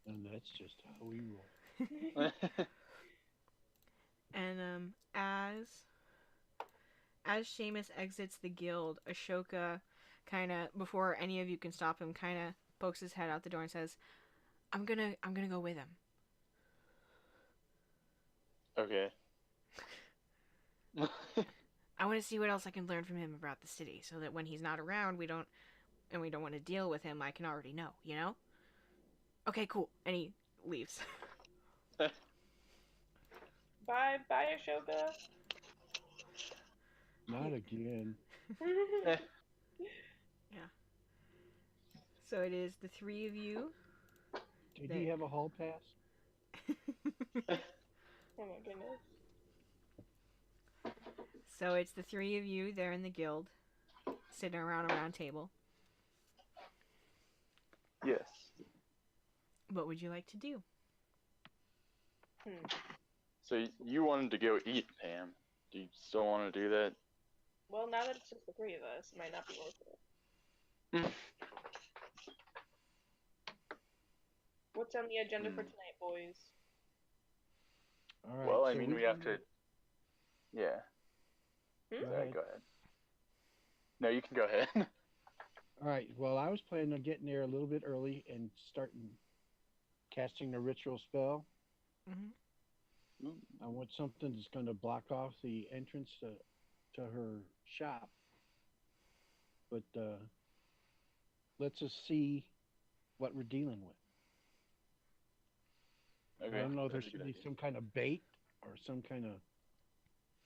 And that's just how we roll. And as Seamus exits the guild, Ashoka kind of, before any of you can stop him, kind of pokes his head out the door and says, I'm gonna go with him. Okay. I want to see what else I can learn from him about the city, so that when he's not around, we don't want to deal with him, I can already know, you know? Okay, cool. And he leaves. Bye, Ashoka. Not again. Yeah. So it is the three of you. Did he have a hall pass? Oh my goodness. So it's the three of you there in the guild, sitting around a round table. Yes. What would you like to do? So you wanted to go eat, Pam. Do you still want to do that? Well, now that it's just the three of us, it might not be worth it. What's on the agenda for tonight, boys? All right. Well, I so mean, we have to. Yeah. Go Sorry, ahead. go ahead. No, you can go ahead. All right. Well, I was planning on getting there a little bit early and starting casting a ritual spell. Mm-hmm. I want something that's going to block off the entrance to her shop. But let's just see what we're dealing with. Okay. I don't know if there That's a should good be idea. some kind of bait or some kind of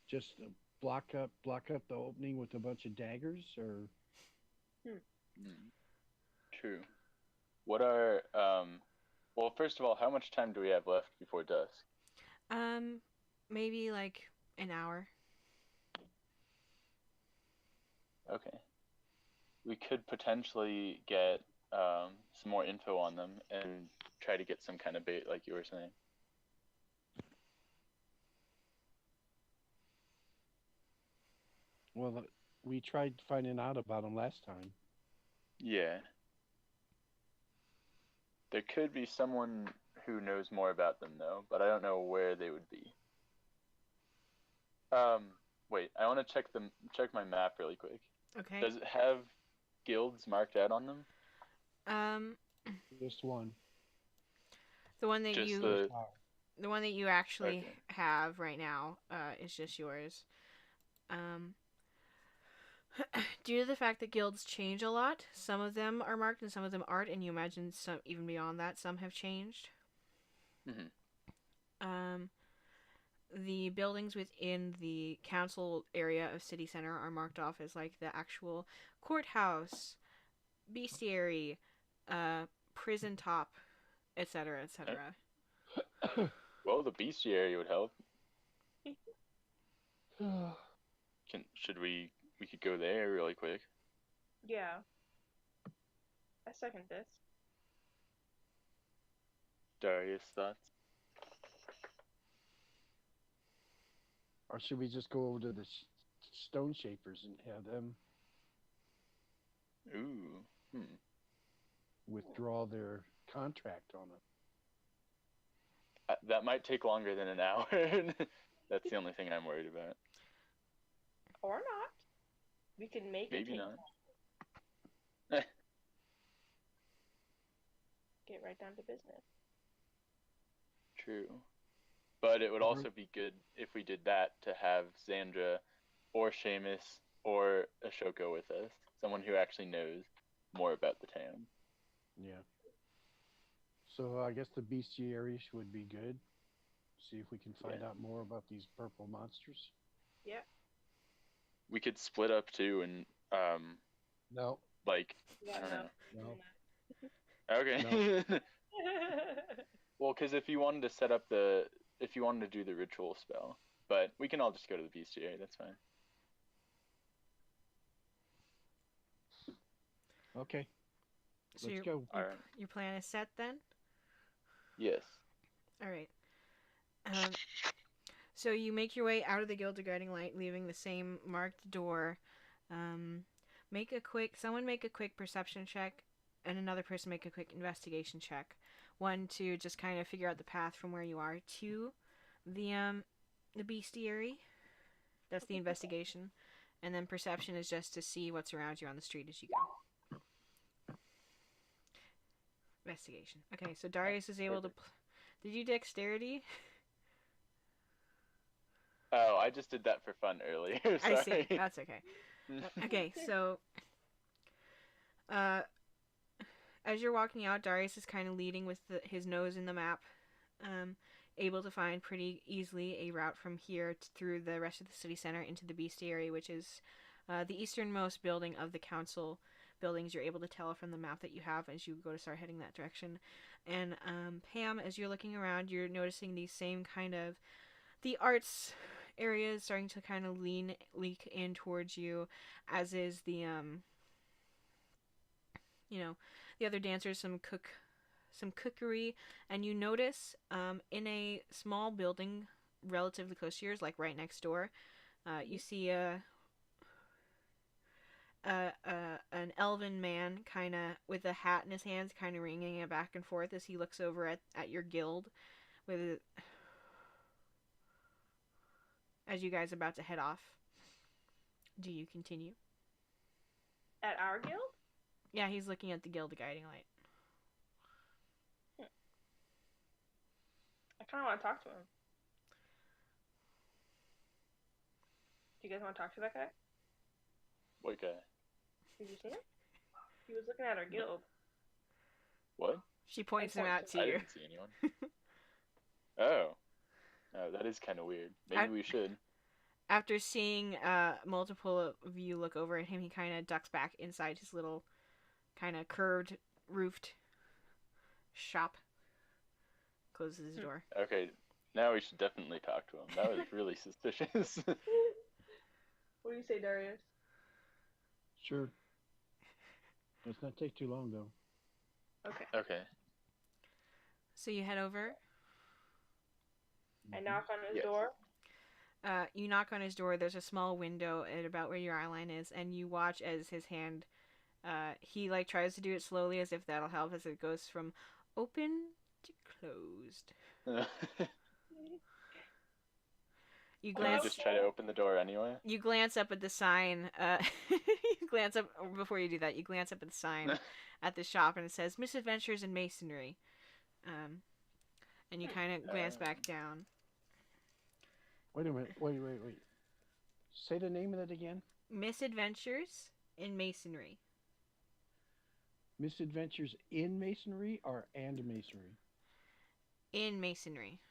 just block up the opening with a bunch of daggers or. True. What are well, first of all, how much time do we have left before dusk? Maybe like an hour. Okay. We could potentially get some more info on them and try to get some kind of bait, like you were saying. Well, we tried finding out about them last time. Yeah. There could be someone who knows more about them, though, but I don't know where they would be. Wait, I want to check my map really quick. Okay. Does it have guilds marked out on them? Just one. The one that Just you the the one that you actually Okay. have right now is just yours. Due to the fact that guilds change a lot, some of them are marked and some of them aren't, and you imagine some even beyond that, some have changed. The buildings within the council area of city center are marked off as like the actual courthouse, bestiary, prison top, etc., etc. Well, the bestiary would help. Should we could go there really quick. Yeah. I second this. Darius, thoughts? Or should we just go over to the stone shapers and have them Ooh. withdraw their contract on it? That might take longer than an hour. That's the only thing I'm worried about. Or not. We can make it Maybe take not. longer. Get right down to business. True. But it would also be good if we did that to have Xandra or Seamus or Ashoka with us. Someone who actually knows more about the town. Yeah. So I guess the bestiary would be good. See if we can find out more about these purple monsters. Yeah. We could split up too and No. like Yeah, I don't know. No. Okay. No. Well, because if you wanted to do the ritual spell, but we can all just go to the bestiary. That's fine. Okay. So Let's go. Your plan is set then? Yes. All right. So you make your way out of the Guild of Guiding Light, leaving the same marked door. Someone make a quick perception check, and another person make a quick investigation check. 1 to just kind of figure out the path from where you are to the bestiary. That's the investigation. And then perception is just to see what's around you on the street as you go. Investigation. Okay, so Darius is able to... Did you dexterity? Oh, I just did that for fun earlier. Sorry. I see. That's okay. Okay, so... as you're walking out, Darius is kind of leading with his nose in the map. Able to find pretty easily a route from here through the rest of the city center into the bestiary, which is the easternmost building of the council buildings. You're able to tell from the map that you have as you go to start heading that direction. And Pam, as you're looking around, you're noticing these same kind of the arts areas starting to kind of leak in towards you, as is the the other dancers, some cookery, and you notice in a small building relatively close to yours, like right next door, you see an elven man kind of with a hat in his hands, kind of ringing it back and forth as he looks over at your guild as you guys are about to head off. Do you continue? At our guild? Yeah, he's looking at the Guild of Guiding Light. I kind of want to talk to him. Do you guys want to talk to that guy? What guy? Did you see him? He was looking at our guild. What? She points him out to I you. didn't see anyone. Oh, that is kind of weird. Maybe we should. After seeing multiple of you look over at him, he kind of ducks back inside his little kind of curved roofed shop. Closes his door. Okay, now we should definitely talk to him. That was really suspicious. What do you say, Darius? Sure. Let's not take too long, though. Okay. Okay. So you head over. I knock on his door. You knock on his door. There's a small window at about where your eyeline is, and you watch as his hand, he like tries to do it slowly as if that'll help, as it goes from open to closed. You glance. Just try to open the door anyway. You glance up at the sign. You glance up before you do that. You glance up at the sign at the shop, and it says "Misadventures in Masonry." And you kind of glance back down. Wait a minute. Wait. Say the name of it again. Misadventures in Masonry. Misadventures in Masonry or and Masonry? In Masonry.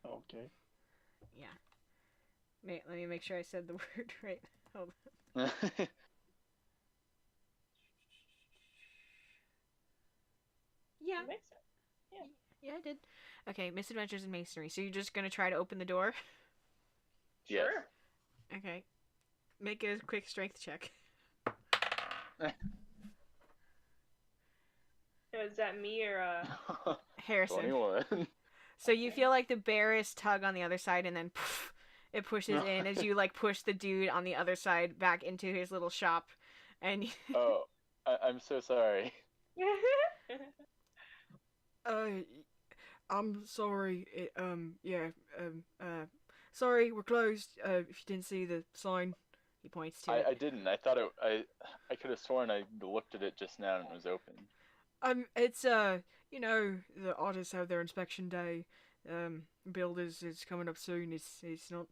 Okay. Yeah. Let me make sure I said the word right. Hold on. Yeah. Makes sense. Yeah, I did. Okay, Misadventures in Masonry. So you're just gonna try to open the door? Yes. Sure. Okay. Make a quick strength check. Is that me or Harrison. 21. So you feel like the barest tug on the other side, and then poof, it pushes in as you like push the dude on the other side back into his little shop, and Oh, I'm so sorry. I'm sorry. Sorry, we're closed. If you didn't see the sign, he points to it. I didn't. I thought I could have sworn I looked at it just now and it was open. It's the artists have their inspection day. Builders is coming up soon. It's not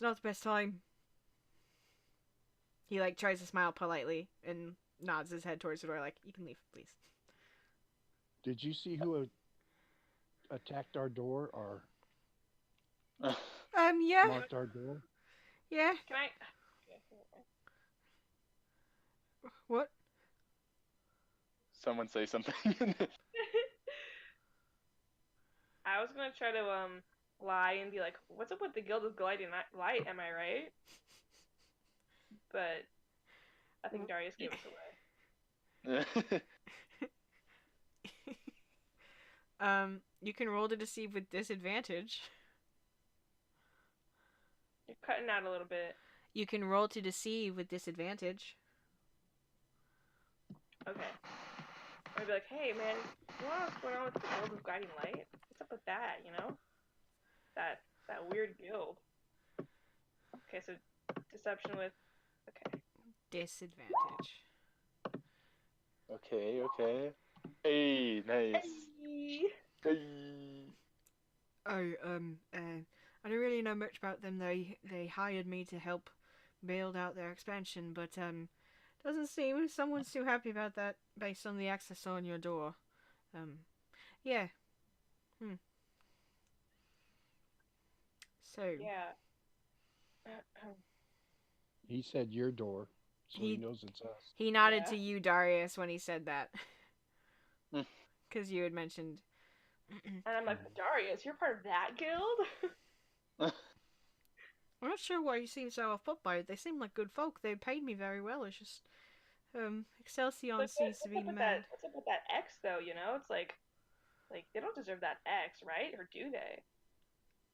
the best time. He like tries to smile politely and nods his head towards the door, like, you can leave, please. Did you see who attacked our door or Yeah. marked our door? Yeah. Can I? What? Someone say something. I was gonna try to lie and be like, "What's up with the Guild of Guiding Light? Am I right?" But I think Darius gave us away. You can roll to deceive with disadvantage. You're cutting out a little bit. You can roll to deceive with disadvantage. Okay. I'd be like, hey man, you wanna know what's going on with the Guild of Guiding Light? What's up with that, you know? That weird guild. Okay, so deception with okay. Disadvantage. Okay. Hey, nice. Hey. Hey. Oh, I don't really know much about them. They hired me to help build out their expansion, but doesn't seem someone's too happy about that based on the access on your door. Yeah. So Yeah. He said your door, so he He- knows it's us. he nodded Yeah. to you, Darius, when he said that, Hmm. because you had mentioned. And I'm like, Darius, you're part of that guild? I'm not sure why you seem so off put by it. They seem like good folk. They paid me very well. It's just, Excelsior Like, seems to be mad. what's up with that X though? You know, it's like they don't deserve that X, right? Or do they?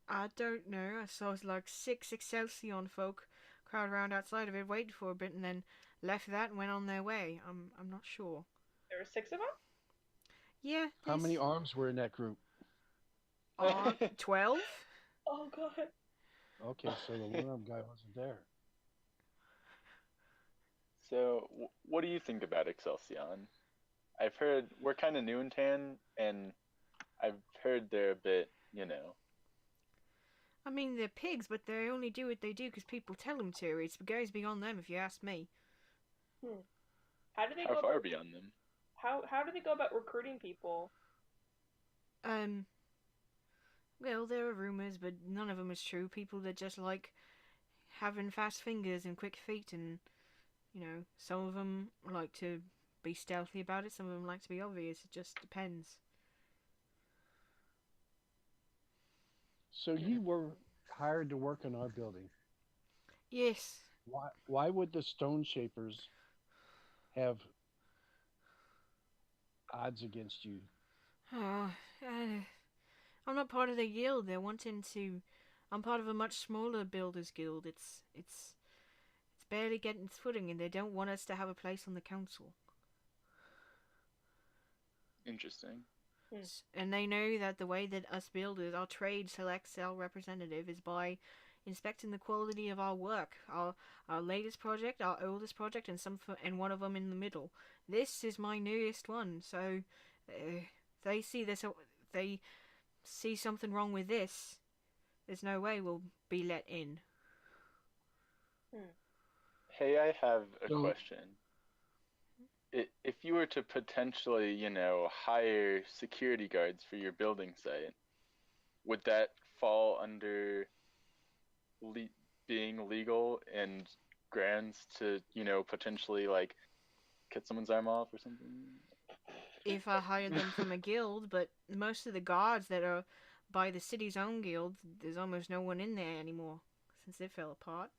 I don't know. I saw like 6 Excelsior folk crowd around outside of it, waited for a bit, and then left that and went on their way. I'm not sure. There were 6 of them. Yeah. How many arms were in that group? 12? Oh god. Okay, so the one-armed guy wasn't there. So, what do you think about Excelsior? I've heard we're kind of new in Tan, and I've heard they're a bit, I mean, they're pigs, but they only do what they do because people tell them to. It goes beyond them, if you ask me. How do they how go far about, beyond them? how do they go about recruiting people? Well, there are rumors, but none of them is true. People that just like having fast fingers and quick feet, and some of them like to be stealthy about it. Some of them like to be obvious. It just depends. So you were hired to work on our building. Yes. Why would the Stone Shapers have odds against you? Oh, I'm not part of the guild. They're wanting to. I'm part of a much smaller builders guild. It's barely getting its footing, and they don't want us to have a place on the council. Interesting. And they know that the way that us builders, our trade selects our representative is by inspecting the quality of our work. Our latest project, our oldest project, and one of them in the middle. This is my newest one, so they see something wrong with this. There's no way we'll be let in. Hey, I have a So- question. If you were to potentially, hire security guards for your building site, would that fall under being legal and grants to, potentially like cut someone's arm off or something? If I hired them from a guild, but most of the guards that are by the city's own guild, there's almost no one in there anymore since it fell apart.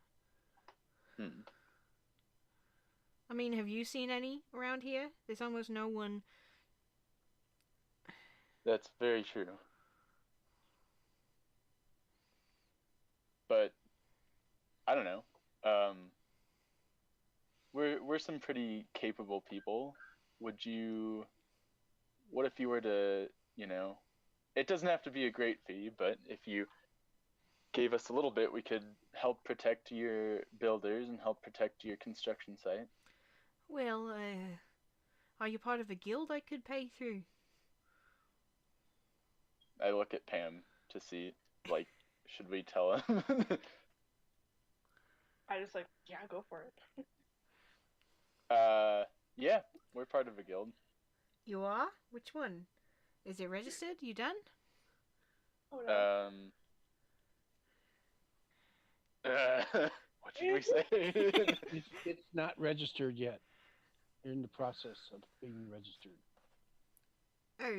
I mean, have you seen any around here? There's almost no one. That's very true. But I don't know. We're some pretty capable people. What if you were to, it doesn't have to be a great fee, but if you gave us a little bit, we could help protect your builders and help protect your construction site. Well, are you part of a guild I could pay through? I look at Pam to see, like, should we tell him? I just like, yeah, go for it. Yeah, we're part of a guild. You are? Which one? Is it registered? You done? Oh no. What should we say? It's not registered yet. You're in the process of being registered. Oh,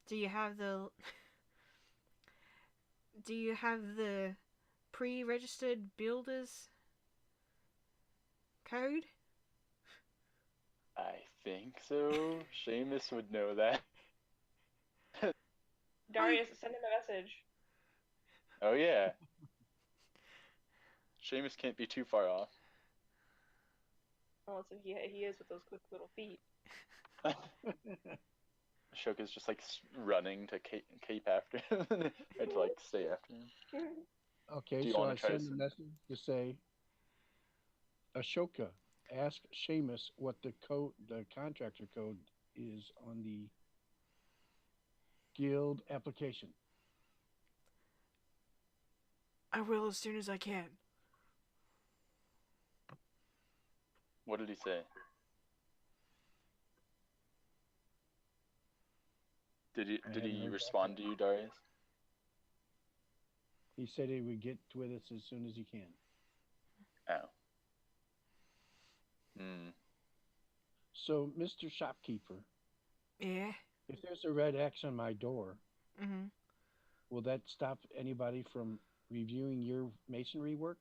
do you have the pre-registered builders code? I think so. Seamus would know that. Darius, send him a message. Oh yeah. Seamus can't be too far off. Oh, so he is with those quick little feet. Ashoka's just like running to cape after him and to like stay after him. Okay, Do you so wanna I try to send a message to say, Ashoka, ask Seamus what the contractor code is on the guild application. I will as soon as I can. What did he say? Did he heard back respond to you, Darius? He said he would get with us as soon as he can. Oh. Hmm. So, Mr. Shopkeeper, Yeah. if there's a red X on my door, Mm-hmm. will that stop anybody from reviewing your masonry work?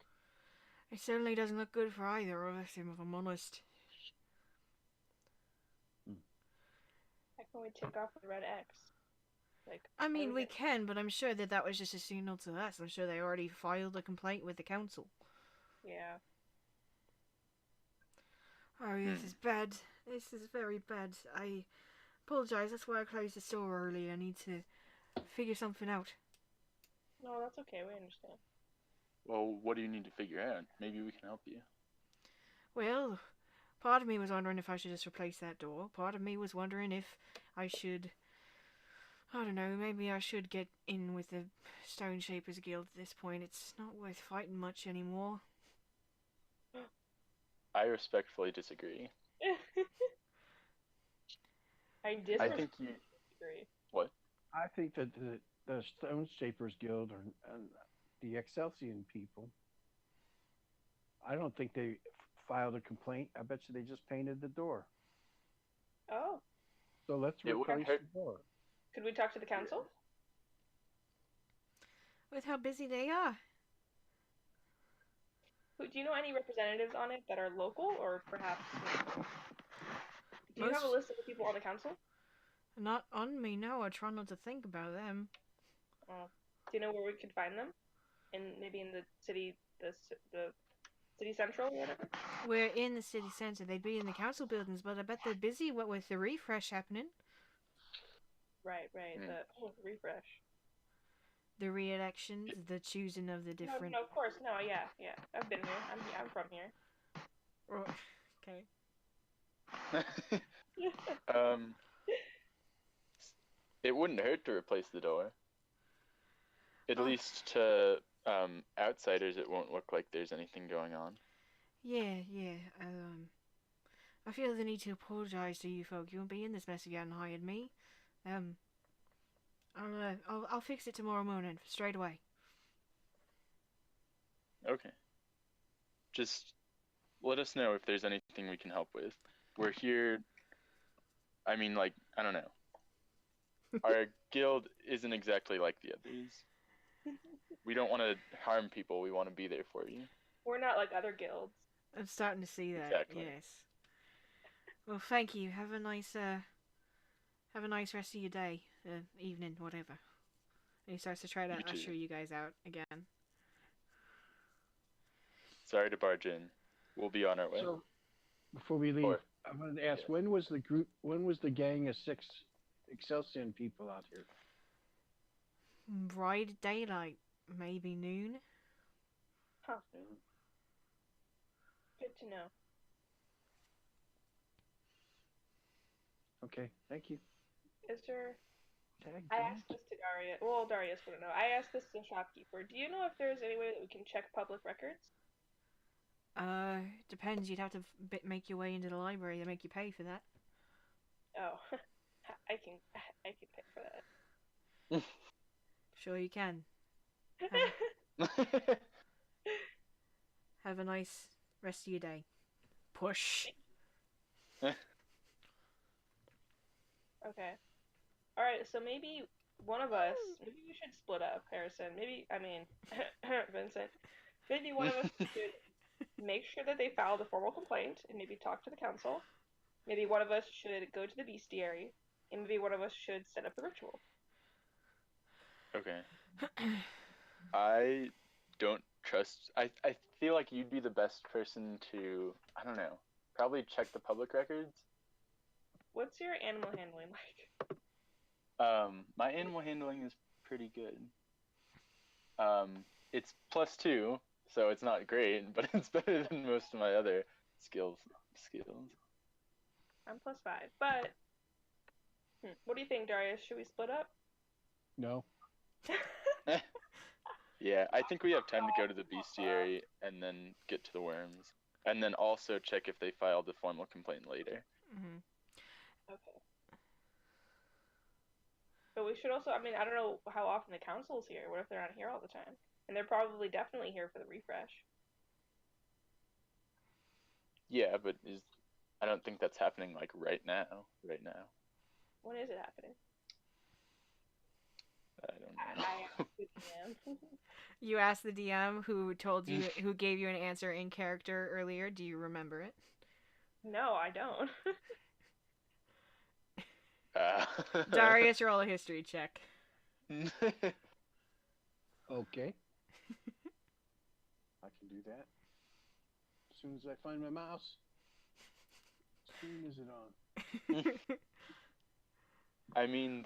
It certainly doesn't look good for either of us, if I'm honest. How can we take off the red X? Like, I mean, we get- can, but I'm sure that was just a signal to us. I'm sure they already filed a complaint with the council. Yeah. Oh, this is bad. This is very bad. I apologize. That's why I closed the store early. I need to figure something out. No, that's okay. We understand. Well, what do you need to figure out? Maybe we can help you. Well, part of me was wondering if I should just replace that door. Part of me was wondering if I should... I don't know, maybe I should get in with the Stone Shapers Guild at this point. It's not worth fighting much anymore. I respectfully disagree. I I think you. disagree. What? I think that the Stone Shapers Guild and the Excelsior people, I don't think they filed a complaint. I bet you they just painted the door. Oh. So let's It wouldn't replace hurt. the door. Could we talk to the council? With how busy they are. Do you know any representatives on it that are local, or perhaps... Do you have a Most- list of the people on the council? Not on me, no. I try not to think about them. Do you know where we could find them? Maybe in the city, the city central or whatever? We're in the city centre. They'd be in the council buildings, but I bet they're busy with the refresh happening. Right. Hmm. The refresh. The re-elections, the choosing of the different... No, of course, no, yeah. I've been here. I'm from here. Oh, okay. It wouldn't hurt to replace the door. At Oh. least to outsiders, it won't look like there's anything going on. Yeah. I feel the need to apologise to you folk. You won't be in this mess if you hadn't hired me. I'll fix it tomorrow morning, straight away. Okay. Just let us know if there's anything we can help with. We're here. I mean, like, I don't know. Our guild isn't exactly like the others. We don't want to harm people. We want to be there for you. We're not like other guilds. I'm starting to see that. Exactly. Yes. Well, thank you. Have a nice rest of your day, evening, whatever. And he starts to try to You too. usher you guys out again. Sorry to barge in. We'll be on our way. So, before we leave, I wanted to ask, yes. when was the gang of 6 Excelsior people out here? Bright daylight, maybe noon. Huh. Good to know. Okay, thank you. Is there... Tag I Jack. asked this to Darius. Well, Darius wouldn't know. I asked this to the shopkeeper. Do you know if there's any way that we can check public records? Depends. You'd have to make your way into the library. They make you pay for that. Oh, I can pay for that. Sure you can. Have a nice rest of your day. Push. Okay. All right. So maybe one of us. Maybe we should split up, Harrison. Vincent. Maybe one of us should make sure that they filed a formal complaint and maybe talk to the council. Maybe one of us should go to the bestiary, and maybe one of us should set up the ritual. Okay. I don't trust. I feel like you'd be the best person to, I don't know, probably check the public records. What's your animal handling like? My animal handling is pretty good. It's +2, so it's not great, but it's better than most of my other skills. I'm +5, but what do you think, Darius? Should we split up? No. Yeah, I think we have time to go to the bestiary and then get to the worms, and then also check if they filed a formal complaint later. Mm-hmm. Okay. But we should also, I mean, I don't know how often the council's here. What if they're not here all the time? And they're probably definitely here for the refresh. Yeah, but I don't think that's happening like right now. When is it happening? I don't know. I asked the DM. You asked the DM who who gave you an answer in character earlier. Do you remember it? No, I don't. Darius, roll a history check. Okay. I can do that. As soon as I find my mouse. As soon as it on. I mean,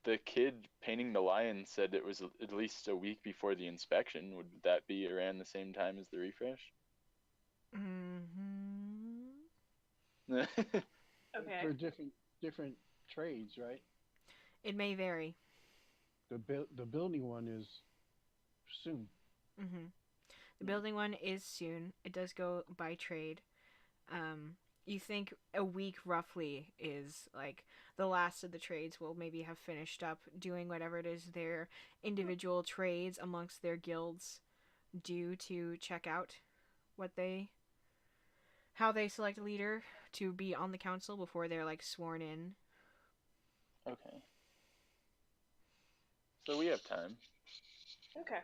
the kid painting the lion said it was at least a week before the inspection. Would that be around the same time as the refresh? Mm-hmm. Okay. For different trades, right? It may vary. The building one is soon. Mm-hmm. The building one is soon. It does go by trade. You think a week roughly is like the last of the trades will maybe have finished up doing whatever it is their individual trades amongst their guilds do to check out how they select a leader to be on the council before they're like sworn in. Okay. So we have time. Okay.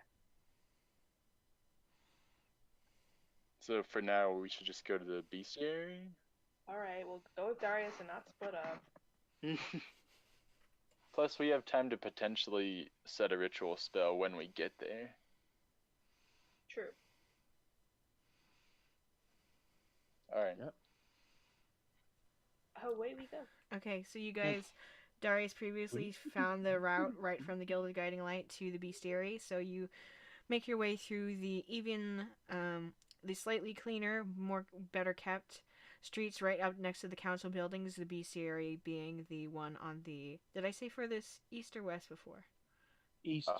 So for now, we should just go to the bestiary. All right, we'll go with Darius and not split up. Plus, we have time to potentially set a ritual spell when we get there. True. All right. Yep. Away we go. Okay, so you guys, Darius previously found the route right from the Guild of Guiding Light to the bestiary, so you make your way through the slightly cleaner, better kept streets right up next to the council buildings, the bestiary being the one on the, did I say furthest east or west before? East.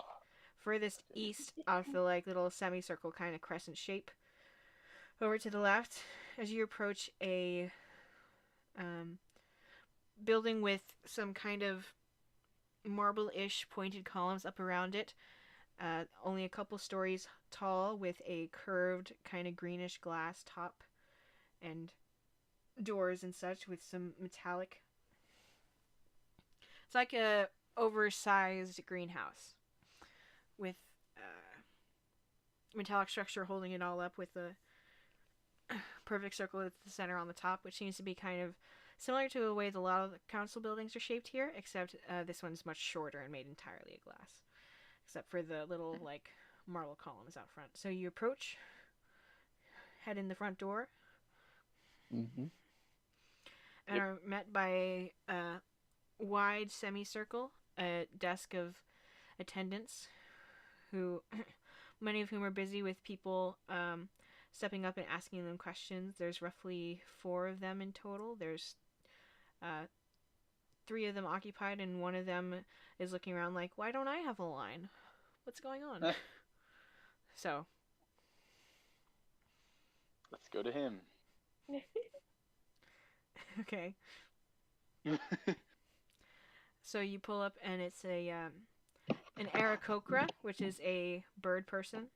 Furthest east off the like little semicircle kind of crescent shape. Over to the left, as you approach a building with some kind of marble-ish pointed columns up around it, only a couple stories tall, with a curved kind of greenish glass top and doors and such with some metallic. It's like a oversized greenhouse with metallic structure holding it all up, with a perfect circle at the center on the top, which seems to be kind of similar to the way a lot of the council buildings are shaped here, except this one's much shorter and made entirely of glass, except for the little like marble columns out front. So you approach, head in the front door, and are met by a wide semicircle, a desk of attendants, who many of whom are busy with people stepping up and asking them questions. There's roughly 4 of them in total. There's 3 of them occupied, and one of them is looking around like, why don't I have a line? What's going on? So let's go to him. Okay. So you pull up, and it's an Aarakocra, which is a bird person.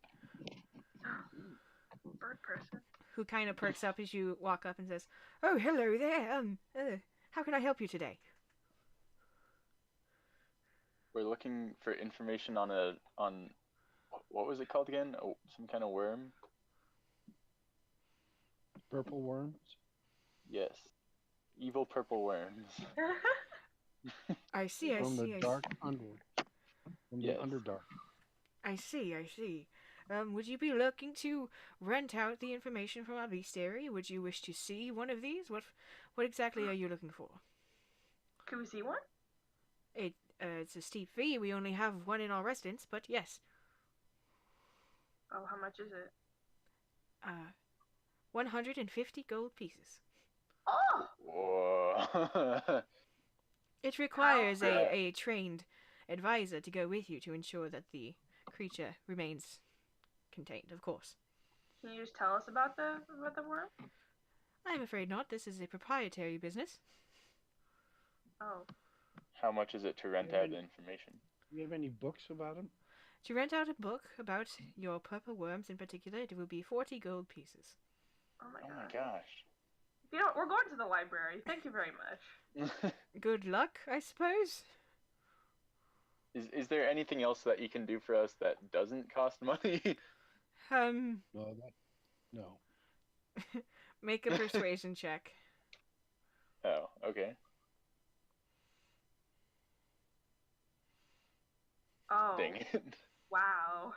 Bird person. Who kind of perks up as you walk up and says, "Oh, hello there. How can I help you today?" We're looking for information on what was it called again? Some kind of worm? Purple worms? Yes. Evil purple worms. I see. From the dark underworld. From the Underdark. I see, I see. Would you be looking to rent out the information from our bestiary? Would you wish to see one of these? What exactly are you looking for? Can we see one? It's a steep fee. We only have one in our residence, but yes. Oh, how much is it? 150 gold pieces. Oh! Whoa. It requires a trained advisor to go with you to ensure that the creature remains contained, of course. Can you just tell us about the worm? I'm afraid not. This is a proprietary business. Oh. How much is it to rent out information? Do you have any books about him? To rent out a book about your purple worms in particular, it will be 40 gold pieces. Oh my Oh god. my gosh. You know, we're going to the library. Thank you very much. Good luck, I suppose. Is there anything else that you can do for us that doesn't cost money? No. Make a persuasion check. Oh, okay. Oh. Dang it. Wow.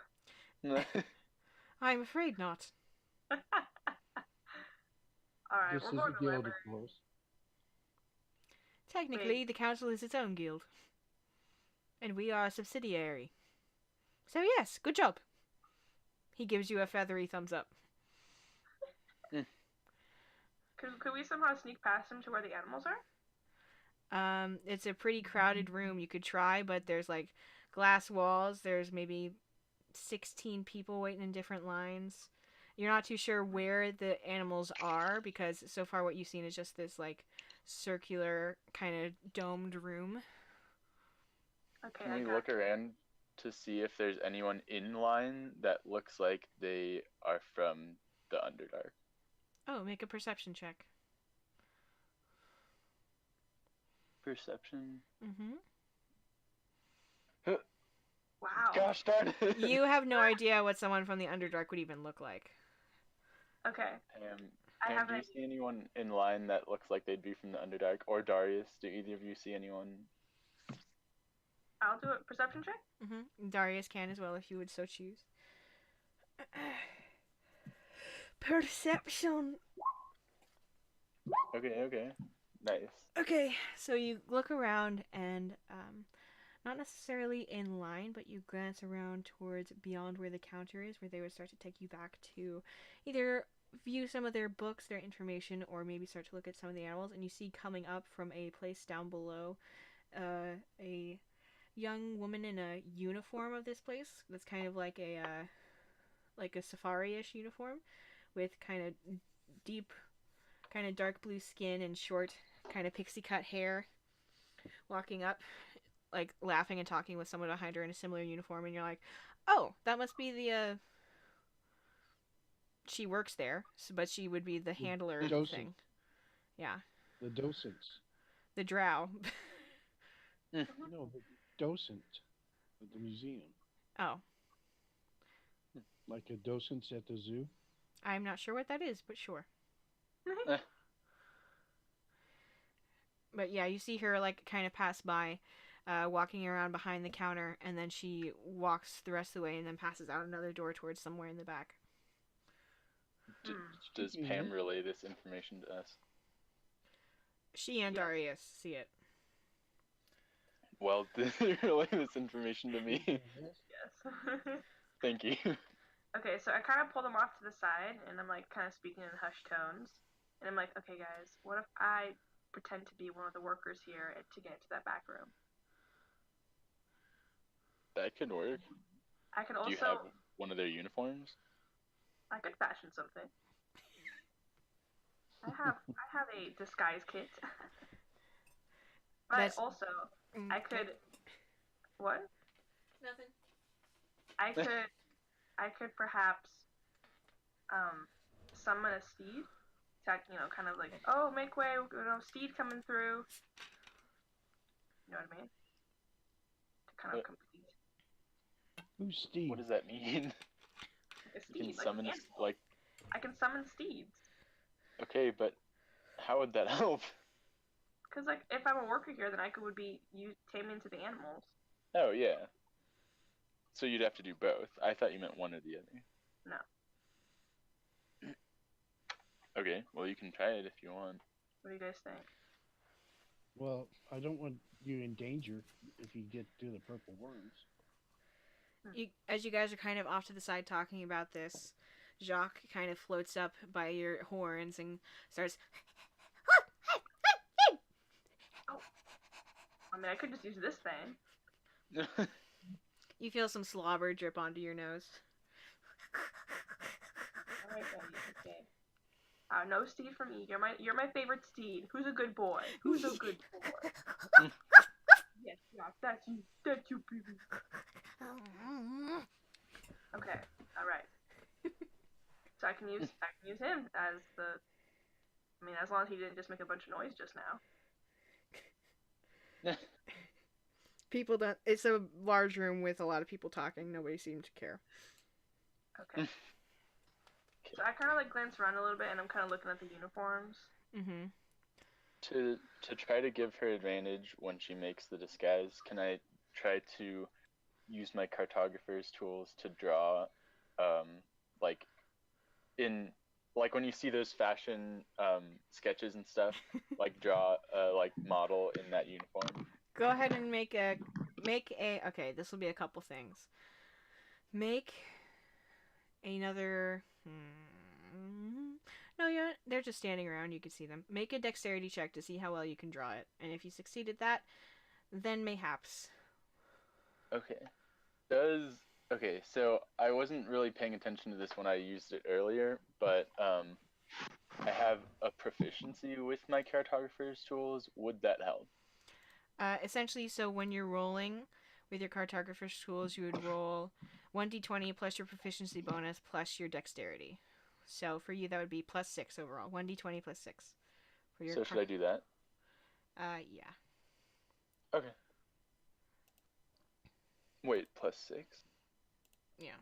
I'm afraid not. Alright, This we're is going a to the guild, library. of course. Technically, the council is its own guild. And we are a subsidiary. So yes, good job. He gives you a feathery thumbs up. Could we somehow sneak past him to where the animals are? It's a pretty crowded room. You could try, but there's like glass walls. There's maybe 16 people waiting in different lines. You're not too sure where the animals are because so far what you've seen is just this like circular kind of domed room. Okay, Can I we got look you. around to see if there's anyone in line that looks like they are from the Underdark? Oh, make a perception check. Perception. Mm-hmm. Wow. Gosh darn it. You have no idea what someone from the Underdark would even look like. Okay. I Pam, have do you an see anyone in line that looks like they'd be from the Underdark? Or Darius, do either of you see anyone? I'll do a perception check. Mm-hmm. Darius can as well if you would so choose. Perception. Okay. Nice. Okay, so you look around and not necessarily in line, but you glance around towards beyond where the counter is, where they would start to take you back to either view some of their books, their information, or maybe start to look at some of the animals. And you see coming up from a place down below a young woman in a uniform of this place. That's kind of like a safari-ish uniform with kind of deep, kind of dark blue skin and short, kind of pixie cut hair, walking up, like laughing and talking with someone behind her in a similar uniform, and you're like, oh, that must be the she works there, but she would be the handler of the docent. thing. Yeah. The docents. The drow. No, the docent at the museum. Oh. Like a docents at the zoo. I'm not sure what that is, but sure. But yeah, you see her like kind of pass by, walking around behind the counter, and then she walks the rest of the way and then passes out another door towards somewhere in the back. Does Pam relay this information to us? She and Darius see it. Well, did they relay this information to me? Yes. Thank you. Okay, so I kind of pull them off to the side, and I'm like kind of speaking in hushed tones, and I'm like, okay, guys, what if I pretend to be one of the workers here to get into that back room? That could work. I could Do you also, have one of their uniforms? I could fashion something. I have a disguise kit. But That's- also, I could, what? Nothing. I could perhaps summon a steed to, kind of like, oh, make way, steed coming through. You know what I mean? To kind of complete. Who's Steve? What does that mean? A You can steed, summon like, like. I can summon steeds. Okay, but how would that help? Because, like, if I'm a worker here, then I would be taming to the animals. Oh yeah. So you'd have to do both. I thought you meant one or the other. No. Okay, well you can try it if you want. What do you guys think? Well, I don't want you in danger if you get through the purple worms. As you guys are kind of off to the side talking about this, Jacques kind of floats up by your horns and starts. I mean, I could just use this thing. You feel some slobber drip onto your nose. Alright, okay. No steed for me. You're my favorite steed. Who's a good boy? Who's a good boy? Yes, yeah, that's you. That's you, baby. Okay, alright. So I can use him as the. I mean, as long as he didn't just make a bunch of noise just now. People don't. It's a large room with a lot of people talking. Nobody seems to care. Okay. So I kind of like glance around a little bit, and I'm kind of looking at the uniforms. Mm-hmm. To try to give her advantage when she makes the disguise, can I try to use my cartographer's tools to draw, like when you see those fashion sketches and stuff, like draw a like model in that uniform? Go ahead and make a. Okay, this will be a couple things. Make another. No, they're just standing around. You can see them. Make a dexterity check to see how well you can draw it, and if you succeed at that, then mayhaps. Okay. Okay, so I wasn't really paying attention to this when I used it earlier, but I have a proficiency with my cartographer's tools. Would that help? Essentially, so when you're rolling with your cartographer's tools, you would roll 1d20 plus your proficiency bonus plus your dexterity. So for you, that would be plus 6 overall. 1d20 plus 6. For your so should I do that? Yeah. Okay. Wait, plus 6? Yeah.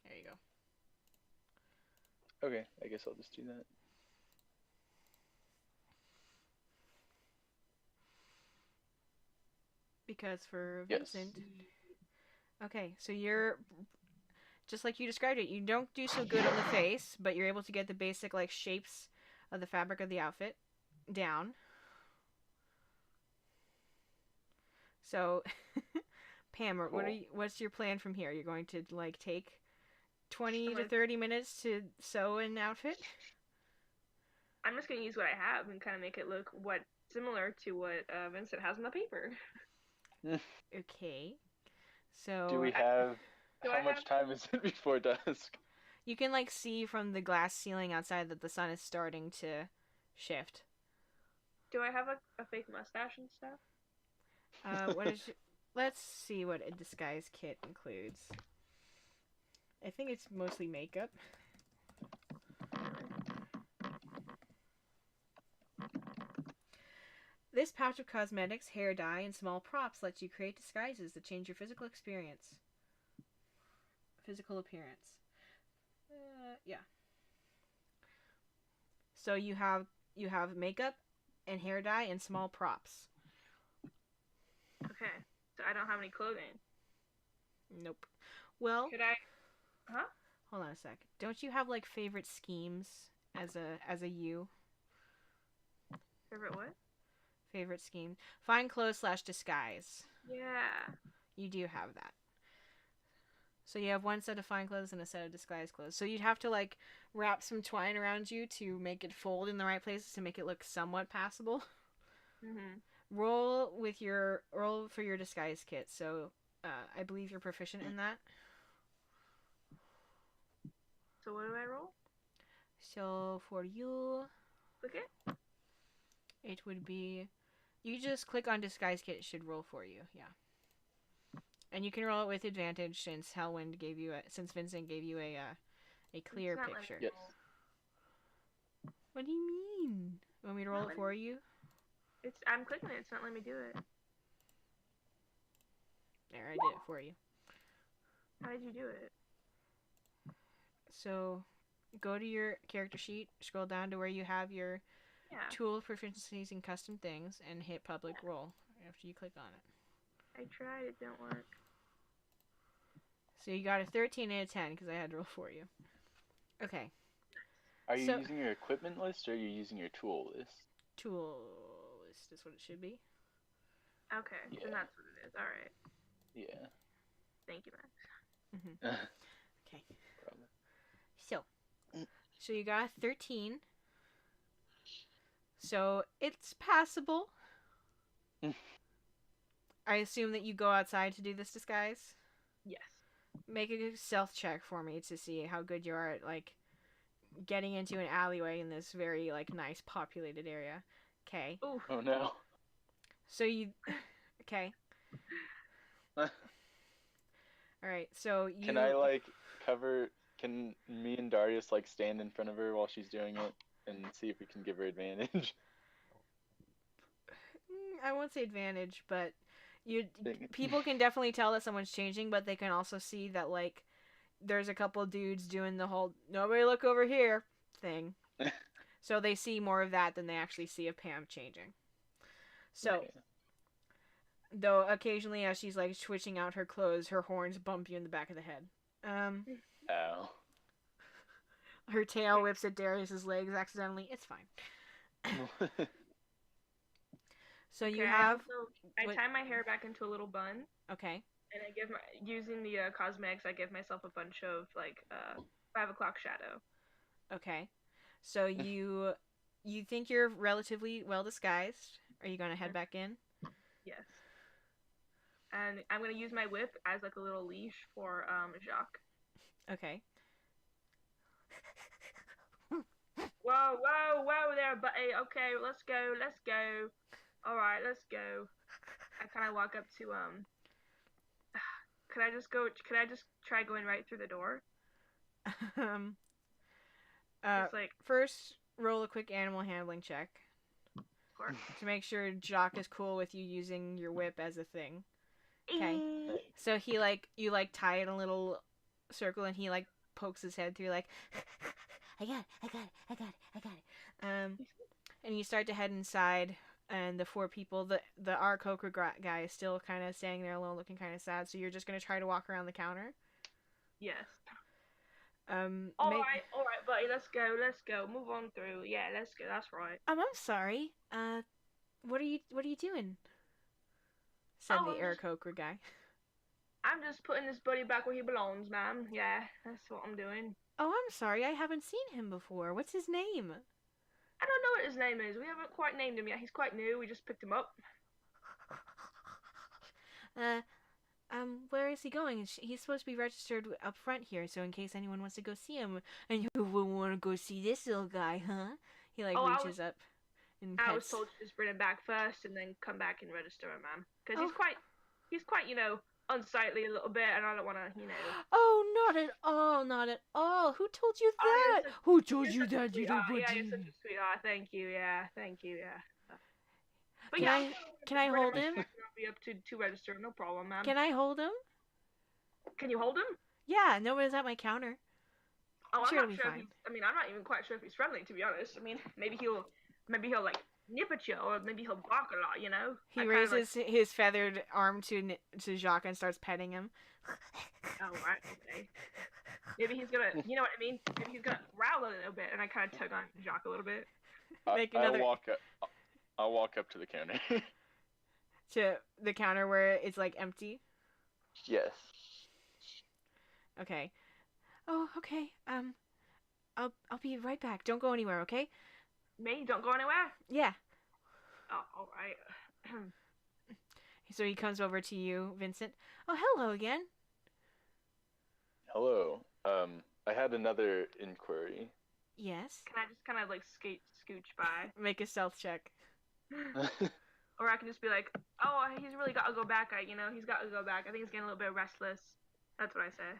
There you go. Okay, I guess I'll just do that. Because for Yes. Vincent... Okay, so you're... Just like you described it, you don't do so good on the face, but you're able to get the basic like shapes of the fabric of the outfit down. So, Pam, Cool. what's your plan from here? You're going to like take 20 to 30 minutes to sew an outfit? I'm just gonna use what I have and kind of make it look similar to what Vincent has on the paper. Okay. So do we have how much time is it before dusk? You can like see from the glass ceiling outside that the sun is starting to shift. Do I have a fake mustache and stuff? Let's see what a disguise kit includes. I think it's mostly makeup. This pouch of cosmetics, hair dye, and small props lets you create disguises that change your physical appearance. Yeah. So you have makeup and hair dye and small props. Okay. So I don't have any clothing. Nope. Well, Could I? Huh? Hold on a sec. Don't you have like favorite schemes as a you? Favorite what? Favorite scheme. Find clothes / disguise. Yeah. You do have that. So you have one set of fine clothes and a set of disguise clothes. So you'd have to like wrap some twine around you to make it fold in the right places to make it look somewhat passable. Mhm. Roll for your disguise kit. So I believe you're proficient in that. So what do I roll? So for you, Okay. it would be, you just click on disguise kit. It should roll for you. Yeah. And you can roll it with advantage since Vincent gave you a clear picture. Yes. What do you mean? Want me to roll it for you? I'm clicking it. It's not letting me do it. There, I did it for you. How did you do it? So, go to your character sheet, scroll down to where you have your tool proficiencies and custom things, and hit public roll after you click on it. I tried. It didn't work. So you got a 13 and a 10 because I had to roll for you. Okay. Are you So- using your equipment list or are you using your tool list? Tool list is what it should be. Okay, Yeah. then that's what it is. All right. Yeah. Thank you, Max. Okay. Probably. So you got a 13. So it's passable. I assume that you go outside to do this disguise. Yes. Make a stealth check for me to see how good you are at like getting into an alleyway in this very like nice populated area. Okay. Ooh. Oh no. So you okay. All right. So you Can I like cover? Can me and Darius like stand in front of her while she's doing it and see if we can give her advantage? I won't say advantage, but you Dang it. people can definitely tell that someone's changing, but they can also see that like there's a couple dudes doing the whole nobody look over here thing. So they see more of that than they actually see of Pam changing. So Okay. though occasionally as she's like switching out her clothes, her horns bump you in the back of the head. Ow. Her tail whips at Darius's legs accidentally. It's fine. So you Okay, have I what- tie my hair back into a little bun, okay. and I give using the cosmetics. I give myself a bunch of like 5 o'clock shadow. Okay. So you think you're relatively well disguised. Are you gonna head back in? Yes. And I'm gonna use my whip as like a little leash for Jacques. Okay. Whoa there, buddy. Okay, let's go. All right, let's go. I kind of walk up to Could I just try going right through the door? Just like, First, roll a quick animal handling check of course. to make sure Jock is cool with you using your whip as a thing. Okay. So he like you like tie it in a little circle and he like pokes his head through like I got it. And you start to head inside and the four people the our Coker guy is still kind of standing there alone looking kind of sad, so you're just going to try to walk around the counter. Yes. All right, buddy. Let's go. Move on through. Yeah, let's go. That's right. I'm sorry. What are you doing? Said Oh, the Air Coker guy. I'm just putting this buddy back where he belongs, ma'am. Yeah, that's what I'm doing. Oh, I'm sorry. I haven't seen him before. What's his name? I don't know what his name is. We haven't quite named him yet. He's quite new. We just picked him up. Where is he going? He's supposed to be registered up front here, so in case anyone wants to go see him, and you wouldn't want to go see this little guy, huh? He like reaches up and pets. I was told to just bring him back first and then come back and register him, ma'am. Because he's quite, unsightly a little bit, and I don't want to, Oh, not at all. Who told you that? Who told you that? You don't want Yeah, to. you're such a sweetheart. Thank you. Yeah. But Can I hold him? I'll be up to register. No problem, ma'am. Can I hold him? Can you hold him? Yeah, nobody's at my counter. Oh, I'm sure not it'll be sure. fine. I'm not even quite sure if he's friendly, to be honest. I mean, maybe he'll like nip at you, or maybe he'll bark a lot. He raises his feathered arm to Jacques and starts petting him. Oh, right, okay. Maybe he's gonna, you know what I mean? Maybe he's gonna growl a little bit, and I kind of tug on Jacques a little bit. I'll walk up to the counter. To the counter where it's like empty. Yes. Okay. Oh, okay. I'll be right back. Don't go anywhere, okay? Me? Don't go anywhere? Yeah. Oh, alright. So he comes over to you, Vincent. Oh, hello again. Hello. I had another inquiry. Yes. Can I just kind of like scooch by? Make a stealth check. Or I can just be like, oh, he's really got to go back. He's got to go back. I think he's getting a little bit restless. That's what I say.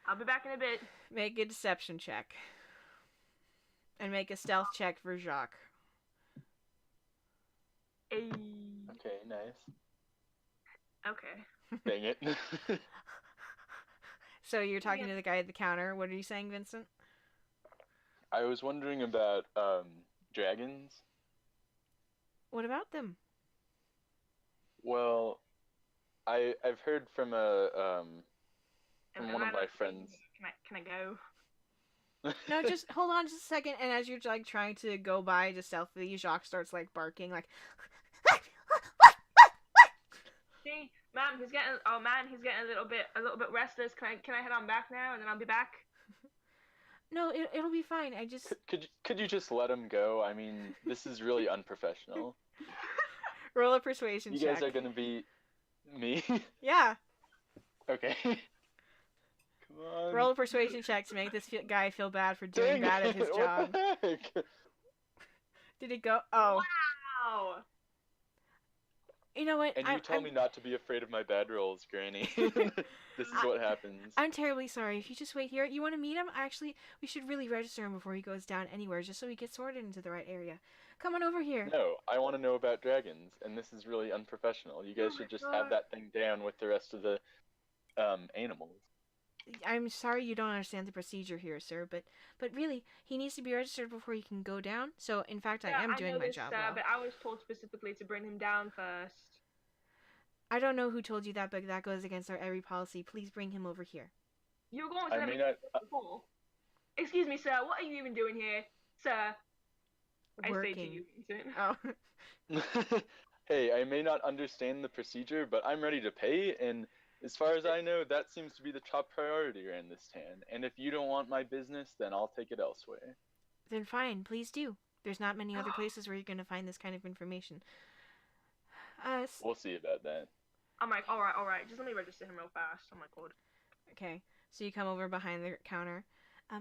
I'll be back in a bit. Make a deception check. And make a stealth check for Jacques. Hey. Okay, nice. Okay. Dang it. So you're talking to the guy at the counter. What are you saying, Vincent? I was wondering about dragons. What about them? Well, I've heard from from one of my friends. Can I go? No, just hold on just a second. And as you're like trying to go by, just stealthily, Jacques starts like barking, like. See, man, he's getting a little bit restless. Can I head on back now, and then I'll be back? No, it'll be fine. I just Could you just let him go? I mean, this is really unprofessional. roll a persuasion You check. guys are gonna be me. Yeah. Okay. Come on. Roll a persuasion check to make this guy feel bad for doing Dang bad at his it, job. What the heck? Did it go? Oh. Wow. You know what? And you told me not to be afraid of my bad rolls, Granny. This is what happens. I'm terribly sorry. If you just wait here, you want to meet him? Actually, we should really register him before he goes down anywhere, just so he gets sorted into the right area. Come on over here. No, I want to know about dragons, and this is really unprofessional. You guys should just have that thing down with the rest of the animals. I'm sorry you don't understand the procedure here, sir, but really, he needs to be registered before he can go down. So, in fact, I am doing my job well. But I was told specifically to bring him down first. I don't know who told you that, but that goes against our every policy. Please bring him over here. You were going to let me before. Excuse me, sir. What are you even doing here, sir? Working. I say to you, Vincent. Oh. Hey, I may not understand the procedure, but I'm ready to pay, and as far as I know, that seems to be the top priority around this town. And if you don't want my business, then I'll take it elsewhere. Then fine, please do. There's not many other places where you're going to find this kind of information. We'll see about that. I'm like, all right. Just let me register him real fast. Oh my god. Okay, so you come over behind the counter.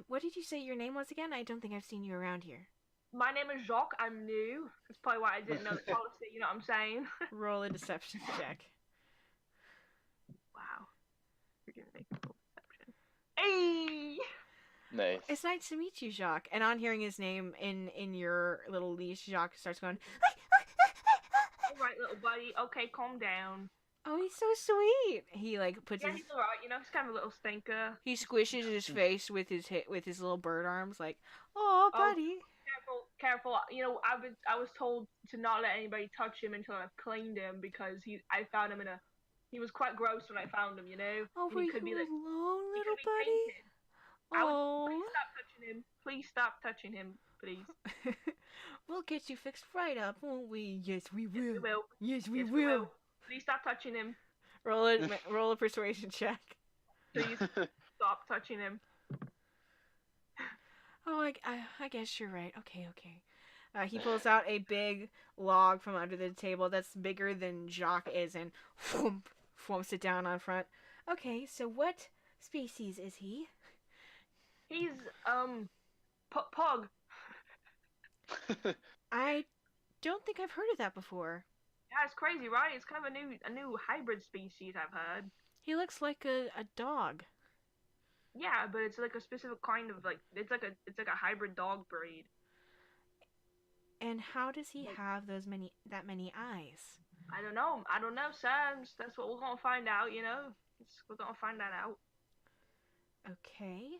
What did you say your name was again? I don't think I've seen you around here. My name is Jacques. I'm new. That's probably why I didn't know the policy. You know what I'm saying? Roll a deception check. Wow. You're gonna make me roll deception. Hey! Nice. It's nice to meet you, Jacques. And on hearing his name in your little leash, Jacques starts going, Alright, little buddy. Okay, calm down. oh, he's so sweet. He like puts Yeah, his... he's alright. You know, he's kind of a little stinker. He squishes his face with his little bird arms, like, oh, buddy. Careful. You know, I was told to not let anybody touch him until I've cleaned him because I found him he was quite gross when I found him, you know. Oh, and he could be alone, little buddy. Oh. Please stop touching him, please. We'll get you fixed right up, won't we? Yes, we will. Yes, we will. Yes, we will. Please stop touching him. Roll a persuasion check. Please stop touching him. Oh, I guess you're right. Okay. He pulls out a big log from under the table that's bigger than Jacques is and thwomps it down on front. Okay, so what species is he? He's, pug. I don't think I've heard of that before. Yeah, it's crazy, right? It's kind of a new hybrid species, I've heard. He looks like a dog. Yeah, but it's like a specific kind of it's like a hybrid dog breed. And how does he have that many eyes? I don't know, Sam. That's what we're gonna find out, you know. We're gonna find that out. Okay.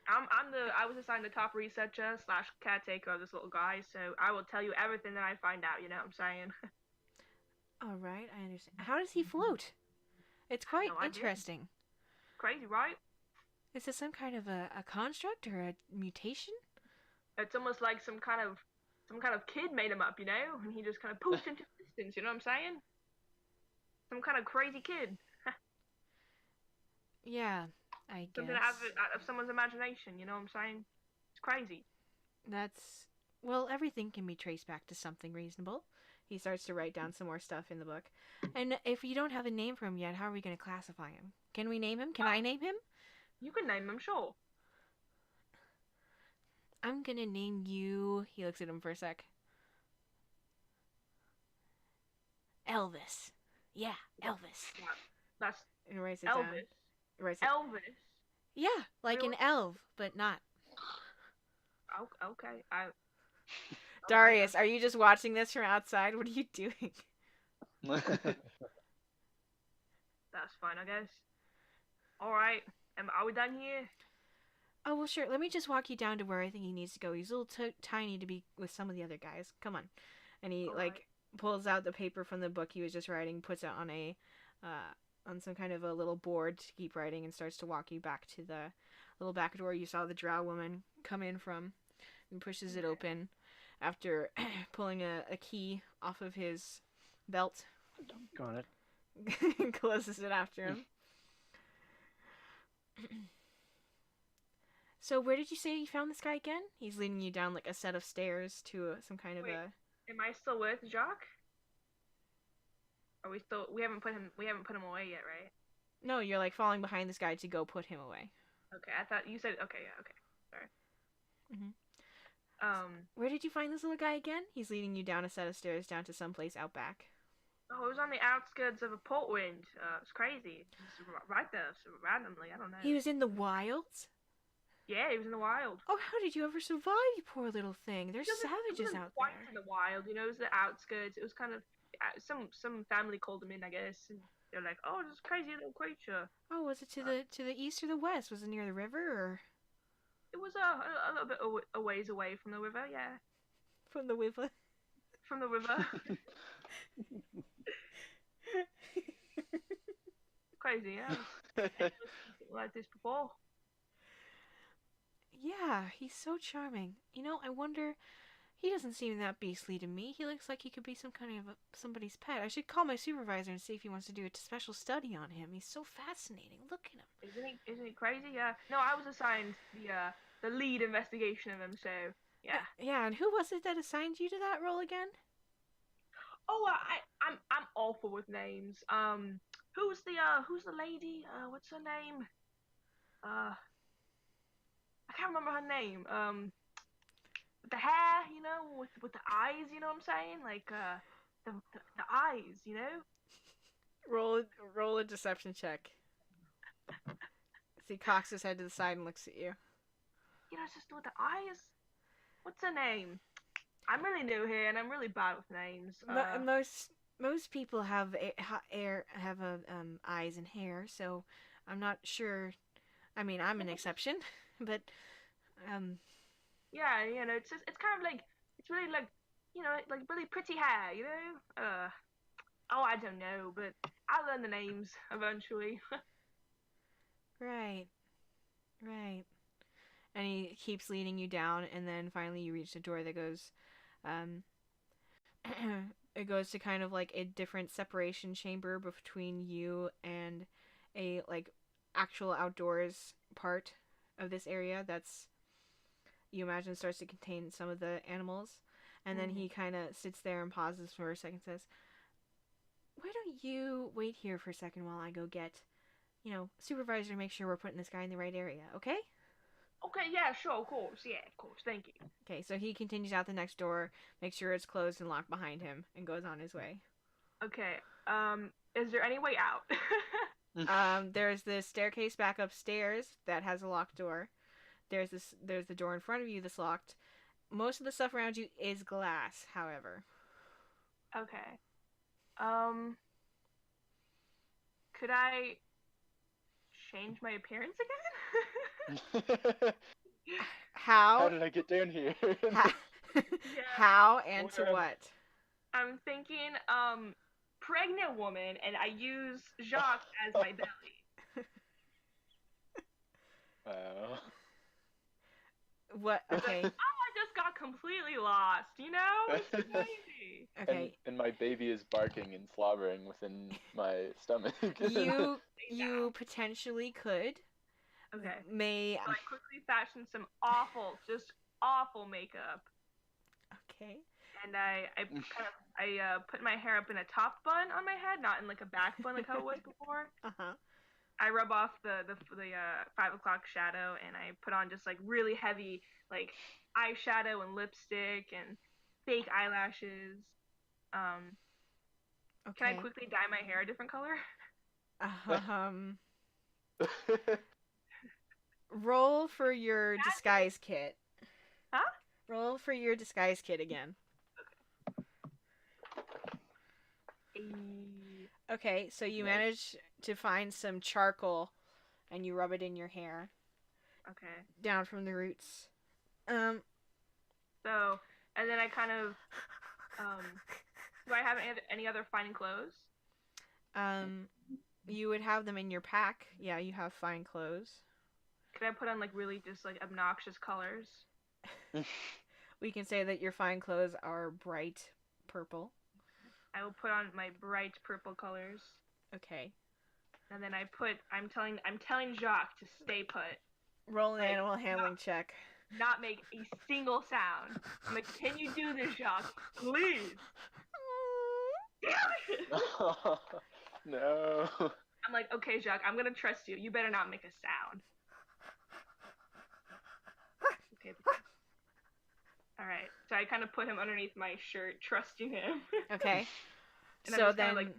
I was assigned the top researcher / caretaker of this little guy, so I will tell you everything that I find out. You know what I'm saying? All right, I understand. How does he float? It's quite interesting. Crazy, right? Is this some kind of a construct or a mutation? It's almost like some kind of kid made him up, you know, and he just kind of poofed into existence. You know what I'm saying? Some kind of crazy kid. Yeah, I guess. Something out of someone's imagination. You know what I'm saying? It's crazy. Well, everything can be traced back to something reasonable. He starts to write down some more stuff in the book. And if you don't have a name for him yet, how are we going to classify him? Can we name him? Can I name him? You can name him, sure. I'm going to name you... He looks at him for a sec. Elvis. Yeah, Elvis. Yeah, that's... And writes it Elvis. down. Writes it... Elvis? Yeah, like an elf, but not. Okay, Darius, are you just watching this from outside? What are you doing? That's fine, I guess. Alright, are we done here? Oh, well, sure. Let me just walk you down to where I think he needs to go. He's a little tiny to be with some of the other guys. Come on. And he, pulls out the paper from the book he was just writing, puts it on on some kind of a little board to keep writing, and starts to walk you back to the little back door you saw the drow woman come in from, and pushes it open after pulling a key off of his belt. Got it. And closes it after him. So where did you say you found this guy again? He's leading you down like a set of stairs to some kind of Wait. a... Am I still with Jacques? Are we still? We haven't put him away yet, right? No, you're like falling behind this guy to go put him away. Okay, I thought you said. Okay, yeah, okay. Sorry. Where did you find this little guy again? He's leading you down a set of stairs down to someplace out back. Oh, it was on the outskirts of a portwind. It's crazy. It's right there, so randomly. I don't know. He was in the wilds? Yeah, he was in the wild. Oh, how did you ever survive, you poor little thing? There's savages out Quite there. in the wild, you know, it was the outskirts. It was kind of some family called him in, I guess. And they're like, oh, this crazy little creature. Oh, was it to the east or the west? Was it near the river or It was a little bit a ways away from the river, yeah. from the river? From the river. Crazy, yeah. I've never seen something like this before. Yeah, he's so charming. You know, I wonder. He doesn't seem that beastly to me. He looks like he could be some kind of somebody's pet. I should call my supervisor and see if he wants to do a special study on him. He's so fascinating. Look at him. Isn't he crazy? Yeah. No, I was assigned the lead investigation of him, so yeah. Yeah, and who was it that assigned you to that role again? Oh, I'm awful with names. Who's the lady? What's her name? I can't remember her name. With the hair, you know, with the eyes, you know what I'm saying? Like the eyes, you know. Roll a deception check. He cocks his head to the side and looks at you. You know, it's just with the eyes. What's her name? I'm really new here and I'm really bad with names. Most people have eyes and hair, so I'm not sure. I mean, I'm an exception, but yeah, you know, it's kind of like it's really like, you know, like really pretty hair, you know. Oh, I don't know, but I'll learn the names eventually. Right. And he keeps leading you down, and then finally you reach the door that goes, it goes to kind of like a different separation chamber between you and a like actual outdoors part of this area that's, you imagine, starts to contain some of the animals. And then he kind of sits there and pauses for a second and says, why don't you wait here for a second while I go get, you know, supervisor to make sure we're putting this guy in the right area, okay? Okay, yeah, sure, of course, thank you. Okay, so he continues out the next door, makes sure it's closed and locked behind him, and goes on his way. Okay, is there any way out? There's this staircase back upstairs that has a locked door. There's the door in front of you that's locked. Most of the stuff around you is glass, however. Okay. Could I change my appearance again? How did I get down here? How and to what? I'm thinking, pregnant woman, and I use Jacques as my belly. What? Okay. I just got completely lost, you know? It's crazy. Okay. And my baby is barking and slobbering within my stomach. You potentially could. Okay. So I quickly fashion some awful makeup. Okay. And I put my hair up in a top bun on my head, not in like a back bun like how it was before. I rub off the 5 o'clock shadow, and I put on just like really heavy like eyeshadow and lipstick and fake eyelashes. Okay. Can I quickly dye my hair a different color? Roll for your disguise kit. Huh? Roll for your disguise kit again. Okay, so you manage to find some charcoal, and you rub it in your hair. Okay. Down from the roots. So, and then I kind of, Do I have any other fine clothes? You would have them in your pack. Yeah, you have fine clothes. Could I put on like really just like obnoxious colors? We can say that your fine clothes are bright purple. I will put on my bright purple colors. Okay. And then I'm telling Jacques to stay put. Roll an animal handling check. Not make a single sound. I'm like, can you do this, Jacques? Please. Damn it! No. I'm like, okay, Jacques, I'm gonna trust you. You better not make a sound. Okay. Alright. So I kind of put him underneath my shirt, trusting him. Okay. And So I'm then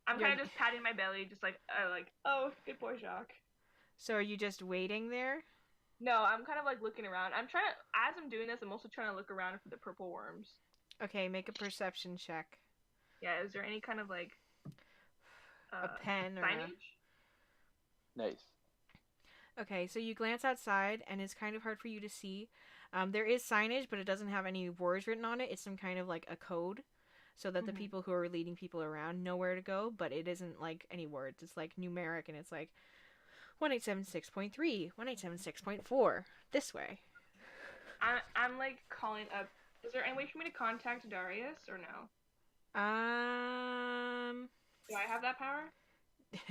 I'm kind of just patting my belly, just like, oh, good boy, Jacques. So are you just waiting there? No, I'm kind of like looking around. As I'm doing this, I'm also trying to look around for the purple worms. Okay, make a perception check. Yeah, is there any kind of like A pen or signage? Nice. Okay, so you glance outside, and it's kind of hard for you to see. There is signage, but it doesn't have any words written on it. It's some kind of like a code, so that the people who are leading people around know where to go, but it isn't like any words. It's like numeric, and it's like 1876.3, 1876.4, this way. I'm like calling up. Is there any way for me to contact Darius or no? Do I have that power?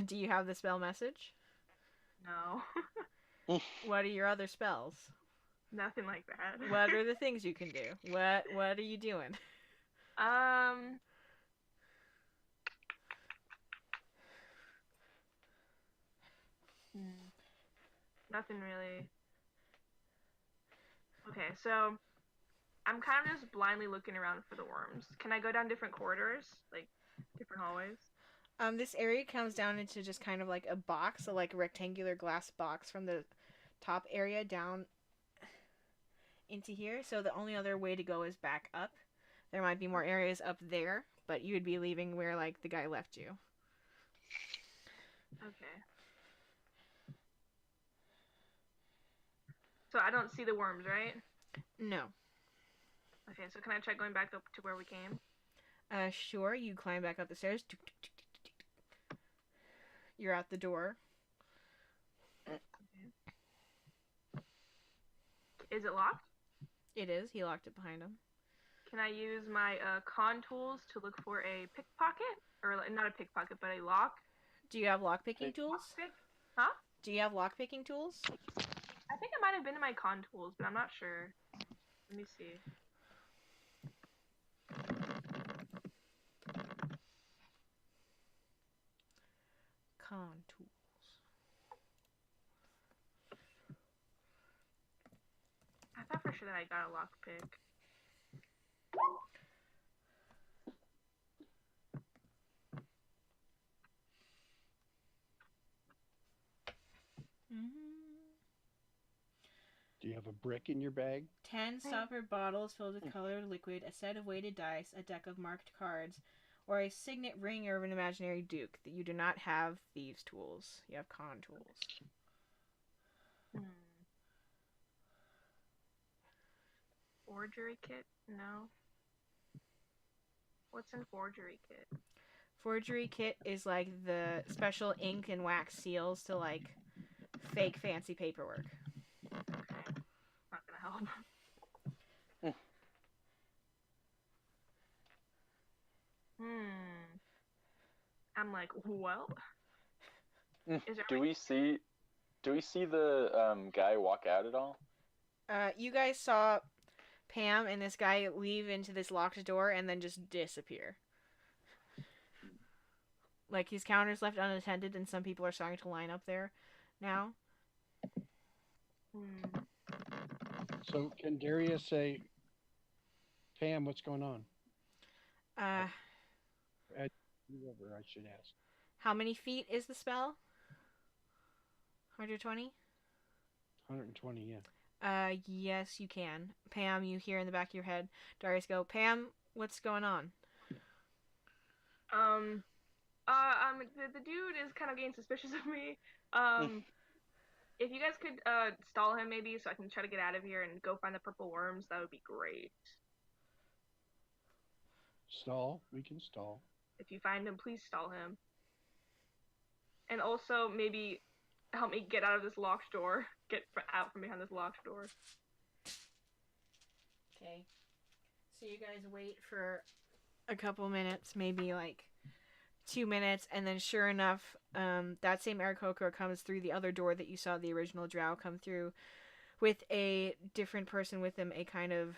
Do you have the spell message? No. What are your other spells? Nothing like that. What are the things you can do? What are you doing? Nothing really. Okay, so I'm kind of just blindly looking around for the worms. Can I go down different corridors, like different hallways? This area comes down into just kind of like a box, so like a rectangular glass box from the top area down into here. So the only other way to go is back up. There might be more areas up there, but you would be leaving where like the guy left you. Okay. So I don't see the worms, right? No. Okay, so can I try going back up to where we came? Sure. You climb back up the stairs. You're at the door. Is it locked? It is. He locked it behind him. Can I use my con tools to look for a pickpocket? Or not a pickpocket, but a lock? Do you have lockpicking tools? Lockpick? Huh? Do you have lockpicking tools? I think it might have been in my con tools, but I'm not sure. Let me see. Con tools. I thought for sure that I got a lockpick. Do you have a brick in your bag? 10 stopper bottles filled with colored liquid, a set of weighted dice, a deck of marked cards, or a signet ring or an imaginary duke. That you do not have thieves' tools. You have con tools. Forgery kit? No. What's in forgery kit? Forgery kit is like the special ink and wax seals to like fake fancy paperwork. Okay. Not gonna help. I'm like, well. Do we see the guy walk out at all? You guys saw Pam and this guy leave into this locked door and then just disappear. Like his counter's left unattended and some people are starting to line up there now. So can Darius say, Pam, what's going on? Whoever I should ask. How many feet is the spell? 120? 120, yeah. Yes, you can. Pam, you hear in the back of your head Darius go, Pam, what's going on? The dude is kind of getting suspicious of me. If you guys could stall him maybe so I can try to get out of here and go find the purple worms, that would be great. Stall. We can stall. If you find him, please stall him. And also, maybe help me get out of this locked door. Get out from behind this locked door. Okay. So you guys wait for a couple minutes, maybe like 2 minutes, and then sure enough, that same Aarakocra comes through the other door that you saw the original drow come through with a different person with him, a kind of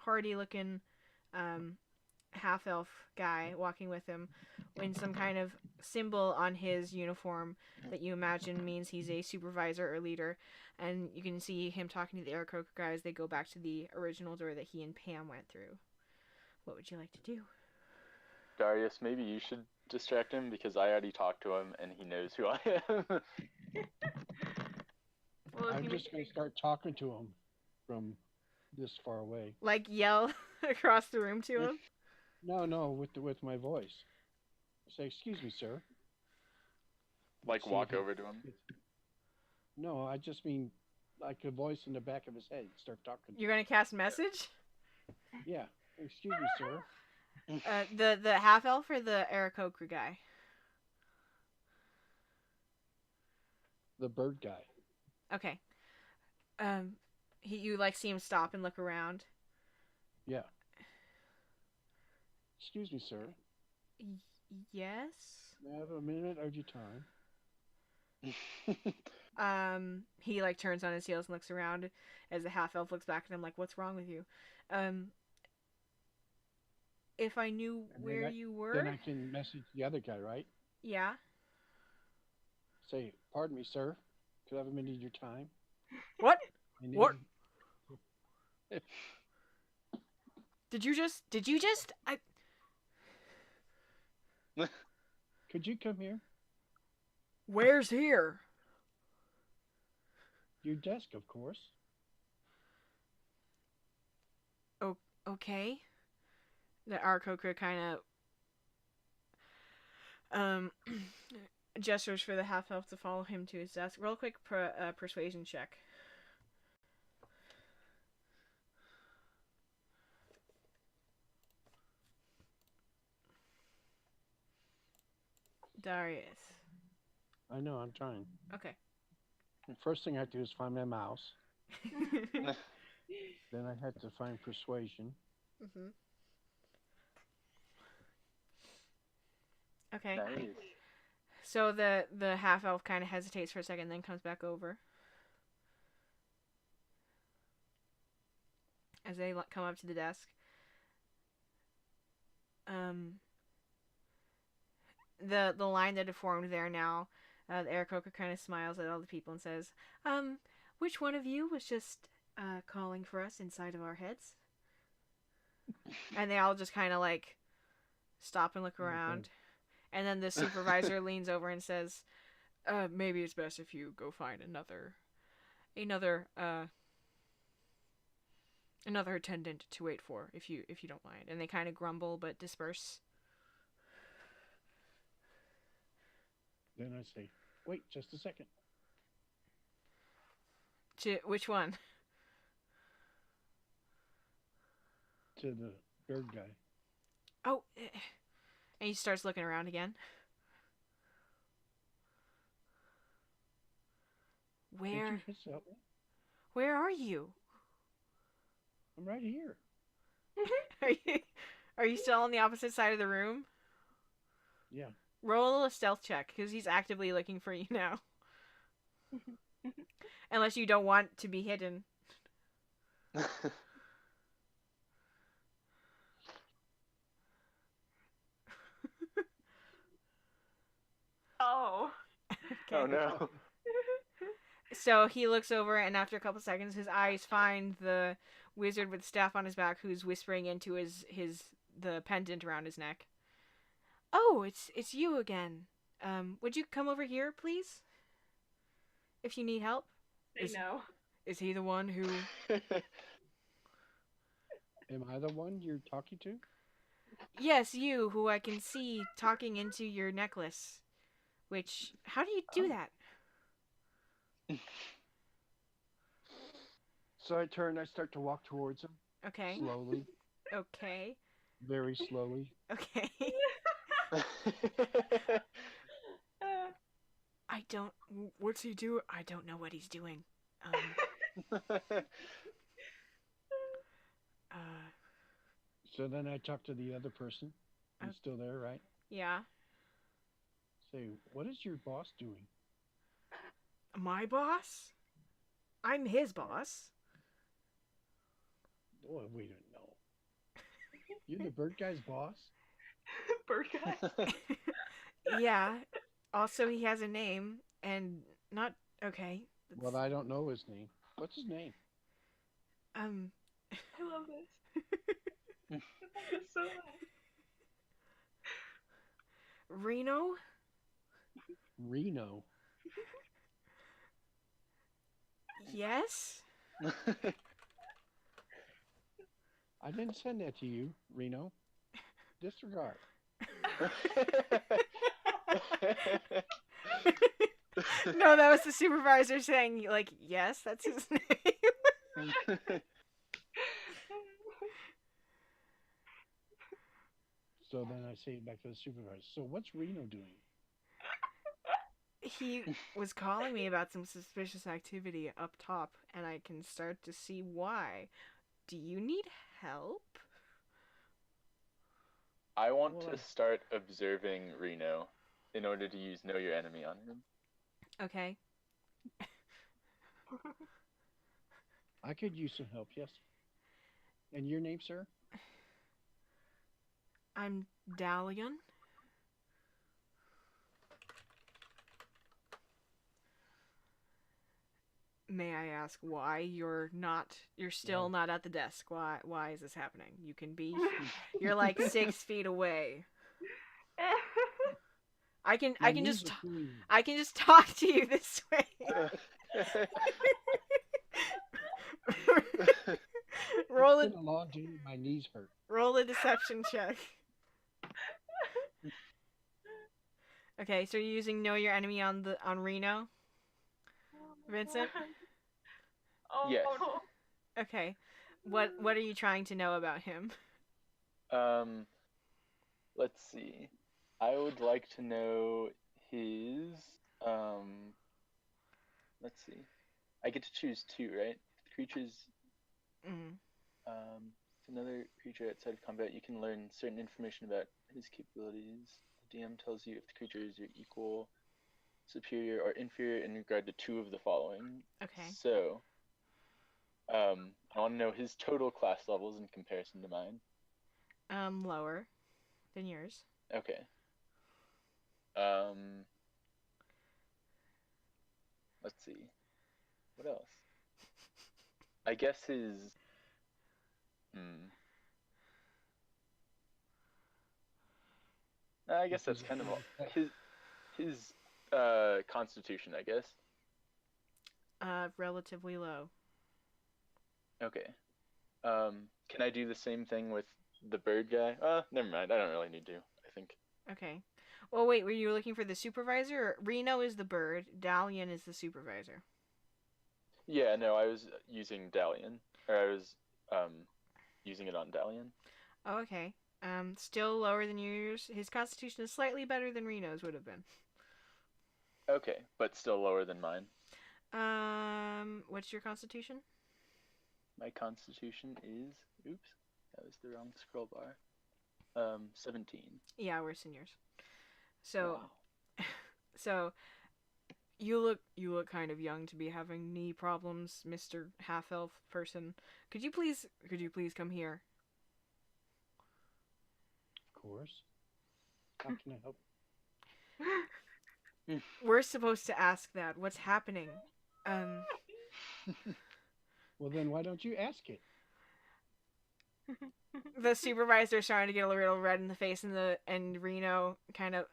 hardy-looking half-elf guy walking with him in some kind of symbol on his uniform that you imagine means he's a supervisor or leader. And you can see him talking to the Aarakocra guys. They go back to the original door that he and Pam went through. What would you like to do? Darius, maybe you should distract him because I already talked to him and he knows who I am. Well, if I'm you just going to start talking to him from this far away. Like yell across the room to him? No, with my voice. Say, excuse me, sir. Like See walk if it- over to him. No, I just mean like a voice in the back of his head. Start talking. You're gonna cast message? Yeah. Excuse me, sir. The half elf or the Aarakocra guy? The bird guy. Okay. You like see him stop and look around. Yeah. Excuse me, sir. Yes. May I have a minute of your time? He like turns on his heels and looks around as the half elf looks back at him like, "What's wrong with you?" If I knew where you were, Then I can message the other guy, right? yeah. Say, pardon me, sir. Could I have a minute of your time? What? I need- What? Did you just? Could you come here? Where's here? Your desk, of course. Okay. The Aarakocra kind of gestures for the half elf to follow him to his desk. Real quick persuasion check. Darius. I know, I'm trying. Okay. The first thing I have to do is find my mouse. Then I had to find persuasion. Mm-hmm. Okay. Nice. So the half elf kind of hesitates for a second, then comes back over. As they come up to the desk. The line that had formed there now, the Aarakocra kind of smiles at all the people and says, which one of you was just calling for us inside of our heads? And they all just kind of like stop and look around. Okay. And then the supervisor leans over and says, maybe it's best if you go find another attendant to wait for, if you don't mind. And they kind of grumble but disperse. Then I say, wait just a second. To which one? To the bird guy. Oh, and he starts looking around again. Did you Where hit something? where are you? I'm right here. Are you still on the opposite side of the room? Yeah. Roll a stealth check, because he's actively looking for you now. Unless you don't want to be hidden. Oh. Okay. Oh no. So he looks over, and after a couple seconds, his eyes find the wizard with the staff on his back, who's whispering into the pendant around his neck. Oh, it's you again. Would you come over here, please? If you need help. They know. Is he the one who? Am I the one you're talking to? Yes, you, who I can see talking into your necklace. Which, how do you do that? So I turn, I start to walk towards him Okay. slowly. Okay. very slowly. Okay. I don't. What's he do? I don't know what he's doing. Uh. So then I talk to the other person. He's still there, right? Yeah. Say, what is your boss doing? My boss? I'm his boss. Oh, we don't know. You're the bird guy's boss? Bird guy. Yeah. Also, he has a name, and not okay. Well, I don't know his name. What's his name? I love this. I love this so much. Reno. Reno. Yes. I didn't send that to you, Reno. Disregard. No, that was the supervisor saying, like, yes, that's his name. So then I say it back to the supervisor. So what's Reno doing? He was calling me about some suspicious activity up top, and I can start to see why. Do you need help? I want to start observing Reno in order to use Know Your Enemy on him. Okay. I could use some help, yes. And your name, sir? I'm Dalian. May I ask why you're still not at the desk? Why is this happening? You can be, you're like 6 feet away. I can just talk to you this way. Roll it's been a long day. My knees hurt. Roll a deception check. Okay, so you're using Know Your Enemy on Reno, Vincent? Oh, yes. No. Okay. What are you trying to know about him? Let's see. I would like to know his let's see. I get to choose 2, right? Creatures another creature outside of combat, you can learn certain information about his capabilities. The DM tells you if the creature is your equal, superior, or inferior in regard to 2 of the following. Okay. So, I want to know his total class levels in comparison to mine. Lower than yours. Okay. Let's see. What else? I guess his I guess that's kind of all. His constitution, I guess. Relatively low. Okay. Can I do the same thing with the bird guy? Never mind. I don't really need to, I think. Okay. Well, wait, were you looking for the supervisor? Reno is the bird. Dalian is the supervisor. Yeah, no, I was using Dalian. Or I was using it on Dalian. Oh, okay. Still lower than yours. His constitution is slightly better than Reno's would have been. Okay, but still lower than mine. What's your constitution? My constitution is... Oops, that was the wrong scroll bar. 17. Yeah, worse than yours. So, wow. So, you look kind of young to be having knee problems, Mr. Half-Elf person. Could you please come here? Of course. How can I help? We're supposed to ask that. What's happening? Well, then why don't you ask it? The supervisor's starting to get a little red in the face, and Reno kind of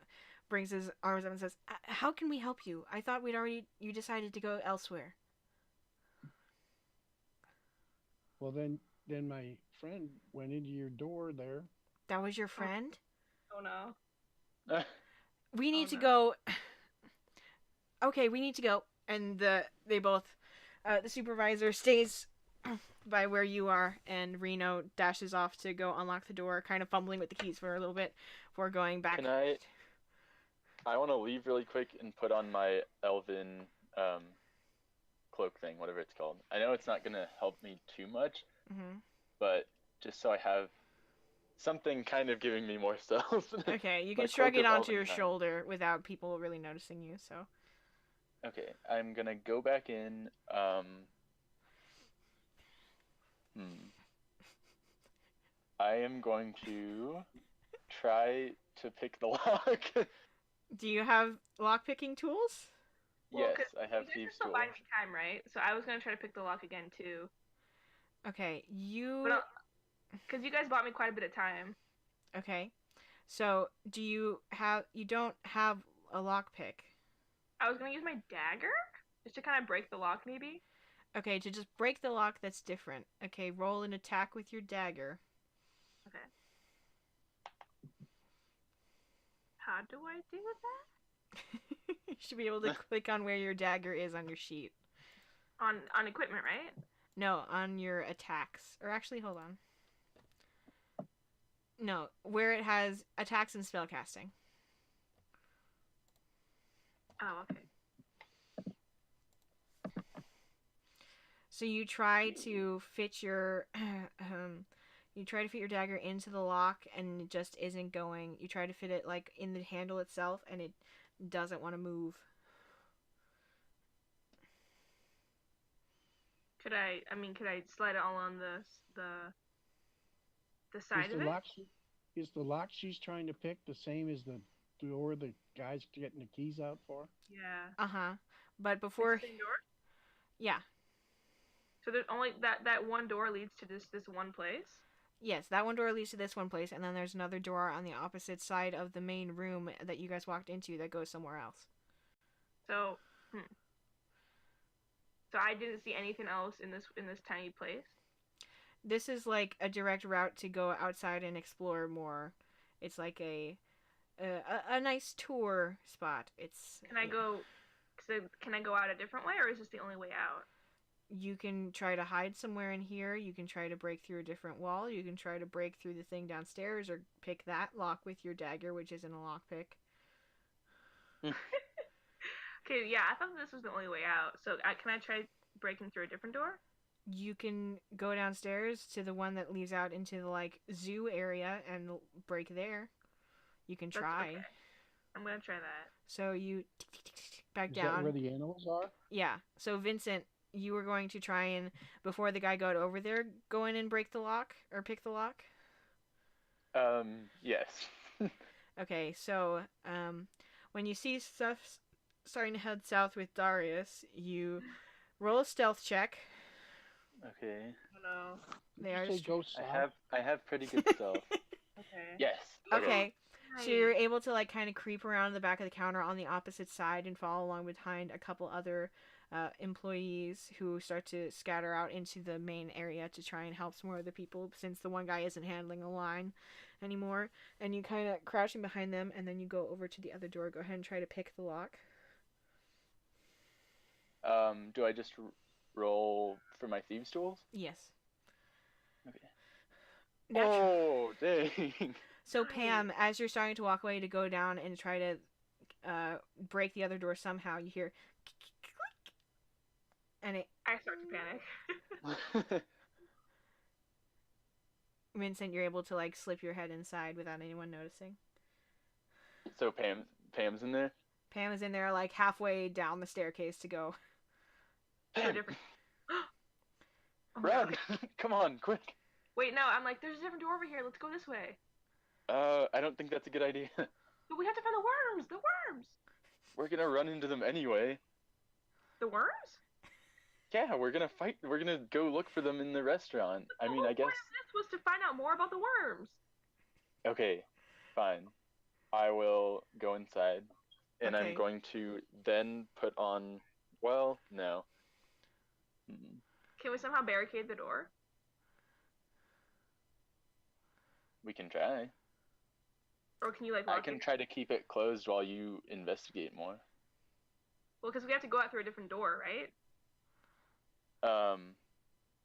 brings his arms up and says, "How can we help you? I thought you decided to go elsewhere." Well, then my friend went into your door there. That was your friend? Oh no. We need to go. Okay, we need to go. And the supervisor stays by where you are, and Reno dashes off to go unlock the door, kind of fumbling with the keys for a little bit before going back. Can I want to leave really quick and put on my elven cloak thing, whatever it's called. I know it's not going to help me too much, but just so I have something kind of giving me more stealth. Okay, you can My shrug cloak it of onto your elven kind. shoulder without people really noticing you, so. Okay, I'm going to go back in. I am going to try to pick the lock. Do you have lockpicking tools? Well, Yes, 'cause I have you guys are thieves' still tools. buying me time, right? So I was gonna try to pick the lock again too. Okay, you. But because you guys bought me quite a bit of time. Okay, so do you have? You don't have a lockpick. I was gonna use my dagger just to kind of break the lock, maybe. Okay, to just break the lock, that's different. Okay, roll an attack with your dagger. Okay. How do I do that? You should be able to click on where your dagger is on your sheet. On equipment, right? No, on your attacks. Or actually, hold on. No, where it has attacks and spellcasting. Oh, okay. So you try to fit your dagger into the lock, and it just isn't going. You try to fit it like in the handle itself, and it doesn't want to move. Could I slide it all on the side of it? Is the lock she's trying to pick the same as the door the guy's getting the keys out for? Yeah. But before, Same door? yeah, So there's only that one door leads to this one place? yes, that one door leads to this one place, and then there's another door on the opposite side of the main room that you guys walked into that goes somewhere else. So, So I didn't see anything else in this tiny place. This is like a direct route to go outside and explore more. It's like a nice tour spot. Can I go out a different way, or is this the only way out? You can try to hide somewhere in here. You can try to break through a different wall. You can try to break through the thing downstairs, or pick that lock with your dagger, which isn't a lockpick. Okay, yeah, I thought this was the only way out. So can I try breaking through a different door? You can go downstairs to the one that leads out into the like zoo area and break there. You can try. Okay. I'm gonna try that. So you back Is down. that where the animals are? Yeah. So Vincent, you were going to try and, before the guy got over there, go in and break the lock or pick the lock. Yes. Okay. So when you see stuff starting to head south with Darius, you roll a stealth check. Okay. Oh no. They are. Go south. I have pretty good stealth. Okay. Yes. Okay. Nice. So you're able to like kind of creep around the back of the counter on the opposite side and follow along behind a couple other employees who start to scatter out into the main area to try and help some more of the people, since the one guy isn't handling a line anymore. And you kind of crouching behind them, and then you go over to the other door. Go ahead and try to pick the lock. Do I just roll for my thieves' tools? Yes. Okay. Oh, dang. So Pam, as you're starting to walk away to go down and try to break the other door somehow, you hear click, and I start to panic. Vincent, you're able to like slip your head inside without anyone noticing. So Pam's in there? Pam is in there like halfway down the staircase to go. Pam, Oh, run! okay. Come on, quick! Wait, no, I'm like, there's a different door over here. Let's go this way. I don't think that's a good idea. But we have to find the worms. The worms. We're gonna run into them anyway. The worms? Yeah, we're gonna fight. We're gonna go look for them in the restaurant. The I mean, whole I guess. point of this was to find out more about the worms. Okay, fine. I will go inside, and Okay. I'm going to then put on. Well, no. Can we somehow barricade the door? We can try. Or can you like I lock can it? try to keep it closed while you investigate more. Well, because we have to go out through a different door, right?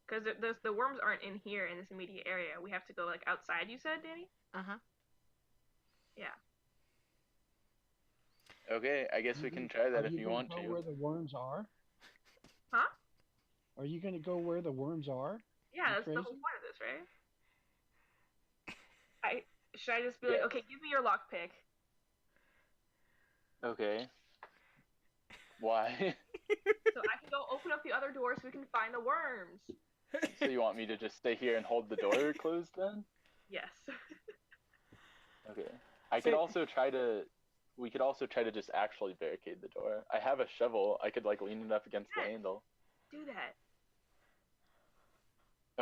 Because the worms aren't in here in this immediate area. We have to go like outside. You said, Danny? Uh-huh. Yeah. Okay, I guess we can try that if you want Are you to. going to go where the worms are? Huh? Are you going to go where the worms are? Yeah, You that's the crazy? whole point of this, right? Should I just be like, okay, give me your lockpick? Okay. Why? So I can go open up the other door so we can find the worms. So you want me to just stay here and hold the door closed then? Yes. Okay. We could also try to just actually barricade the door. I have a shovel. I could like lean it up against the handle. Do that.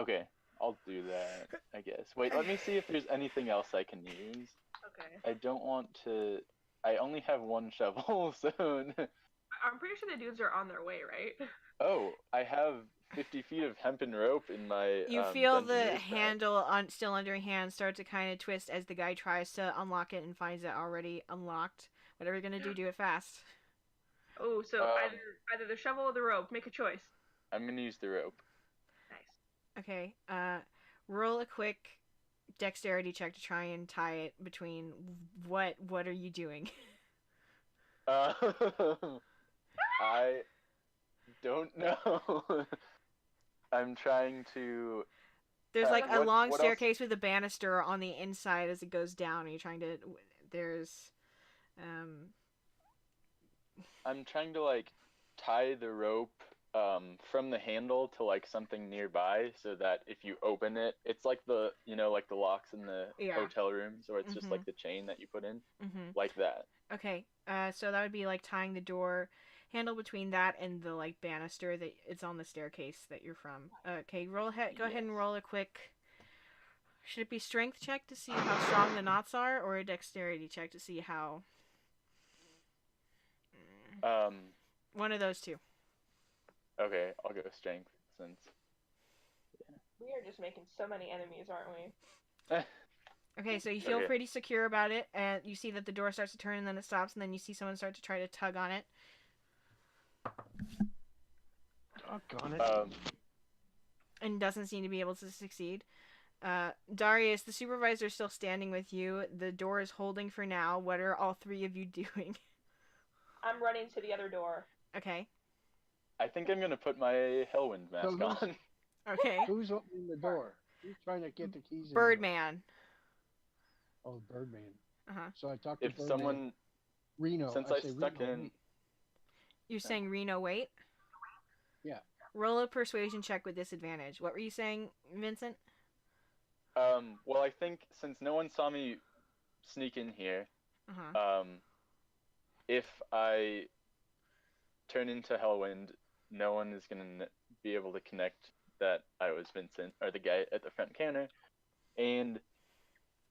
Okay, I'll do that, I guess. Wait, let me see if there's anything else I can use. Okay. I don't want to... I only have one shovel, so... I'm pretty sure the dudes are on their way, right? Oh, I have 50 feet of hempen rope in my You feel the dungeoneer's bag. handle still under your hand start to kind of twist as the guy tries to unlock it and finds it already unlocked. Whatever you're going to do it fast. Oh, so either the shovel or the rope. Make a choice. I'm going to use the rope. Nice. Okay, roll a quick dexterity check to try and tie it between what are you doing? I don't know. I'm trying to... There's like a long what staircase with a banister on the inside as it goes down, and you're trying to... There's... I'm trying to, like, tie the rope from the handle to, like, something nearby so that if you open it, it's like the, like the locks in the hotel rooms, or it's just like the chain that you put in, like that. Okay, so that would be like tying the door handle between that and the like banister that it's on the staircase that you're from. Okay, go ahead and roll a quick. Should it be strength check to see how strong the knots are, or a dexterity check to see how? One of those two. Okay, I'll go strength since. Yeah. We are just making so many enemies, aren't we? Okay, so you feel pretty secure about it, and you see that the door starts to turn, and then it stops, and then you see someone start to try to tug on it. Doggone it. And doesn't seem to be able to succeed. Darius, the supervisor is still standing with you. The door is holding for now. What are all three of you doing? I'm running to the other door. Okay. I think I'm gonna put my Hellwind mask on. Okay. Who's opening the door? Who's trying to get the keys in? Birdman. Oh, Birdman. Uh-huh. So I talked to If Birdman. someone... Reno. Since I stuck Reno, in... wait. You're saying Reno, wait? Yeah. Roll a persuasion check with disadvantage. What were you saying, Vincent? Well, I think since no one saw me sneak in here, if I turn into Hellwind, no one is gonna be able to connect that I was Vincent, or the guy at the front counter, and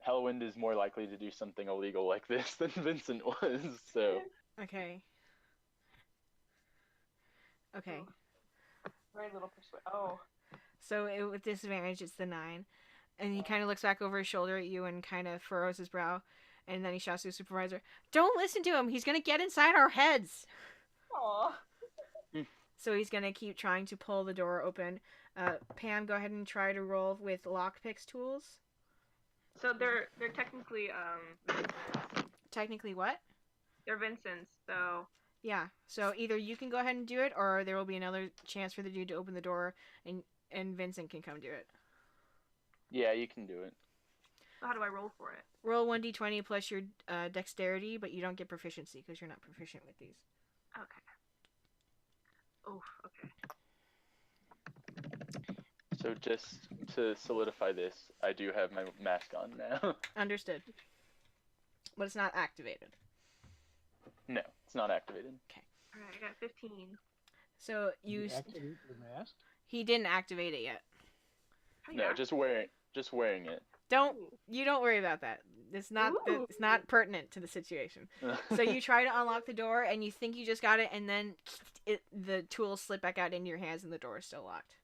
Hellwind is more likely to do something illegal like this than Vincent was, so... Okay. Okay. Very little Oh. So with disadvantage, it's the 9. And he kind of looks back over his shoulder at you and kind of furrows his brow. And then he shouts to his supervisor, "Don't listen to him! He's going to get inside our heads!" Aww. So he's going to keep trying to pull the door open. Pam, go ahead and try to roll with lockpicks tools. So they're technically Technically what? They're Vincent's, so... Yeah, so either you can go ahead and do it, or there will be another chance for the dude to open the door, and Vincent can come do it. Yeah, you can do it. So how do I roll for it? Roll 1d20 plus your dexterity, but you don't get proficiency because you're not proficient with these. Okay. Oh, okay. So just to solidify this, I do have my mask on now. Understood. But it's not activated. No, it's not activated. Okay. Alright, I got 15. So you activate your mask? He didn't activate it yet. No, just wearing it. You don't worry about that. It's not pertinent to the situation. So you try to unlock the door and you think you just got it, and then the tools slip back out into your hands and the door is still locked.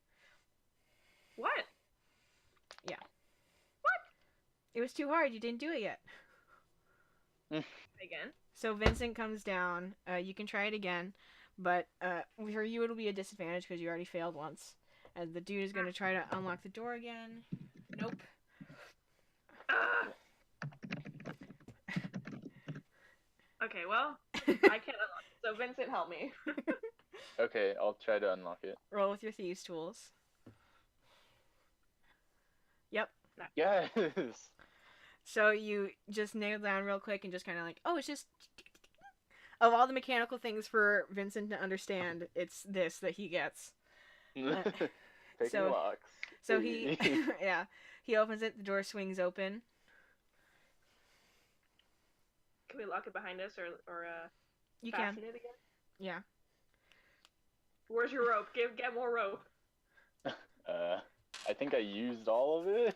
What? Yeah. What? It was too hard. You didn't do it yet. Again? So Vincent comes down. You can try it again, but for you it'll be a disadvantage because you already failed once. And the dude is going to try to unlock the door again. Nope. Okay, well, I can't unlock it, so Vincent, help me. Okay, I'll try to unlock it. Roll with your thieves' tools. Yep. Yes. So you just nailed down real quick and just kind of like, oh, it's just... Of all the mechanical things for Vincent to understand, it's this that he gets. Picking so- locks. So he, yeah, he opens it, the door swings open. Can we lock it behind us or You fasten can. it again? Yeah. Where's your rope? Get more rope. I think I used all of it.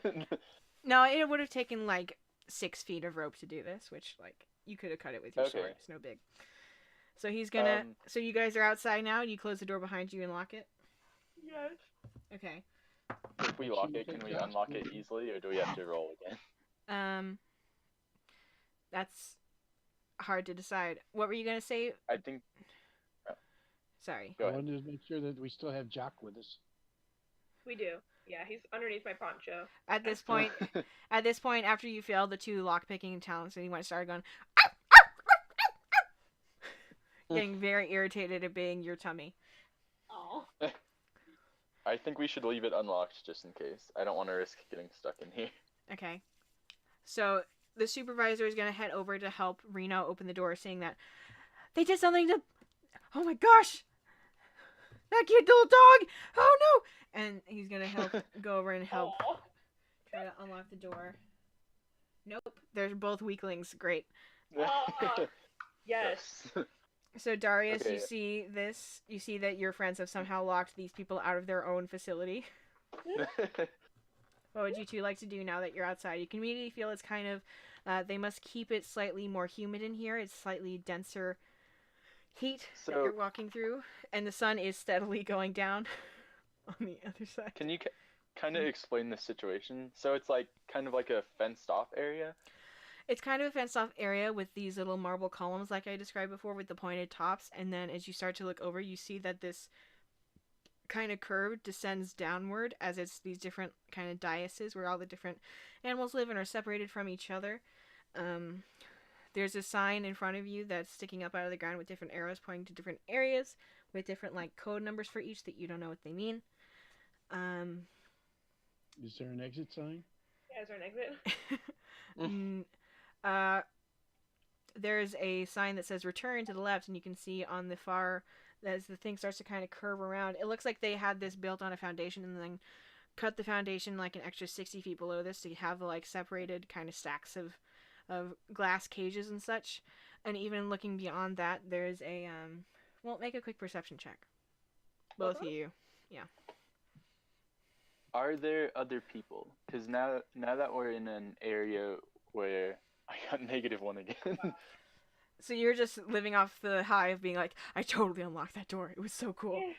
No, it would have taken like 6 feet of rope to do this, which like you could have cut it with your sword. It's no big. So he's gonna. So you guys are outside now. You close the door behind you and lock it. Yes. Okay. If we lock it, can we unlock it easily, or do we have to roll again? That's hard to decide. What were you gonna say? I think. Sorry. Go I ahead. wanted to make sure that we still have Jock with us. We do. Yeah, he's underneath my poncho. At this point, after you failed the 2 lockpicking talents, and you went started going, getting very irritated at being your tummy. Oh. I think we should leave it unlocked just in case. I don't want to risk getting stuck in here. Okay. So the supervisor is gonna head over to help Reno open the door, saying that they did something to. Oh my gosh! That cute little dog! Oh no! And he's gonna go over and help Aw. try to unlock the door. Nope, they're both weaklings. Great. Yes. So Darius, Okay. you see this. You see that your friends have somehow locked these people out of their own facility. What would you 2 like to do now that you're outside? You can immediately feel it's kind of. They must keep it slightly more humid in here. It's slightly denser heat that So- you're walking through, and the sun is steadily going down on the other side. Can you kind of explain the situation? So it's like kind of like a fenced off area. It's kind of a fenced-off area with these little marble columns, like I described before, with the pointed tops. And then as you start to look over, you see that this kind of curve descends downward as it's these different kind of daises where all the different animals live and are separated from each other. There's a sign in front of you that's sticking up out of the ground with different arrows pointing to different areas with different like code numbers for each that you don't know what they mean. Is there an exit sign? Yeah, is there an exit? There's a sign that says return to the left, and you can see on the far as the thing starts to kind of curve around. It looks like they had this built on a foundation and then cut the foundation like an extra 60 feet below this to have the like separated kind of stacks of glass cages and such. And even looking beyond that, there's a well, make a quick perception check. Both of you. Are there other people? Because now that we're in an area where I got -1 again. So you're just living off the high of being like, I totally unlocked that door. It was so cool.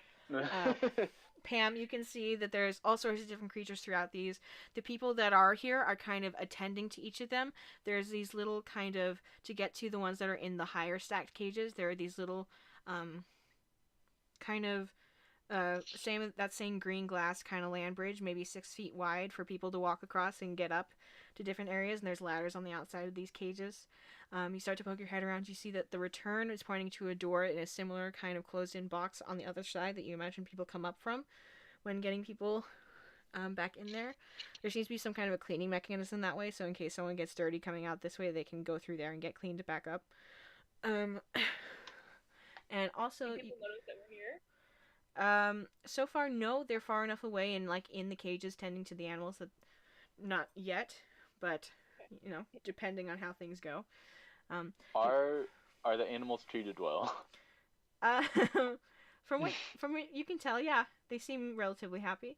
Pam, you can see that there's all sorts of different creatures throughout these. The people that are here are kind of attending to each of them. There's these little kind of, to get to the ones that are in the higher stacked cages, there are these little kind of same green glass kind of land bridge, maybe 6 feet wide for people to walk across and get up to different areas. And there's ladders on the outside of these cages. You start to poke your head around. You see that the return is pointing to a door in a similar kind of closed-in box on the other side that you imagine people come up from when getting people back in there. There seems to be some kind of a cleaning mechanism that way, so in case someone gets dirty coming out this way, they can go through there and get cleaned back up. And also, People notice that we're here. so far, no, they're far enough away and like in the cages tending to the animals that not yet, but you know, depending on how things go. Are the animals treated well? From what you can tell, yeah, they seem relatively happy.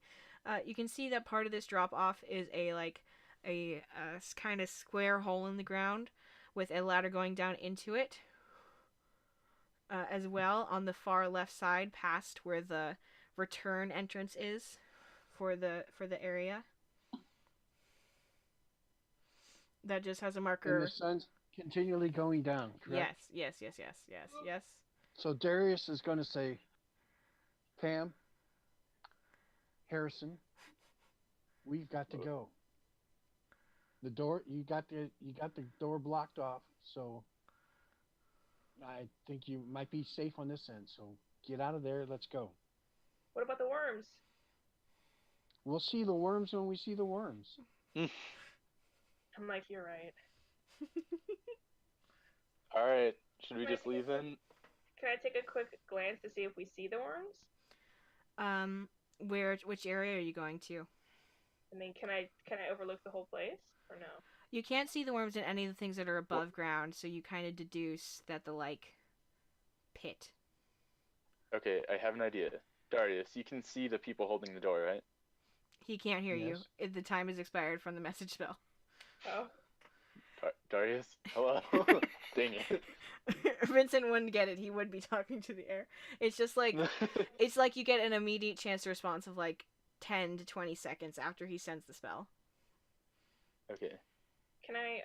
You can see that part of this drop off is a kind of square hole in the ground with a ladder going down into it. As well on the far left side, past where the return entrance is for the area. That just has a marker. And the sun's continually going down, correct? Yes. So Darius is going to say, Pam, Harrison, we've got to go. The door, you got the door blocked off, so I think you might be safe on this end. So get out of there. Let's go. What about the worms? We'll see the worms when we see the worms. I'm like, you're right. All right. Should we just leave then? Can I take a quick glance to see if we see the worms? Which area are you going to? I mean, can I overlook the whole place or no? You can't see the worms in any of the things that are above ground, so you kind of deduce that the pit. Okay, I have an idea. Darius, you can see the people holding the door, right? He can't hear Yes. you. The time has expired from the message spell. Oh. Darius, hello. Dang it. Vincent wouldn't get it. He would be talking to the air. It's just it's like you get an immediate chance to response of 10 to 20 seconds after he sends the spell. Okay. Can I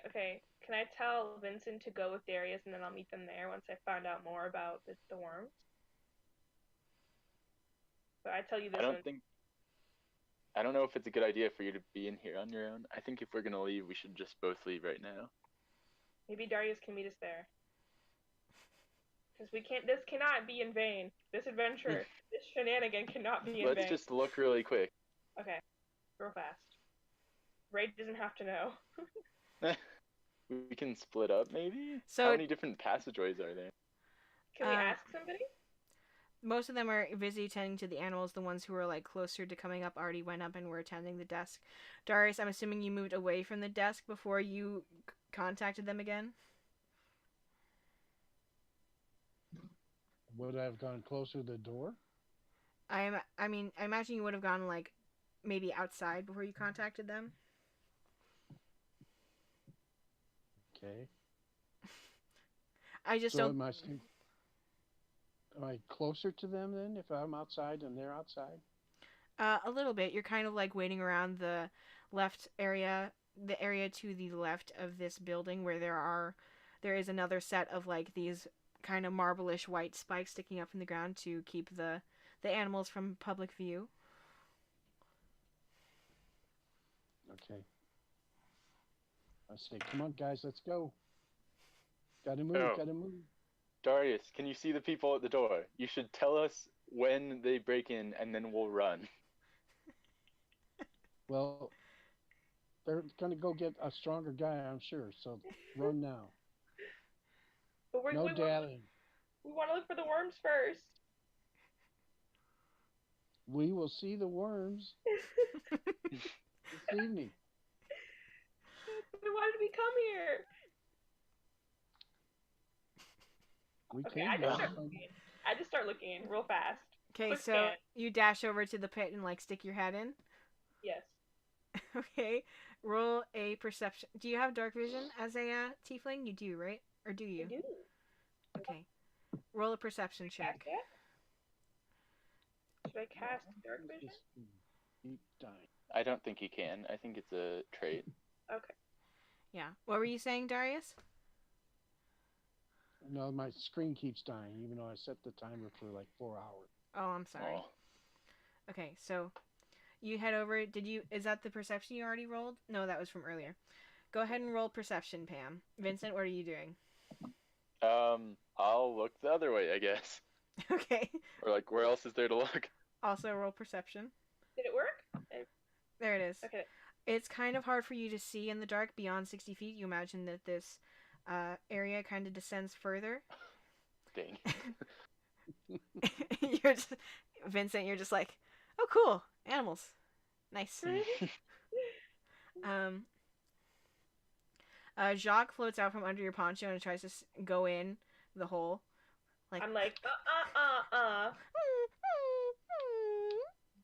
tell Vincent to go with Darius and then I'll meet them there once I find out more about the worms? But I tell you this I don't know if it's a good idea for you to be in here on your own. I think if we're gonna leave, we should just both leave right now. Maybe Darius can meet us there. Because this cannot be in vain. This adventure, this shenanigan cannot be in vain. Let's just look really quick. Okay. Real fast. Ray doesn't have to know. We can split up, maybe? So how many different passageways are there? Can we ask somebody? Most of them are busy tending to the animals. The ones who are closer to coming up already went up and were attending the desk. Darius, I'm assuming you moved away from the desk before you contacted them again? Would I have gone closer to the door? I imagine you would have gone maybe outside before you contacted them. Okay. I just don't. Am I closer to them then if I'm outside and they're outside? A little bit. You're kind of waiting around the left area, the area to the left of this building where there is another set of these kind of marble-ish white spikes sticking up from the ground to keep the animals from public view. Okay. I say, come on, guys, let's go. Gotta move, gotta move. Darius, can you see the people at the door? You should tell us when they break in, and then we'll run. Well, they're gonna go get a stronger guy, I'm sure, so run now. But no dallying. We want to look for the worms first. We will see the worms this evening. Then why did we come here? I just start looking real fast. Okay, so you dash over to the pit and stick your head in? Yes. Okay, roll a perception. Do you have dark vision as a tiefling? You do, right? Or do you? I do. Okay. Roll a perception check. Should I cast dark vision? I don't think you can. I think it's a trait. Okay. Yeah. What were you saying, Darius? No, my screen keeps dying, even though I set the timer for 4 hours. Oh, I'm sorry. Oh. Okay, so you head over. Is that the perception you already rolled? No, that was from earlier. Go ahead and roll perception, Pam. Vincent, what are you doing? I'll look the other way, I guess. Okay. Or where else is there to look? Also roll perception. Did it work? There it is. Okay. It's kind of hard for you to see in the dark beyond 60 feet. You imagine that this area kind of descends further. Dang. Vincent, you're just like, oh, cool, animals, nice. Jacques floats out from under your poncho and tries to go in the hole. I'm like,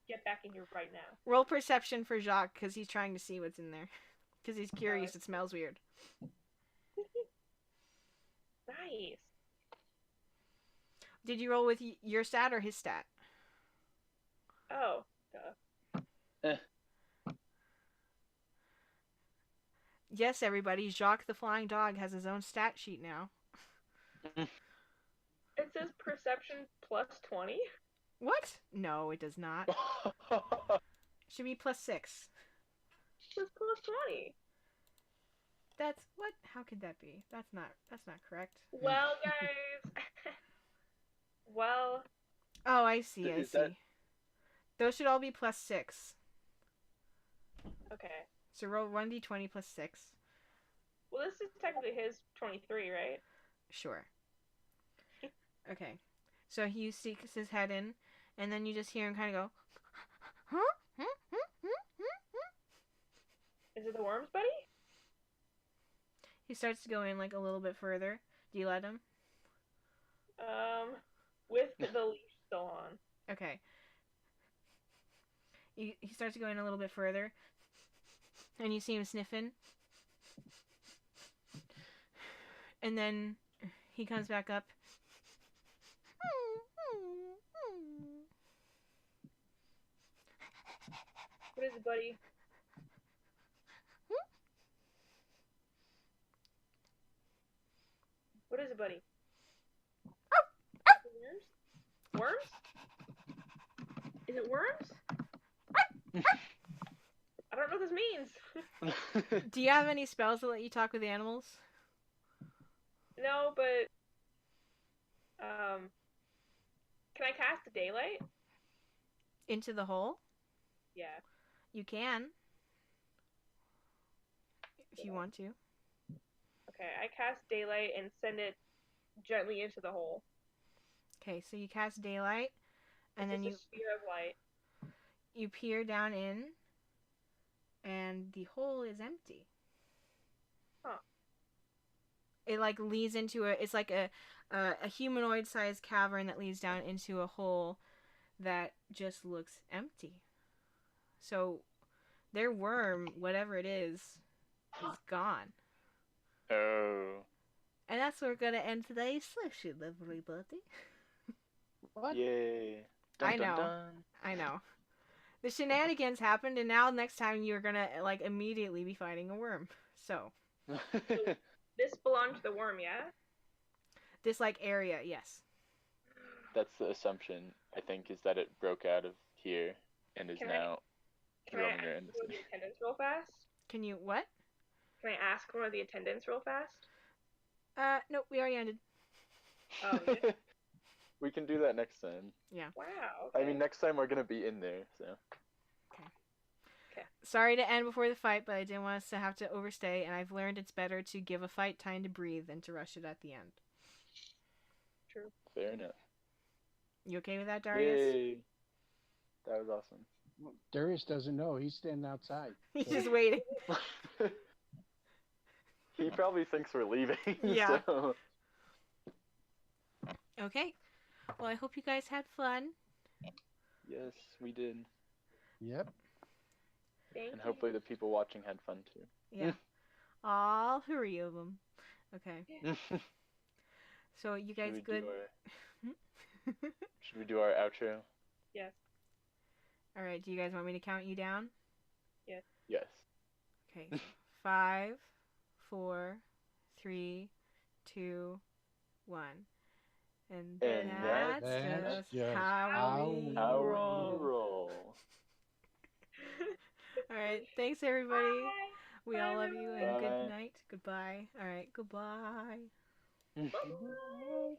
Get back in here right now. Roll perception for Jacques because he's trying to see what's in there. Because he's curious. It smells weird. Nice. Did you roll with your stat or his stat? Oh. Yes, everybody. Jacques the Flying Dog has his own stat sheet now. It says perception plus 20. What? No, it does not. Should be +6. It's +20. That's what? How could that be? That's not correct. Well, guys. Well. Oh, I see. Is that- Those should all be +6. Okay. So roll 1d20 +6. Well, this is technically his 23, right? Sure. Okay. So he sticks his head in, and then you just hear him kind of go, huh? Is it the worms, buddy? He starts to go in like a little bit further. Do you let him? With the leash still on. Okay. He starts to go in a little bit further, and you see him sniffing. And then he comes back up. What is it, buddy? What is it, buddy? Worms? Worms? Is it worms? I don't know what this means. Do you have any spells that let you talk with animals? No, but can I cast daylight? Into the hole? Yeah. You can. If you want to. Okay, I cast daylight and send it gently into the hole. Okay, so you cast daylight, and then It's a sphere of light. you peer down in, and the hole is empty. Huh. It like leads into it's like a humanoid-sized cavern that leads down into a hole that just looks empty. So their worm, whatever it is gone. Oh. And that's where we're gonna end today's session, everybody. What? Yay. I know. I know. The shenanigans happened, and now next time you're gonna like immediately be fighting a worm. So This belonged to the worm, yeah? this like area, yes. That's the assumption, I think, is that it broke out of here and is Can I- now Can I roaming ask around the one of the city. attendants real fast? Can you what? Can I ask one of the attendants real fast? Nope, we already ended. Oh, yeah. We can do that next time. Wow. I Okay. mean, next time we're gonna be in there, so. Sorry to end before the fight, but I didn't want us to have to overstay, and I've learned it's better to give a fight time to breathe than to rush it at the end. True. Fair enough. You okay with that, Darius? Yay. That was awesome. Darius doesn't know. He's standing outside. He's just waiting. He probably thinks we're leaving. Yeah. So. Okay. Well, I hope you guys had fun. Yes, we did. Yep. Thank And you. hopefully the people watching had fun too. Yeah. All 3 of them. Okay. So you guys good? Should we do our outro? Yes. All right. Do you guys want me to count you down? Yes. Okay. 5, 4, 3, 2, 1. And And that's just how we How roll. we roll. All right. Thanks, everybody. Bye. We all love you, and Bye. good night. Goodbye. All right. Goodbye. Bye.